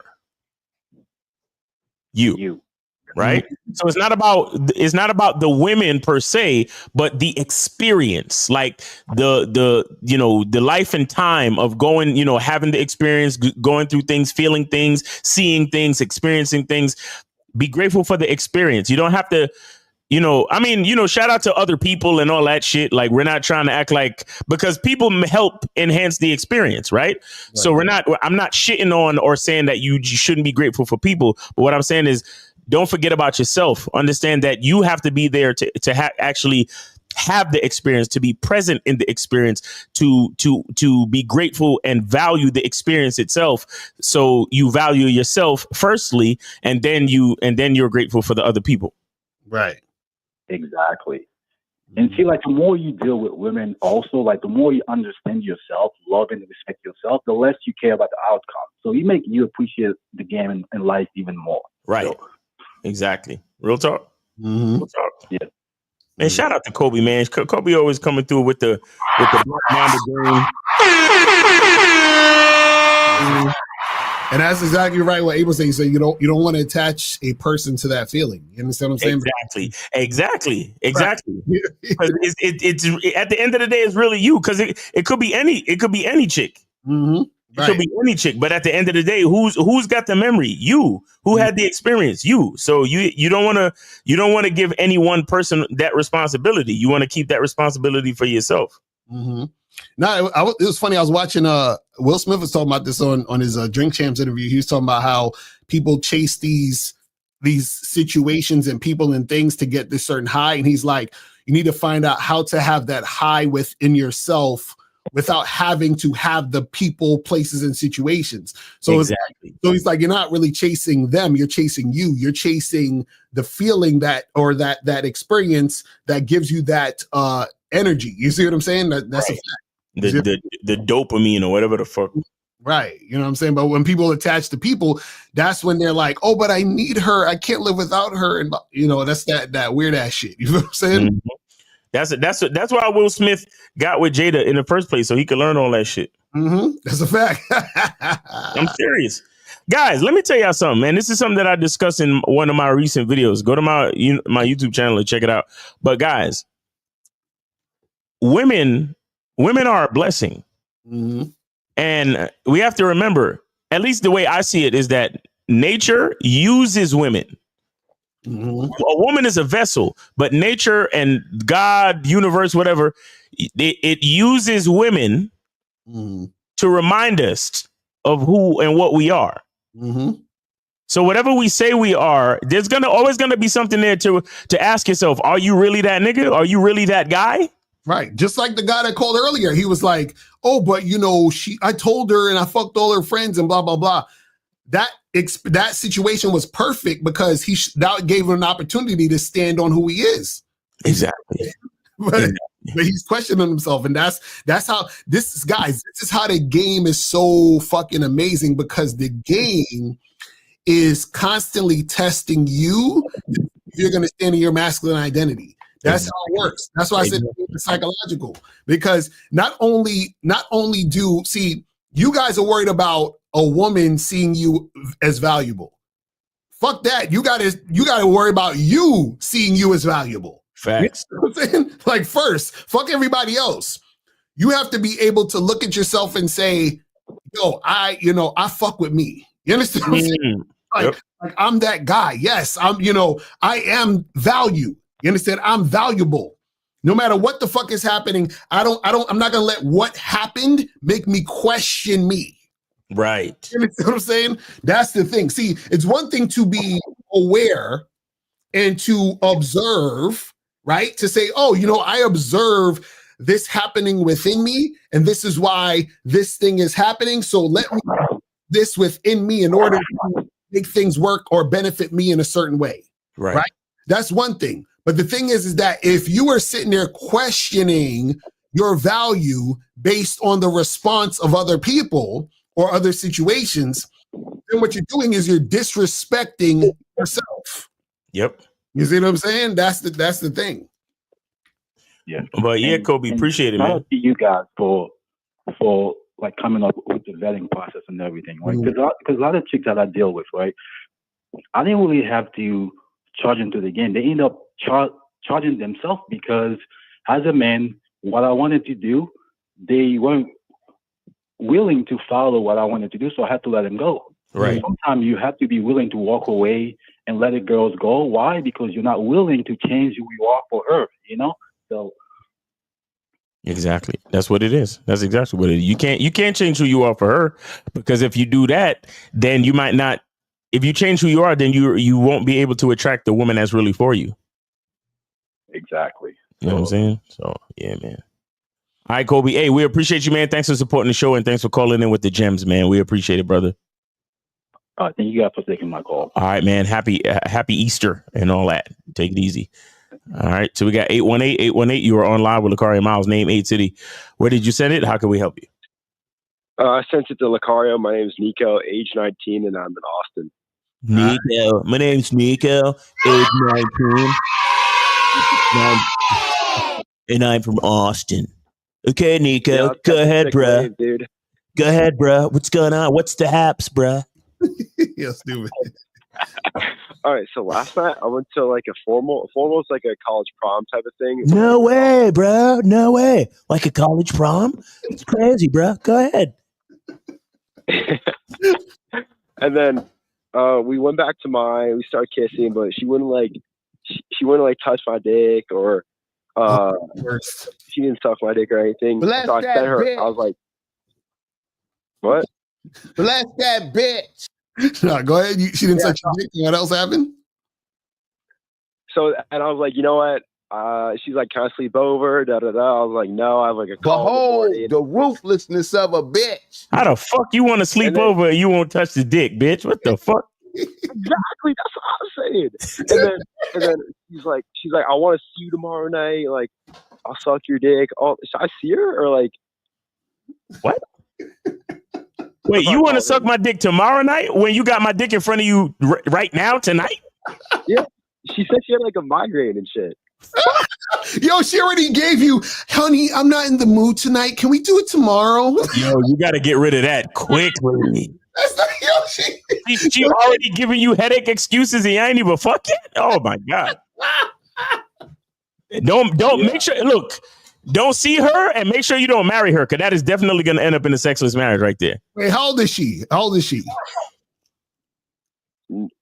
You. Right. Mm-hmm. So it's not about the women per se, but the experience, like the life and time of going, having the experience, going through things, feeling things, seeing things, experiencing things. Be grateful for the experience. You don't have to, shout out to other people and all that shit. Like, we're not trying to act like, because people help enhance the experience, right? So I'm not shitting on or saying that you shouldn't be grateful for people. But what I'm saying is, don't forget about yourself. Understand that you have to be there to actually have the experience, to be present in the experience, to be grateful and value the experience itself. So you value yourself firstly, and then you're grateful for the other people. Right. Exactly. And see, like, the more you deal with women, also, like, the more you understand yourself, love and respect yourself, the less you care about the outcome. So you appreciate the game and life even more. Right. So, exactly. Real talk. Mm-hmm. Real talk. Yeah. And shout out to Kobe, man. Kobe always coming through with the Black Mamba game. And that's exactly right what Abel's saying. So you don't want to attach a person to that feeling. You understand what I'm saying? Exactly. Because it's at the end of the day, it's really you. Because it could be any chick. Mm-hmm. It could be any chick, but at the end of the day, who's got the memory? You. Who had the experience? You. So you don't want to give any one person that responsibility. You want to keep that responsibility for yourself. Mm-hmm. No, it was funny. I was watching. Will Smith was talking about this on his Drink Champs interview. He was talking about how people chase these situations and people and things to get this certain high, and he's like, you need to find out how to have that high within yourself without having to have the people, places, and situations. So exactly. So he's like, you're not really chasing them, you're chasing you. You're chasing the feeling that experience that gives you that energy. You see what I'm saying? That's right. A fact. The dopamine or whatever the fuck. Right. You know what I'm saying? But when people attach to people, that's when they're like, oh, but I need her. I can't live without her. And that's that weird ass shit. You know what I'm saying? Mm-hmm. That's why Will Smith got with Jada in the first place, so he could learn all that shit. Mm-hmm. That's a fact. I'm serious. Guys, let me tell y'all something, man. This is something that I discussed in one of my recent videos. Go to my YouTube channel and check it out. But guys, women are a blessing. Mm-hmm. And we have to remember, at least the way I see it, is that nature uses women. Mm-hmm. A woman is a vessel, but nature and God, universe, whatever, it uses women to remind us of who and what we are. Mm-hmm. So whatever we say we are, there's always gonna be something there to ask yourself: are you really that nigga? Are you really that guy? Right. Just like the guy that called earlier, he was like, "Oh, but I told her and I fucked all her friends and blah blah blah." That situation was perfect because that gave him an opportunity to stand on who he is. Exactly. But he's questioning himself, and that's how this is how the game is so fucking amazing, because the game is constantly testing you if you're going to stand in your masculine identity. That's how it works. That's why I said it's psychological, because not only you guys are worried about a woman seeing you as valuable. Fuck that. You gotta worry about you seeing you as valuable. Facts. You know what I'm saying? Like, first, fuck everybody else. You have to be able to look at yourself and say, yo, I fuck with me. You understand what I'm saying? Like, I'm that guy. Yes, I am value. You understand? I'm valuable. No matter what the fuck is happening, I'm not gonna let what happened make me question me. Right. You know what I'm saying? That's the thing. See, it's one thing to be aware and to observe, right? To say, oh, I observe this happening within me, and this is why this thing is happening. So let me this within me in order to make things work or benefit me in a certain way. Right. That's one thing. But the thing is that if you are sitting there questioning your value based on the response of other people or other situations, then what you're doing is you're disrespecting yourself. Yep. You see what I'm saying? That's the thing. Yeah. But yeah, Kobe, appreciate it, shout man. out to you guys for like coming up with the vetting process and everything, right? Because a lot of chicks that I deal with, right, I didn't really have to charge into the game. They end up charging themselves because as a man, what I wanted to do, they weren't willing to follow what I wanted to do, so I had to let them go. Right. Sometimes you have to be willing to walk away and let the girls go. Why? Because you're not willing to change who you are for her, you know? So exactly. That's what it is. That's exactly what it is. You can't change who you are for her, because if you do that, then you might not. If you change who you are, then you won't be able to attract the woman that's really for you. Exactly. You know what I'm saying? So yeah, man. All right, Kobe. Hey, we appreciate you, man. Thanks for supporting the show and thanks for calling in with the gems, man. We appreciate it, brother. Thank you guys for taking my call. All right, man. Happy Easter and all that. Take it easy. All right. So we got 818-818. You are on live with Locario Miles, name 8 City. Where did you send it? How can we help you? I sent it to Locario. My name is Nico, age 19, and I'm in Austin. Nico. My name's Nico, age 19. And I'm from Austin. Okay, Nico. Yeah, go ahead, bruh. Wave, dude. Go ahead, bruh. What's going on? What's the haps, bruh? Yeah, stupid. All right, so last night I went to like a formal is like a college prom type of thing. No way, bro. No way. Like a college prom? It's crazy, bro. Go ahead. And then we went back to we started kissing, but she wouldn't touch my dick or she didn't suck my dick or anything. Bless so I that sent her. bitch. I was like, what? Bless that bitch. No, go ahead. She didn't touch your dick. What else happened? So, and I was like, you know what? She's like, can I sleep over? Da da da. I was like, no, I have like a call. Behold the ruthlessness of a bitch. How the fuck you want to sleep over and you won't touch the dick, bitch? What the fuck? Exactly. That's what I was saying. And then she's like, I want to see you tomorrow night. Like, I'll suck your dick. Oh, should I see her or like what? Wait, you want to suck my dick tomorrow night when you got my dick in front of you right now tonight? Yeah. She said she had like a migraine and shit. Yo, she already gave you, honey, I'm not in the mood tonight. Can we do it tomorrow? Yo, you got to get rid of that quickly. That's not, yo, she already giving you headache excuses and you ain't even fucking. Oh my God. Don't make sure, look, don't see her and make sure you don't marry her, because that is definitely going to end up in a sexless marriage right there. Wait, how old is she?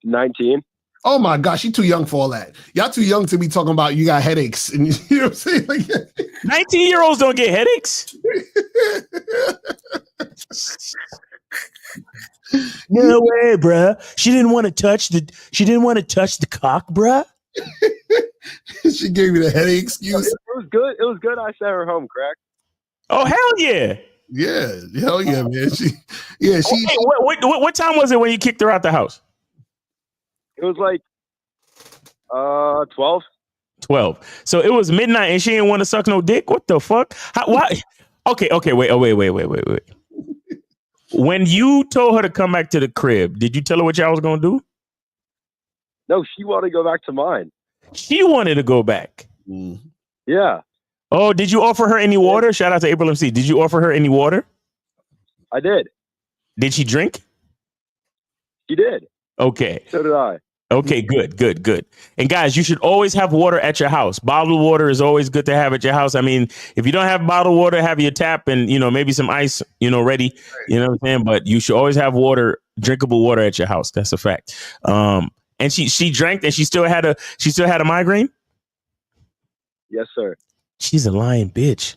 19. Oh my gosh, she's too young for all that. Y'all too young to be talking about you got headaches. And you know what I'm saying? Like, 19-year-olds don't get headaches. No way, bruh. She didn't want to touch the cock, bruh. She gave me the headache excuse. It was good. It was good. I sent her home, crack. Oh hell yeah. Yeah, hell yeah, man. What time was it when you kicked her out the house? It was like 12. 12. So it was midnight and she didn't want to suck no dick? What the fuck? Why? Okay, wait. When you told her to come back to the crib, did you tell her what y'all was gonna do? No, she wanted to go back to mine. She wanted to go back. Yeah. Oh, did you offer her any water? Shout out to April MC. Did you offer her any water? I did. Did she drink? She did. Okay. So did I. Okay, good. And guys, you should always have water at your house. Bottled water is always good to have at your house. I mean, if you don't have bottled water, have your tap and, maybe some ice, ready. You know what I'm saying? But you should always have water, drinkable water at your house. That's a fact. And she drank and she still had a migraine? Yes, sir. She's a lying bitch.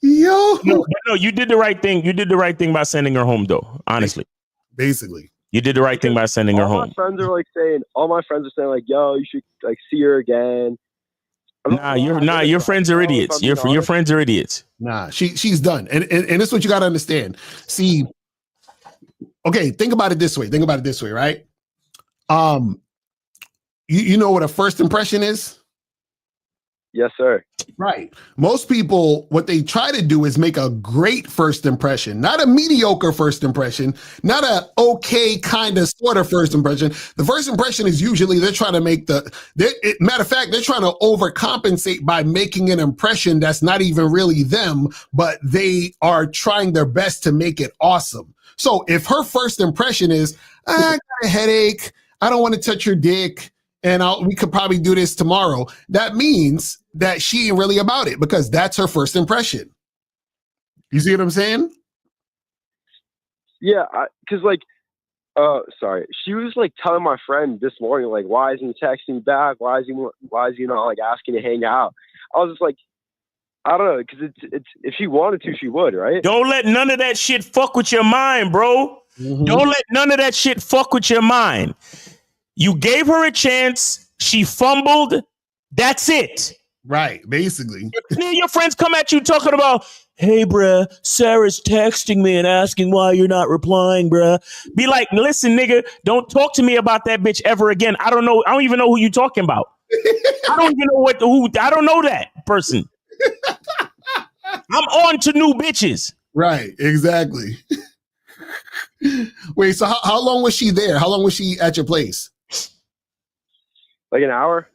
Yo. No, you did the right thing. You did the right thing by sending her home, though. Honestly. Basically. You did the right thing by sending her home. All my friends are saying, like, yo, you should like see her again. Your friends are idiots. Your friends are idiots. Nah, she's done. And this is what you got to understand. See, okay, think about it this way. Right? You know what a first impression is? Yes, sir. Right. Most people, what they try to do is make a great first impression, not a mediocre first impression, not a okay kind of sort of first impression. The first impression is usually they're trying to make matter of fact, they're trying to overcompensate by making an impression that's not even really them, but they are trying their best to make it awesome. So if her first impression is, I got a headache, I don't want to touch your dick, and we could probably do this tomorrow, that means that she ain't really about it because that's her first impression. You see what I'm saying? Yeah, because sorry, she was like telling my friend this morning, like, why isn't he texting me back? Why is he not like asking to hang out? I was just like, I don't know, because it's if she wanted to, she would, right? Don't let none of that shit fuck with your mind, bro. Mm-hmm. Don't let none of that shit fuck with your mind. You gave her a chance. She fumbled. That's it. Right, basically. If your friends come at you talking about, hey, bruh, Sarah's texting me and asking why you're not replying, bruh. Be like, listen, nigga, don't talk to me about that bitch ever again. I don't know. I don't even know who you're talking about. I don't even know I don't know that person. I'm on to new bitches. Right, exactly. Wait, so how long was she there? How long was she at your place? Like an hour.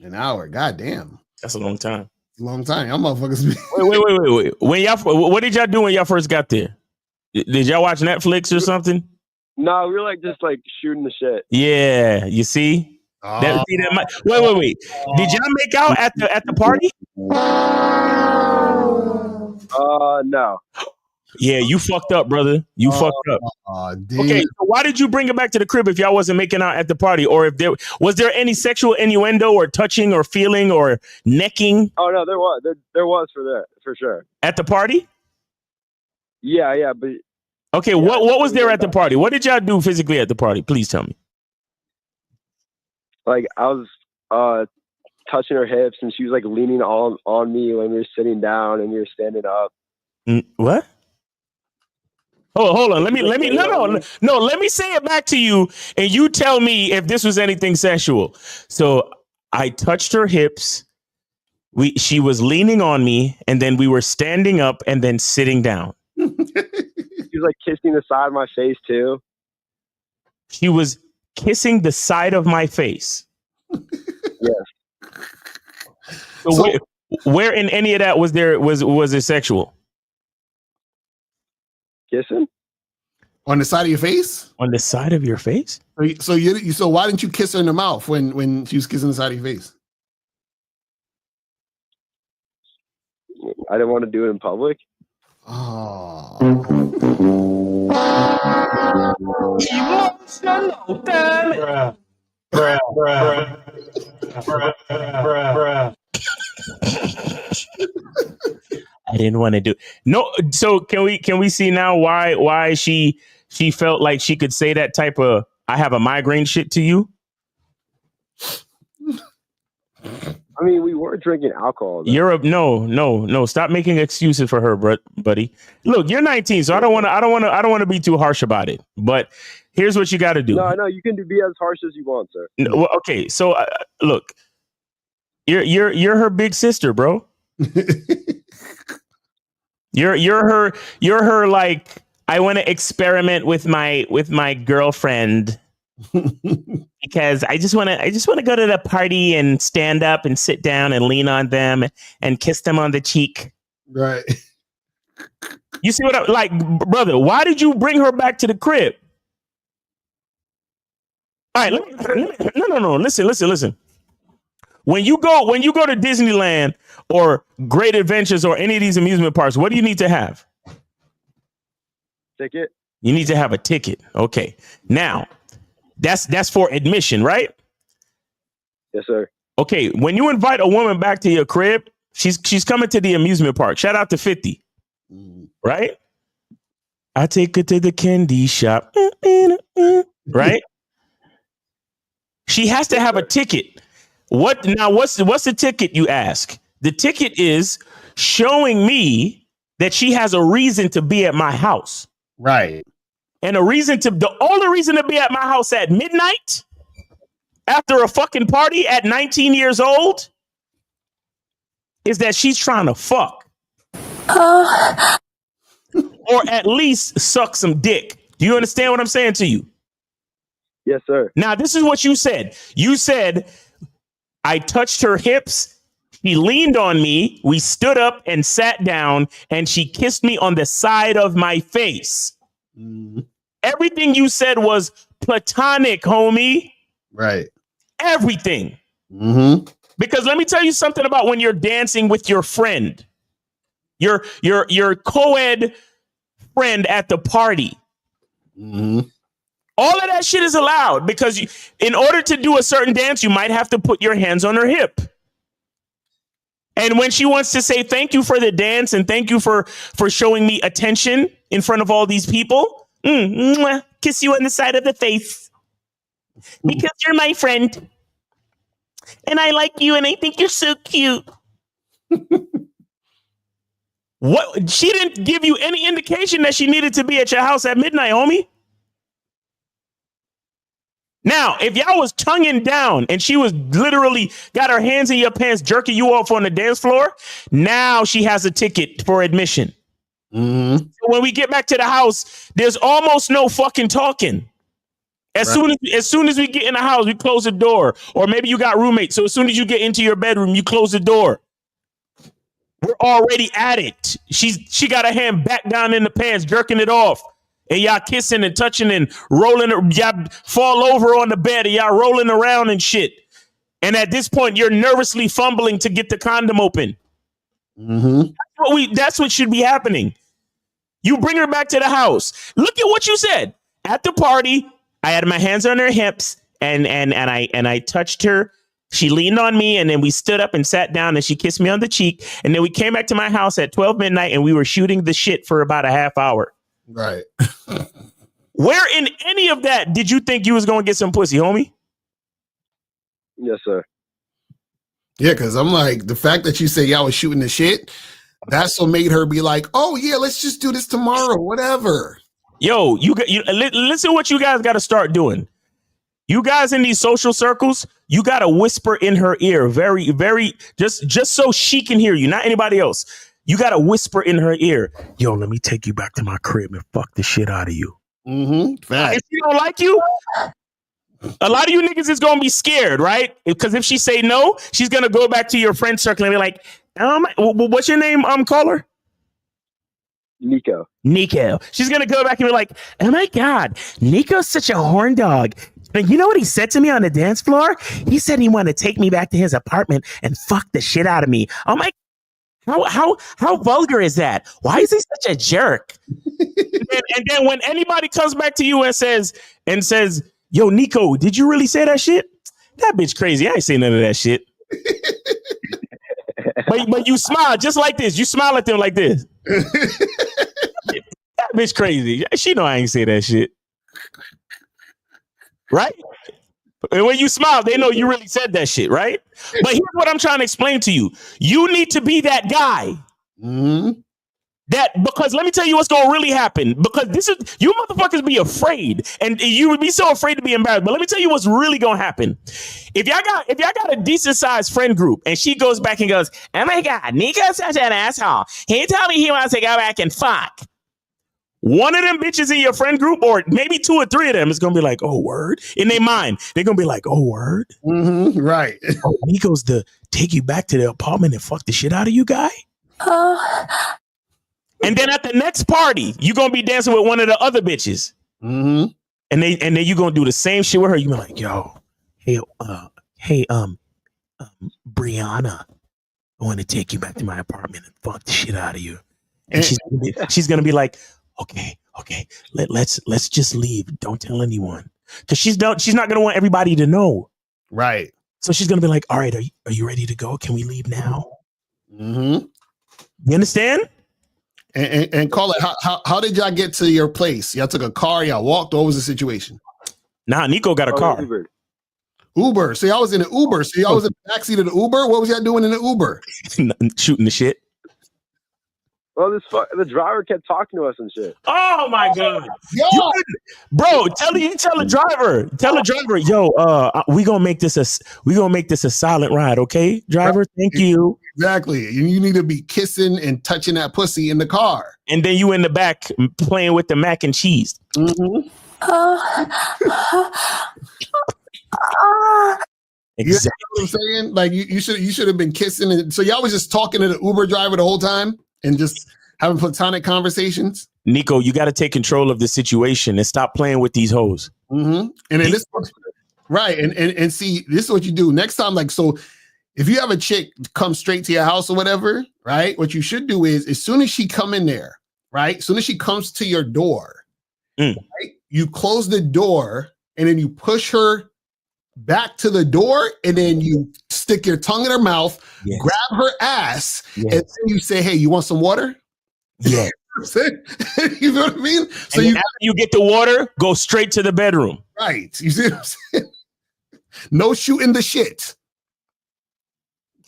An hour. God damn. That's a long time. Long time. Y'all motherfuckers. Wait. What did y'all do when y'all first got there? Did y'all watch Netflix or something? No, we were like just like shooting the shit. Yeah, you see? Wait. Did y'all make out at the party? No. Yeah, you fucked up, brother. You fucked up. Okay, so why did you bring it back to the crib if y'all wasn't making out at the party? Or if there was any sexual innuendo or touching or feeling or necking? Oh no, there was for sure. At the party? Yeah, but okay, yeah, what was there at the party? What did y'all do physically at the party? Please tell me. Like I was touching her hips and she was like leaning on me when we were sitting down and we were standing up. What? Hold on. Let me say it back to you and you tell me if this was anything sexual. So I touched her hips. She was leaning on me and then we were standing up and then sitting down. She was like kissing the side of my face too. She was kissing the side of my face. Yes. So where in any of that was it sexual? Kissing? On the side of your face? On the side of your face? So why didn't you kiss her in the mouth when she was kissing the side of your face? I didn't want to do it in public. Oh. Emotional damn. I didn't want to do no. So can we see now why she felt like she could say that type of I have a migraine shit to you? I mean, we weren't drinking alcohol. Though. No. Stop making excuses for her, buddy. Look, you're 19, so I don't want to be too harsh about it. But here's what you got to do. No, you can be as harsh as you want, sir. Well, okay, so look, you're her big sister, bro. You're her like I want to experiment with my girlfriend. Because I just want to go to the party and stand up and sit down and lean on them and kiss them on the cheek. Right. You see what I like, brother? Why did you bring her back to the crib? All right, no. Listen. When you go to Disneyland or Great Adventures or any of these amusement parks, what do you need to have? Ticket. You need to have a ticket. Okay. Now, that's for admission, right? Yes, sir. Okay. When you invite a woman back to your crib, she's coming to the amusement park. Shout out to 50. Right? I take her to the candy shop. Right? She has to have a ticket. What's the ticket, you ask? The ticket is showing me that she has a reason to be at my house. Right. And the only reason to be at my house at midnight after a fucking party at 19 years old is that she's trying to fuck. Or at least suck some dick. Do you understand what I'm saying to you? Yes, sir. Now, this is what you said. You said, I touched her hips. She leaned on me. We stood up and sat down, and she kissed me on the side of my face. Everything you said was platonic, homie. Right. Everything. Mm-hmm. Because let me tell you something about when you're dancing with your friend, your co-ed friend at the party. Mm-hmm. All of that shit is allowed because in order to do a certain dance, you might have to put your hands on her hip. And when she wants to say thank you for the dance and thank you for showing me attention in front of all these people, kiss you on the side of the face because you're my friend and I like you and I think you're so cute. What? She didn't give you any indication that she needed to be at your house at midnight, homie. Now, if y'all was tonguing down and she was literally got her hands in your pants, jerking you off on the dance floor, now she has a ticket for admission. Mm-hmm. So when we get back to the house, there's almost no fucking talking. As soon as we get in the house, we close the door. Or maybe you got roommates. So as soon as you get into your bedroom, you close the door. We're already at it. She got her hand back down in the pants, jerking it off. And y'all kissing and touching and rolling. Y'all fall over on the bed and y'all rolling around and shit. And at this point, you're nervously fumbling to get the condom open. Mm-hmm. That's what should be happening. You bring her back to the house. Look at what you said. At the party, I had my hands on her hips and I touched her. She leaned on me and then we stood up and sat down and she kissed me on the cheek. And then we came back to my house at 12 midnight and we were shooting the shit for about a half hour. Right. Where in any of that did you think you was going to get some pussy, homie? Yes, sir. Yeah, because I'm like, the fact that you say y'all was shooting the shit, that's what made her be like, oh, yeah, let's just do this tomorrow, whatever. Yo, listen what you guys got to start doing. You guys in these social circles, you got to whisper in her ear very, very, just so she can hear you, not anybody else. You got to whisper in her ear, yo, let me take you back to my crib and fuck the shit out of you. Mm-hmm. If she don't like you, a lot of you niggas is going to be scared, right? Because if she say no, she's going to go back to your friend circle and be like, what's your name, caller? Nico. She's going to go back and be like, oh my God, Nico's such a horn dog. And you know what he said to me on the dance floor? He said he wanted to take me back to his apartment and fuck the shit out of me. Oh my, how vulgar is that? Why is he such a jerk? and then when anybody comes back to you and says, yo, Nico, did you really say that shit? That bitch crazy. I ain't say none of that shit. but you smile just like this. You smile at them like this. That bitch crazy. She know I ain't say that shit. Right? And when you smile, they know you really said that shit, right? But here's what I'm trying to explain to you. You need to be that guy. Mm-hmm. Because let me tell you what's going to really happen. Because you motherfuckers be afraid. And you would be so afraid to be embarrassed. But let me tell you what's really going to happen. If y'all got a decent sized friend group and she goes back and goes, oh my God, Nico's such an asshole. He told me he wants to go back and fuck. One of them bitches in your friend group, or maybe 2 or 3 of them, is going to be like, oh, word. In their mind, they're going to be like, oh, word. Mm-hmm. Right. Oh, Nico's to take you back to the apartment and fuck the shit out of you, guy. And then at the next party, you're going to be dancing with one of the other bitches. Mm-hmm. And then you're going to do the same shit with her. You're like, yo, hey, Brianna, I want to take you back to my apartment and fuck the shit out of you. And she's going to be like, okay, let's just leave. Don't tell anyone. Because she's not going to want everybody to know. Right. So she's going to be like, all right, are you ready to go? Can we leave now? Mm-hmm. You understand? And call it, how did y'all get to your place? Y'all took a car, y'all walked, what was the situation? Nah, Nico got a car. Uber. So y'all was in an Uber. So y'all was in the backseat of the Uber. What was y'all doing in the Uber? Shooting the shit. Well, the driver kept talking to us and shit. Oh my god, yo, bro! Tell the driver, yo, we gonna make this a silent ride, okay, driver? Thank you. Exactly. You need to be kissing and touching that pussy in the car, and then you in the back playing with the mac and cheese. Mm-hmm. Exactly. You know what I'm saying? Like you should have been kissing, and so y'all was just talking to the Uber driver the whole time and just having platonic conversations. Nico, you got to take control of the situation and stop playing with these hoes. Mm-hmm. And then right, and see, this is what you do next time. Like, so if you have a chick come straight to your house or whatever, right? What you should do is, as soon as she come in there, right? As soon as she comes to your door, right? You close the door and then you push her back to the door, and then you stick your tongue in her mouth, grab her ass, and then you say, "Hey, you want some water?" Yeah. You know what I mean? So after you get the water, go straight to the bedroom. Right. You see what I'm saying? No shooting the shit.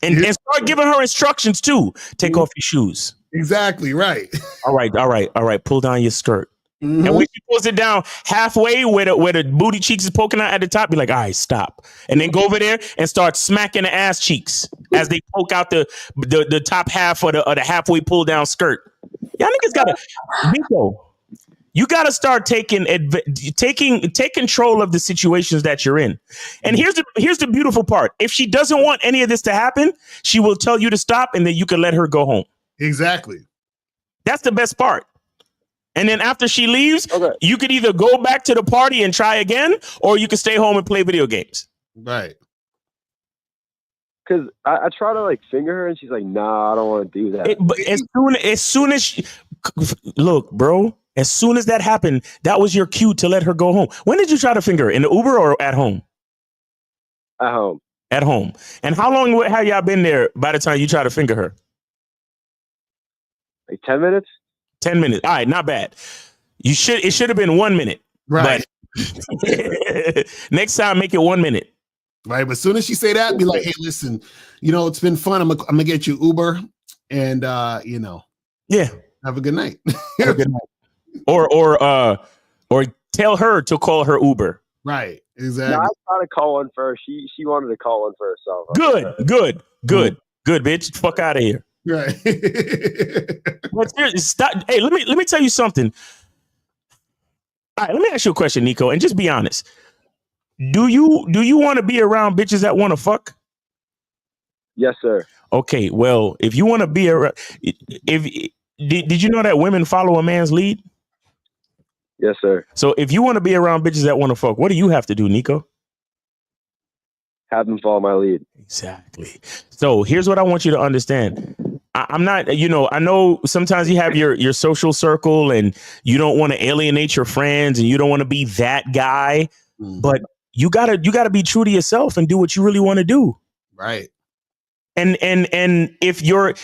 And start giving her instructions too. Take off your shoes. Exactly, right. All right. Pull down your skirt. Mm-hmm. And when she pulls it down halfway where the booty cheeks is poking out at the top, be like, all right, stop. And then go over there and start smacking the ass cheeks as they poke out the top half of the halfway pull down skirt. Y'all niggas gotta, Nico, you gotta start take control of the situations that you're in. And here's the beautiful part. If she doesn't want any of this to happen, she will tell you to stop, and then you can let her go home. Exactly. That's the best part. And then after she leaves, you could either go back to the party and try again, or you can stay home and play video games. Right. Because I try to like finger her, and she's like, "Nah, I don't want to do that." But as soon as she, look, bro, as soon as that happened, that was your cue to let her go home. When did you try to finger her? In the Uber or at home? At home. At home. And how long have y'all been there by the time you try to finger her? Like 10 minutes. 10 minutes. All right, not bad. It should have been 1 minute. Right. But next time, make it 1 minute. Right. But as soon as she say that, be like, hey, listen, it's been fun. I'm gonna get you Uber, and yeah, have a good night. Have a good night. Or tell her to call her Uber. Right. Exactly. No, I tried to call one first. She wanted to call one first. So Good, bitch. Fuck out of here. Right. But seriously, stop. Hey, let me tell you something. All right, let me ask you a question, Nico, and just be honest. Do you want to be around bitches that want to fuck? Yes, sir. Okay, well, if you want to be around, did you know that women follow a man's lead? Yes, sir. So if you want to be around bitches that want to fuck, what do you have to do, Nico? Have them follow my lead. Exactly. So here's what I want you to understand. I'm not, I know sometimes you have your social circle and you don't want to alienate your friends and you don't want to be that guy, but you gotta be true to yourself and do what you really want to do. Right. And if your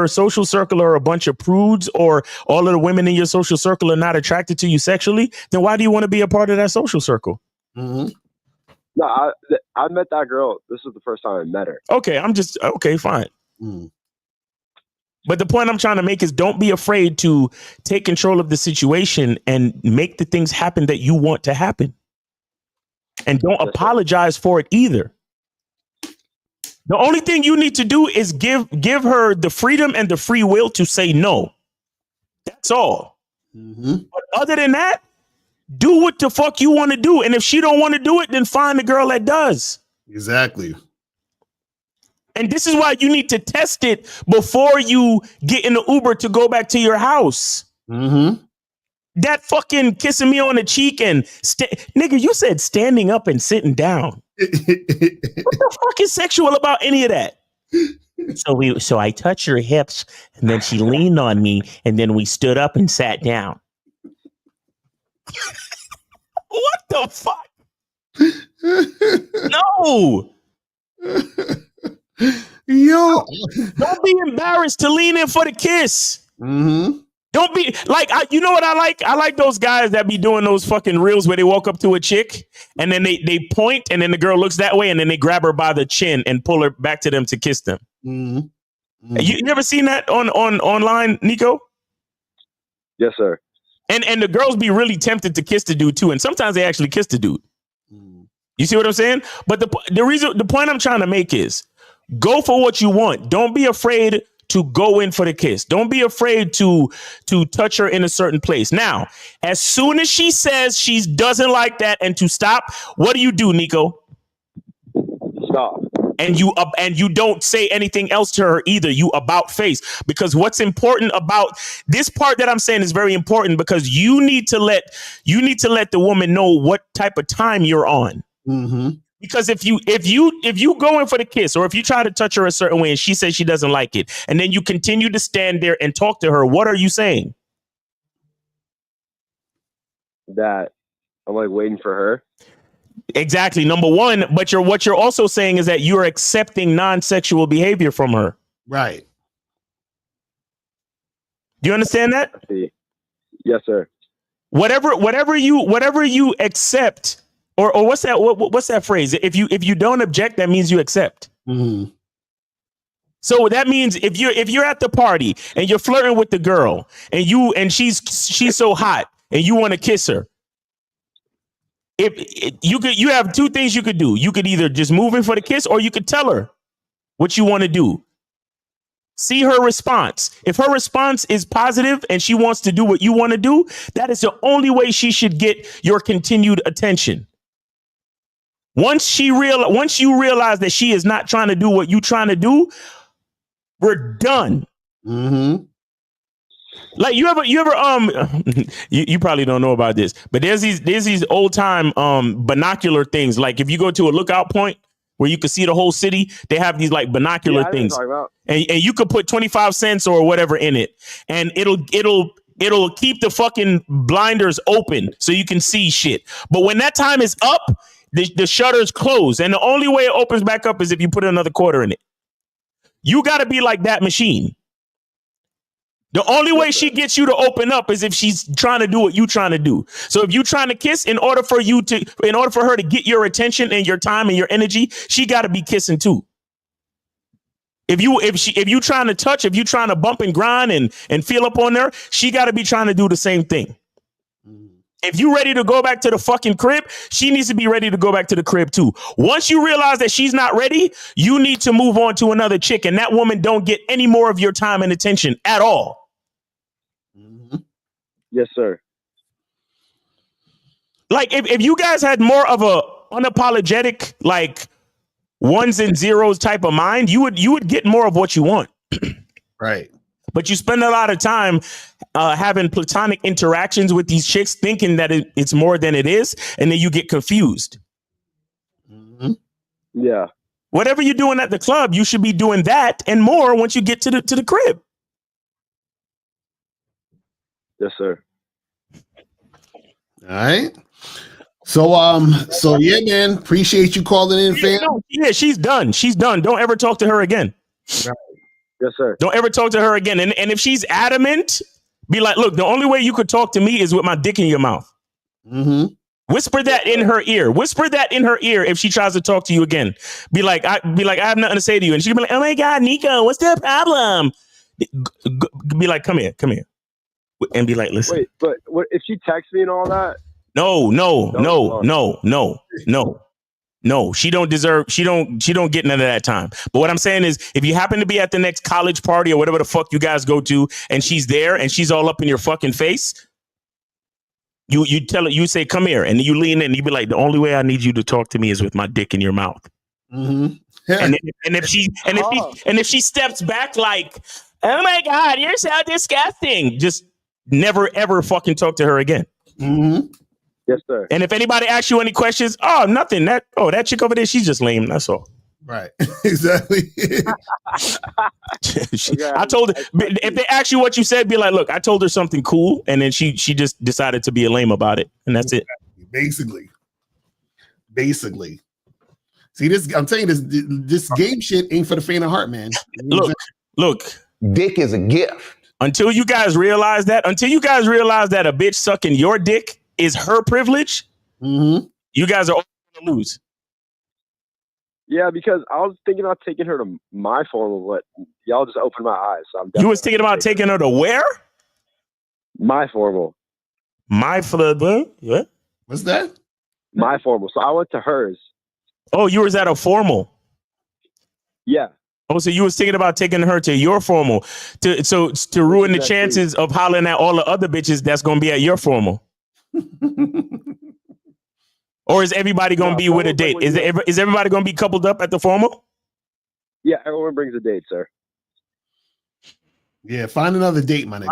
social circle are a bunch of prudes, or all of the women in your social circle are not attracted to you sexually, then why do you want to be a part of that social circle? Mm-hmm. No, I met that girl. This is the first time I met her. Okay, fine. But the point I'm trying to make is, don't be afraid to take control of the situation and make the things happen that you want to happen. And don't apologize for it either. The only thing you need to do is give her the freedom and the free will to say no. That's all. Mm-hmm. But other than that, do what the fuck you want to do. And if she don't want to do it, then find the girl that does. Exactly. And this is why you need to test it before you get in the Uber to go back to your house. Mm-hmm. That fucking kissing me on the cheek and nigga, you said standing up and sitting down. What the fuck is sexual about any of that? So I touched her hips, and then she leaned on me, and then we stood up and sat down. What the fuck? No. Yo, don't be embarrassed to lean in for the kiss. Mm-hmm. Don't be like, you know what I like? I like those guys that be doing those fucking reels where they walk up to a chick and then they point and then the girl looks that way and then they grab her by the chin and pull her back to them to kiss them. Mm-hmm. You ever seen that on online, Nico? Yes, sir. And the girls be really tempted to kiss the dude too, and sometimes they actually kiss the dude. You see what I'm saying? But the point I'm trying to make is go for what you want. Don't be afraid to go in for the kiss. Don't be afraid to touch her in a certain place. Now, as soon as she says she doesn't like that and to stop, what do, Nico? Stop. And you don't say anything else to her either. You about face, because what's important about this part that I'm saying is very important, because you need to let the woman know what type of time you're on. Mm-hmm. Because if you go in for the kiss, or if you try to touch her a certain way and she says she doesn't like it, and then you continue to stand there and talk to her, what are you saying? That I'm like waiting for her. Exactly. Number one, but what you're also saying is that you're accepting non-sexual behavior from her. Right. Do you understand that? I see. Yes, sir. Whatever you accept, or what's that phrase? If you don't object, that means you accept. Mm-hmm. So that means if you're at the party and you're flirting with the girl and she's so hot and you want to kiss her, you have two things you could do. You could either just move in for the kiss, or you could tell her what you want to do. See her response. If her response is positive and she wants to do what you want to do, that is the only way she should get your continued attention. Once you realize that she is not trying to do what you're trying to do, we're done. Mm-hmm. Like you ever you probably don't know about this, but there's these old time binocular things. Like if you go to a lookout point where you can see the whole city, they have these like binocular things, and you could put 25 cents or whatever in it, and it'll keep the fucking blinders open so you can see shit. But when that time is up, the shutters close, and the only way it opens back up is if you put another quarter in it. You got to be like that machine. The only way she gets you to open up is if she's trying to do what you're trying to do. So if you're trying to kiss, in order for her to get your attention and your time and your energy, she got to be kissing too. If you trying to touch, if you trying to bump and grind and feel up on her, she got to be trying to do the same thing. If you ready to go back to the fucking crib, she needs to be ready to go back to the crib too. Once you realize that she's not ready, you need to move on to another chick, and that woman don't get any more of your time and attention at all. Yes, sir. Like if you guys had more of a unapologetic, like ones and zeros type of mind, you would get more of what you want. Right. But you spend a lot of time having platonic interactions with these chicks, thinking that it's more than it is, and then you get confused. Mm-hmm. Yeah. Whatever you're doing at the club, you should be doing that and more once you get to the crib. Yes, sir. All right. So yeah, man. Appreciate you calling in, fam. Yeah, she's done. She's done. Don't ever talk to her again. Right. Yes, sir. Don't ever talk to her again. And if she's adamant, be like, look, the only way you could talk to me is with my dick in your mouth. Mm-hmm. Whisper that in her ear. Whisper that in her ear if she tries to talk to you again. Be like, I have nothing to say to you. And she'll be like, oh my God, Nico, what's the problem? Be like, come here. And be like, listen. Wait, but what if she texts me and all that? No. She don't get none of that time. But what I'm saying is, if you happen to be at the next college party or whatever the fuck you guys go to, and she's there and she's all up in your fucking face, you tell her, you say, come here, and you lean in and you be like, the only way I need you to talk to me is with my dick in your mouth. Mm-hmm. and if she steps back like, oh my God, you're so disgusting, just never ever fucking talk to her again. Mm-hmm. Yes, sir. And if anybody asks you any questions, oh, nothing. That chick over there, she's just lame. That's all. Right. Exactly. I told her, if they ask you what you said, be like, look, I told her something cool, and then she just decided to be a lame about it, and that's it. Basically. See, this, I'm telling you, this game shit ain't for the faint of heart, man. Look. Dick is a gift. Until you guys realize that a bitch sucking your dick is her privilege, you guys are all gonna lose. Yeah, because I was thinking about taking her to my formal, but y'all just opened my eyes. So You was thinking about taking her to where? My formal. My formal? What? What's that? My formal. So I went to hers. Oh, you was at a formal. Yeah. Oh, so you was thinking about taking her to your formal to ruin the chances of hollering at all the other bitches that's gonna be at your formal. Or is everybody gonna be with a date? Is everybody gonna be coupled up at the formal? Yeah, everyone brings a date, sir. Yeah, find another date, my nigga.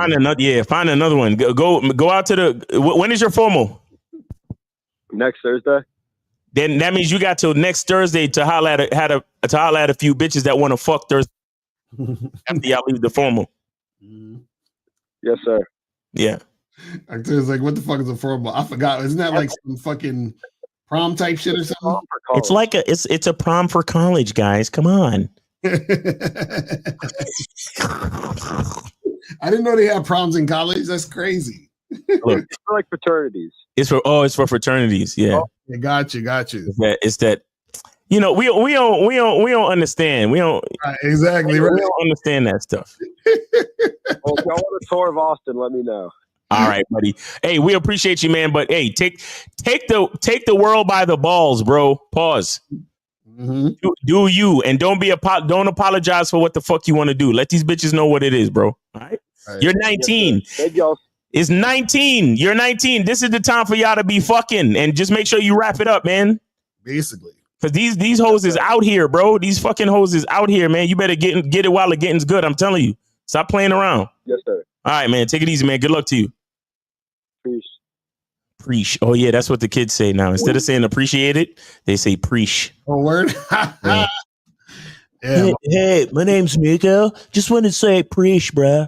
Find another one. Go out to the. When is your formal? Next Thursday. Then that means you got till next Thursday to holler at a few bitches that want to fuck Thursday after y'all leave the formal. Yes, sir. Yeah. Actor is like, what the fuck is a formal? I forgot. Isn't that like some fucking prom type shit or something? It's like it's a prom for college, guys. Come on. I didn't know they had proms in college. That's crazy. Look, it's for like fraternities. It's for fraternities. Yeah. Got you. It's that. You know, we don't understand. We don't exactly. We don't understand that stuff. Well, if y'all want a tour of Austin, let me know. All right, buddy. Hey, we appreciate you, man. But hey, take the world by the balls, bro. Pause. Do you, and don't apologize for what the fuck you want to do. Let these bitches know what it is, bro. All right. You're 19. Yes, thank y'all. It's 19. You're 19. This is the time for y'all to be fucking, and just make sure you wrap it up, man. Basically. Because these hoes is out here, bro. These fucking hoes is out here, man. You better get it while the getting's good. I'm telling you. Stop playing around. Yes, sir. All right, man. Take it easy, man. Good luck to you. Preach. Oh, yeah. That's what the kids say now. Instead of saying appreciate it, they say preach. Oh, word? Yeah. Hey, my name's Miko. Just wanted to say preach, bro.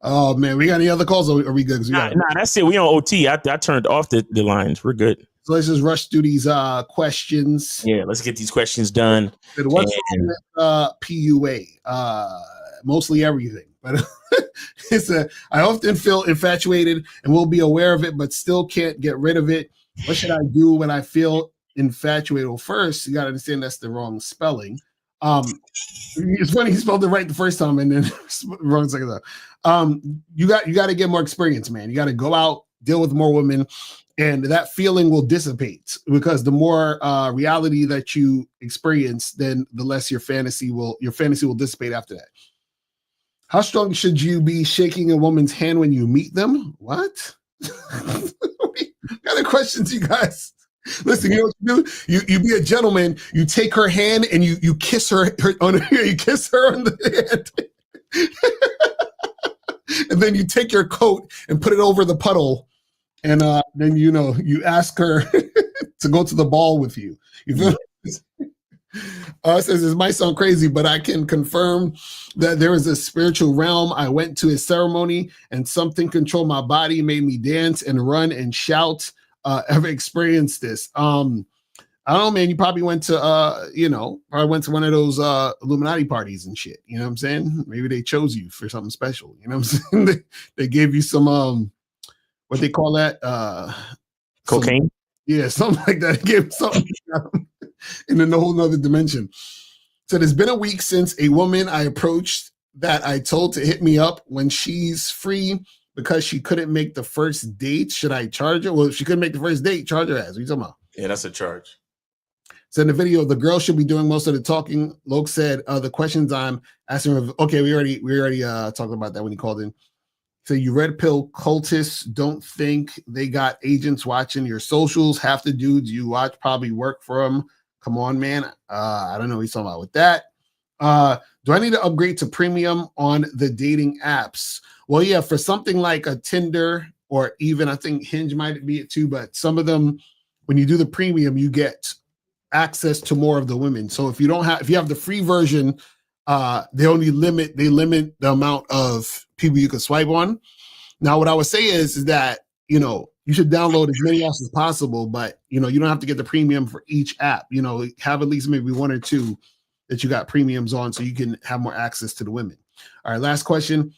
Oh, man. We got any other calls? Or are we good? Nah, that's it. We on OT. I turned off the lines. We're good. So let's just rush through these questions. Yeah, let's get these questions done. What's PUA? Mostly everything. But I often feel infatuated and will be aware of it, but still can't get rid of it. What should I do when I feel infatuated? Well, first, you got to understand that's the wrong spelling. It's funny he spelled it right the first time and then wrong second time. You got to get more experience, man. You got to go out, deal with more women, and that feeling will dissipate because the more reality that you experience, then the less your fantasy will dissipate after that. How strong should you be shaking a woman's hand when you meet them? What? Other questions, you guys. Listen, you know what you do? You be a gentleman. You take her hand and you kiss her on you kiss her on the hand, and then you take your coat and put it over the puddle, and then you ask her to go to the ball with you. You feel? It says this might sound crazy, but I can confirm that there is a spiritual realm. I went to a ceremony and something controlled my body, made me dance and run and shout. Ever experienced this? I don't know, man. You probably went to one of those Illuminati parties and shit. You know what I'm saying? Maybe they chose you for something special. You know what I'm saying? They gave you some what they call that? Cocaine? Something like that. They gave something in a whole nother dimension. So there's been a week since a woman I approached that I told to hit me up when she's free because she couldn't make the first date. Should I charge her? Well, if she couldn't make the first date, charge her ass. What are you talking about? Yeah, that's a charge. So in the video, the girl should be doing most of the talking. Loke said the questions I'm asking her. Okay, we already talked about that when he called in. So you red pill cultists don't think they got agents watching your socials. Half the dudes you watch probably work for them. Come on, man. I don't know what he's talking about with that. Do I need to upgrade to premium on the dating apps? Well, yeah, for something like a Tinder or even I think Hinge might be it too, but some of them, when you do the premium, you get access to more of the women. So if you have the free version, they limit the amount of people you can swipe on. Now, what I would say is that, you should download as many apps as possible, but, you don't have to get the premium for each app. Have at least maybe one or two that you got premiums on so you can have more access to the women. All right, last question.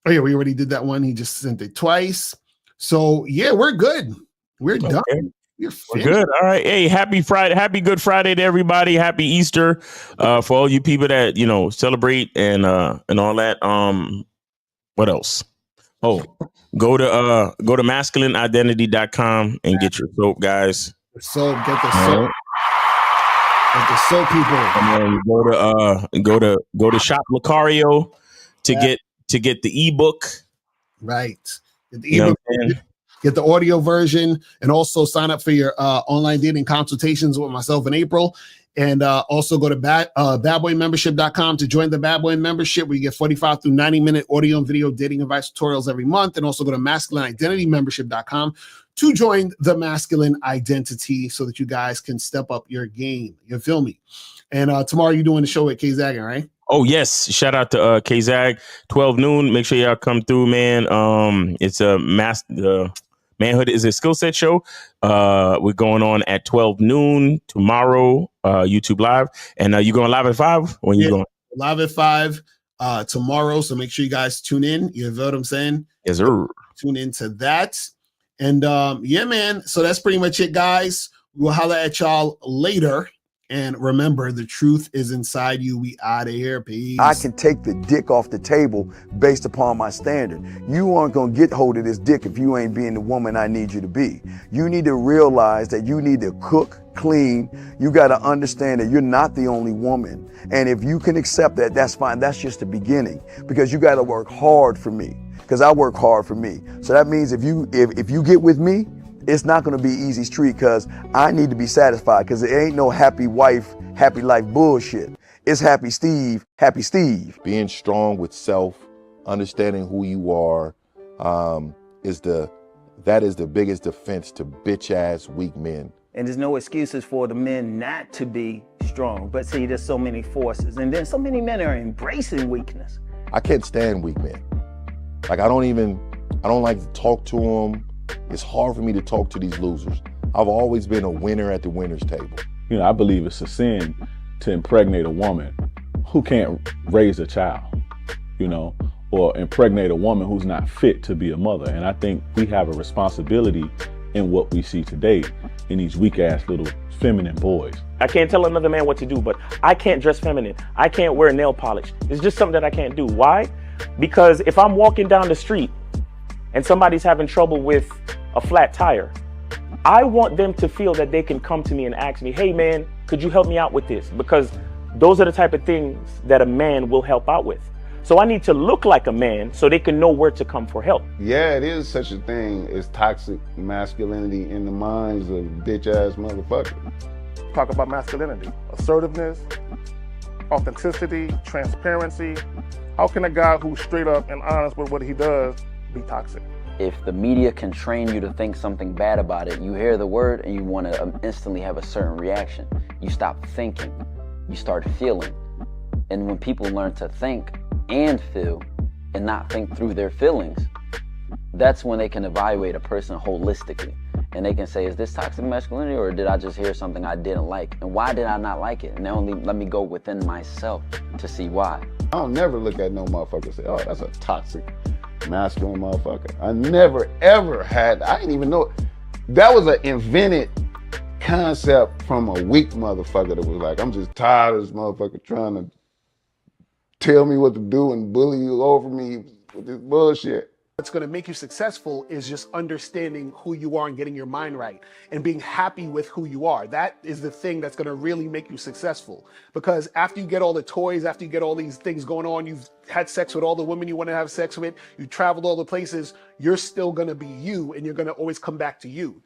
Oh yeah, we already did that one. He just sent it twice. So yeah, we're good. We're done. We're good. All right. Hey, happy Friday. Happy Good Friday to everybody. Happy Easter for all you people that, you know, celebrate and all that. What else? Oh, go to masculineidentity.com and get your soap, guys. So get the soap. Get the soap, people. And then go to shop Locario to get the ebook. Right. Get the ebook. Get the audio version, and also sign up for your online dating consultations with myself in April. And also go to badboymembership.com to join the Bad Boy membership, where you get 45 through 90-minute audio and video dating advice tutorials every month. And also go to masculineidenitymembership.com to join the Masculine Identity, so that you guys can step up your game. You feel me? And tomorrow you're doing the show at K-Zagging, right? Oh, yes. Shout out to K-Zag, 12 noon. Make sure y'all come through, man. It's a Manhood is a skill set show. We're going on at 12 noon tomorrow, YouTube Live. And you going live at 5? When you going? Live at 5 tomorrow. So make sure you guys tune in. You know what I'm saying? Yes, sir. Tune into that. And yeah, man. So that's pretty much it, guys. We'll holler at y'all later. And remember, the truth is inside you. We out of here. Peace. I can take the dick off the table based upon my standard. You aren't going to get hold of this dick if you ain't being the woman I need you to be. You need to realize that you need to cook, clean. You got to understand that you're not the only woman. And if you can accept that, that's fine. That's just the beginning, because you got to work hard for me, because I work hard for me. So that means if you get with me, it's not going to be easy street, because I need to be satisfied, because it ain't no happy wife, happy life bullshit. It's happy Steve, happy Steve. Being strong with self, understanding who you are, is the biggest defense to bitch ass weak men. And there's no excuses for the men not to be strong. But see, there's so many forces, and then so many men are embracing weakness. I can't stand weak men. Like I don't like to talk to them. It's hard for me to talk to these losers. I've always been a winner at the winner's table. You know, I believe it's a sin to impregnate a woman who can't raise a child, you know, or impregnate a woman who's not fit to be a mother. And I think we have a responsibility in what we see today in these weak ass little feminine boys. I can't tell another man what to do, but I can't dress feminine. I can't wear nail polish. It's just something that I can't do. Why? Because if I'm walking down the street and somebody's having trouble with a flat tire, I want them to feel that they can come to me and ask me, hey man, could you help me out with this? Because those are the type of things that a man will help out with. So I need to look like a man so they can know where to come for help. Yeah, it is such a thing as toxic masculinity in the minds of bitch ass motherfuckers. Talk about masculinity, assertiveness, authenticity, transparency. How can a guy who's straight up and honest with what he does be toxic? If the media can train you to think something bad about it, you hear the word and you want to instantly have a certain reaction. You stop thinking, you start feeling. And when people learn to think and feel and not think through their feelings, that's when they can evaluate a person holistically. And they can say, is this toxic masculinity, or did I just hear something I didn't like? And why did I not like it? And they only let me go within myself to see why. I don't never look at no motherfucker and say, oh, that's a toxic masculine motherfucker. I never ever had, I didn't even know. That was an invented concept from a weak motherfucker that was like, I'm just tired of this motherfucker trying to tell me what to do and bully you over me with this bullshit. What's going to make you successful is just understanding who you are and getting your mind right and being happy with who you are. That is the thing that's going to really make you successful. Because after you get all the toys, after you get all these things going on, you've had sex with all the women you want to have sex with, you traveled all the places, you're still going to be you, and you're going to always come back to you.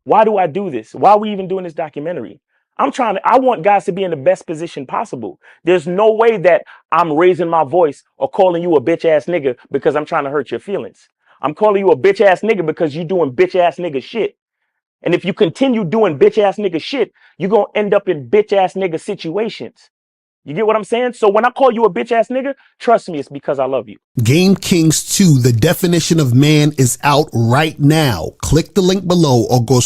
Why do I do this? Why are we even doing this documentary? I want guys to be in the best position possible. There's no way that I'm raising my voice or calling you a bitch ass nigga because I'm trying to hurt your feelings. I'm calling you a bitch ass nigga because you're doing bitch ass nigga shit. And if you continue doing bitch ass nigga shit, you're going to end up in bitch ass nigga situations. You get what I'm saying? So when I call you a bitch ass nigga, trust me, it's because I love you. Game Kings 2, the definition of man, is out right now. Click the link below or go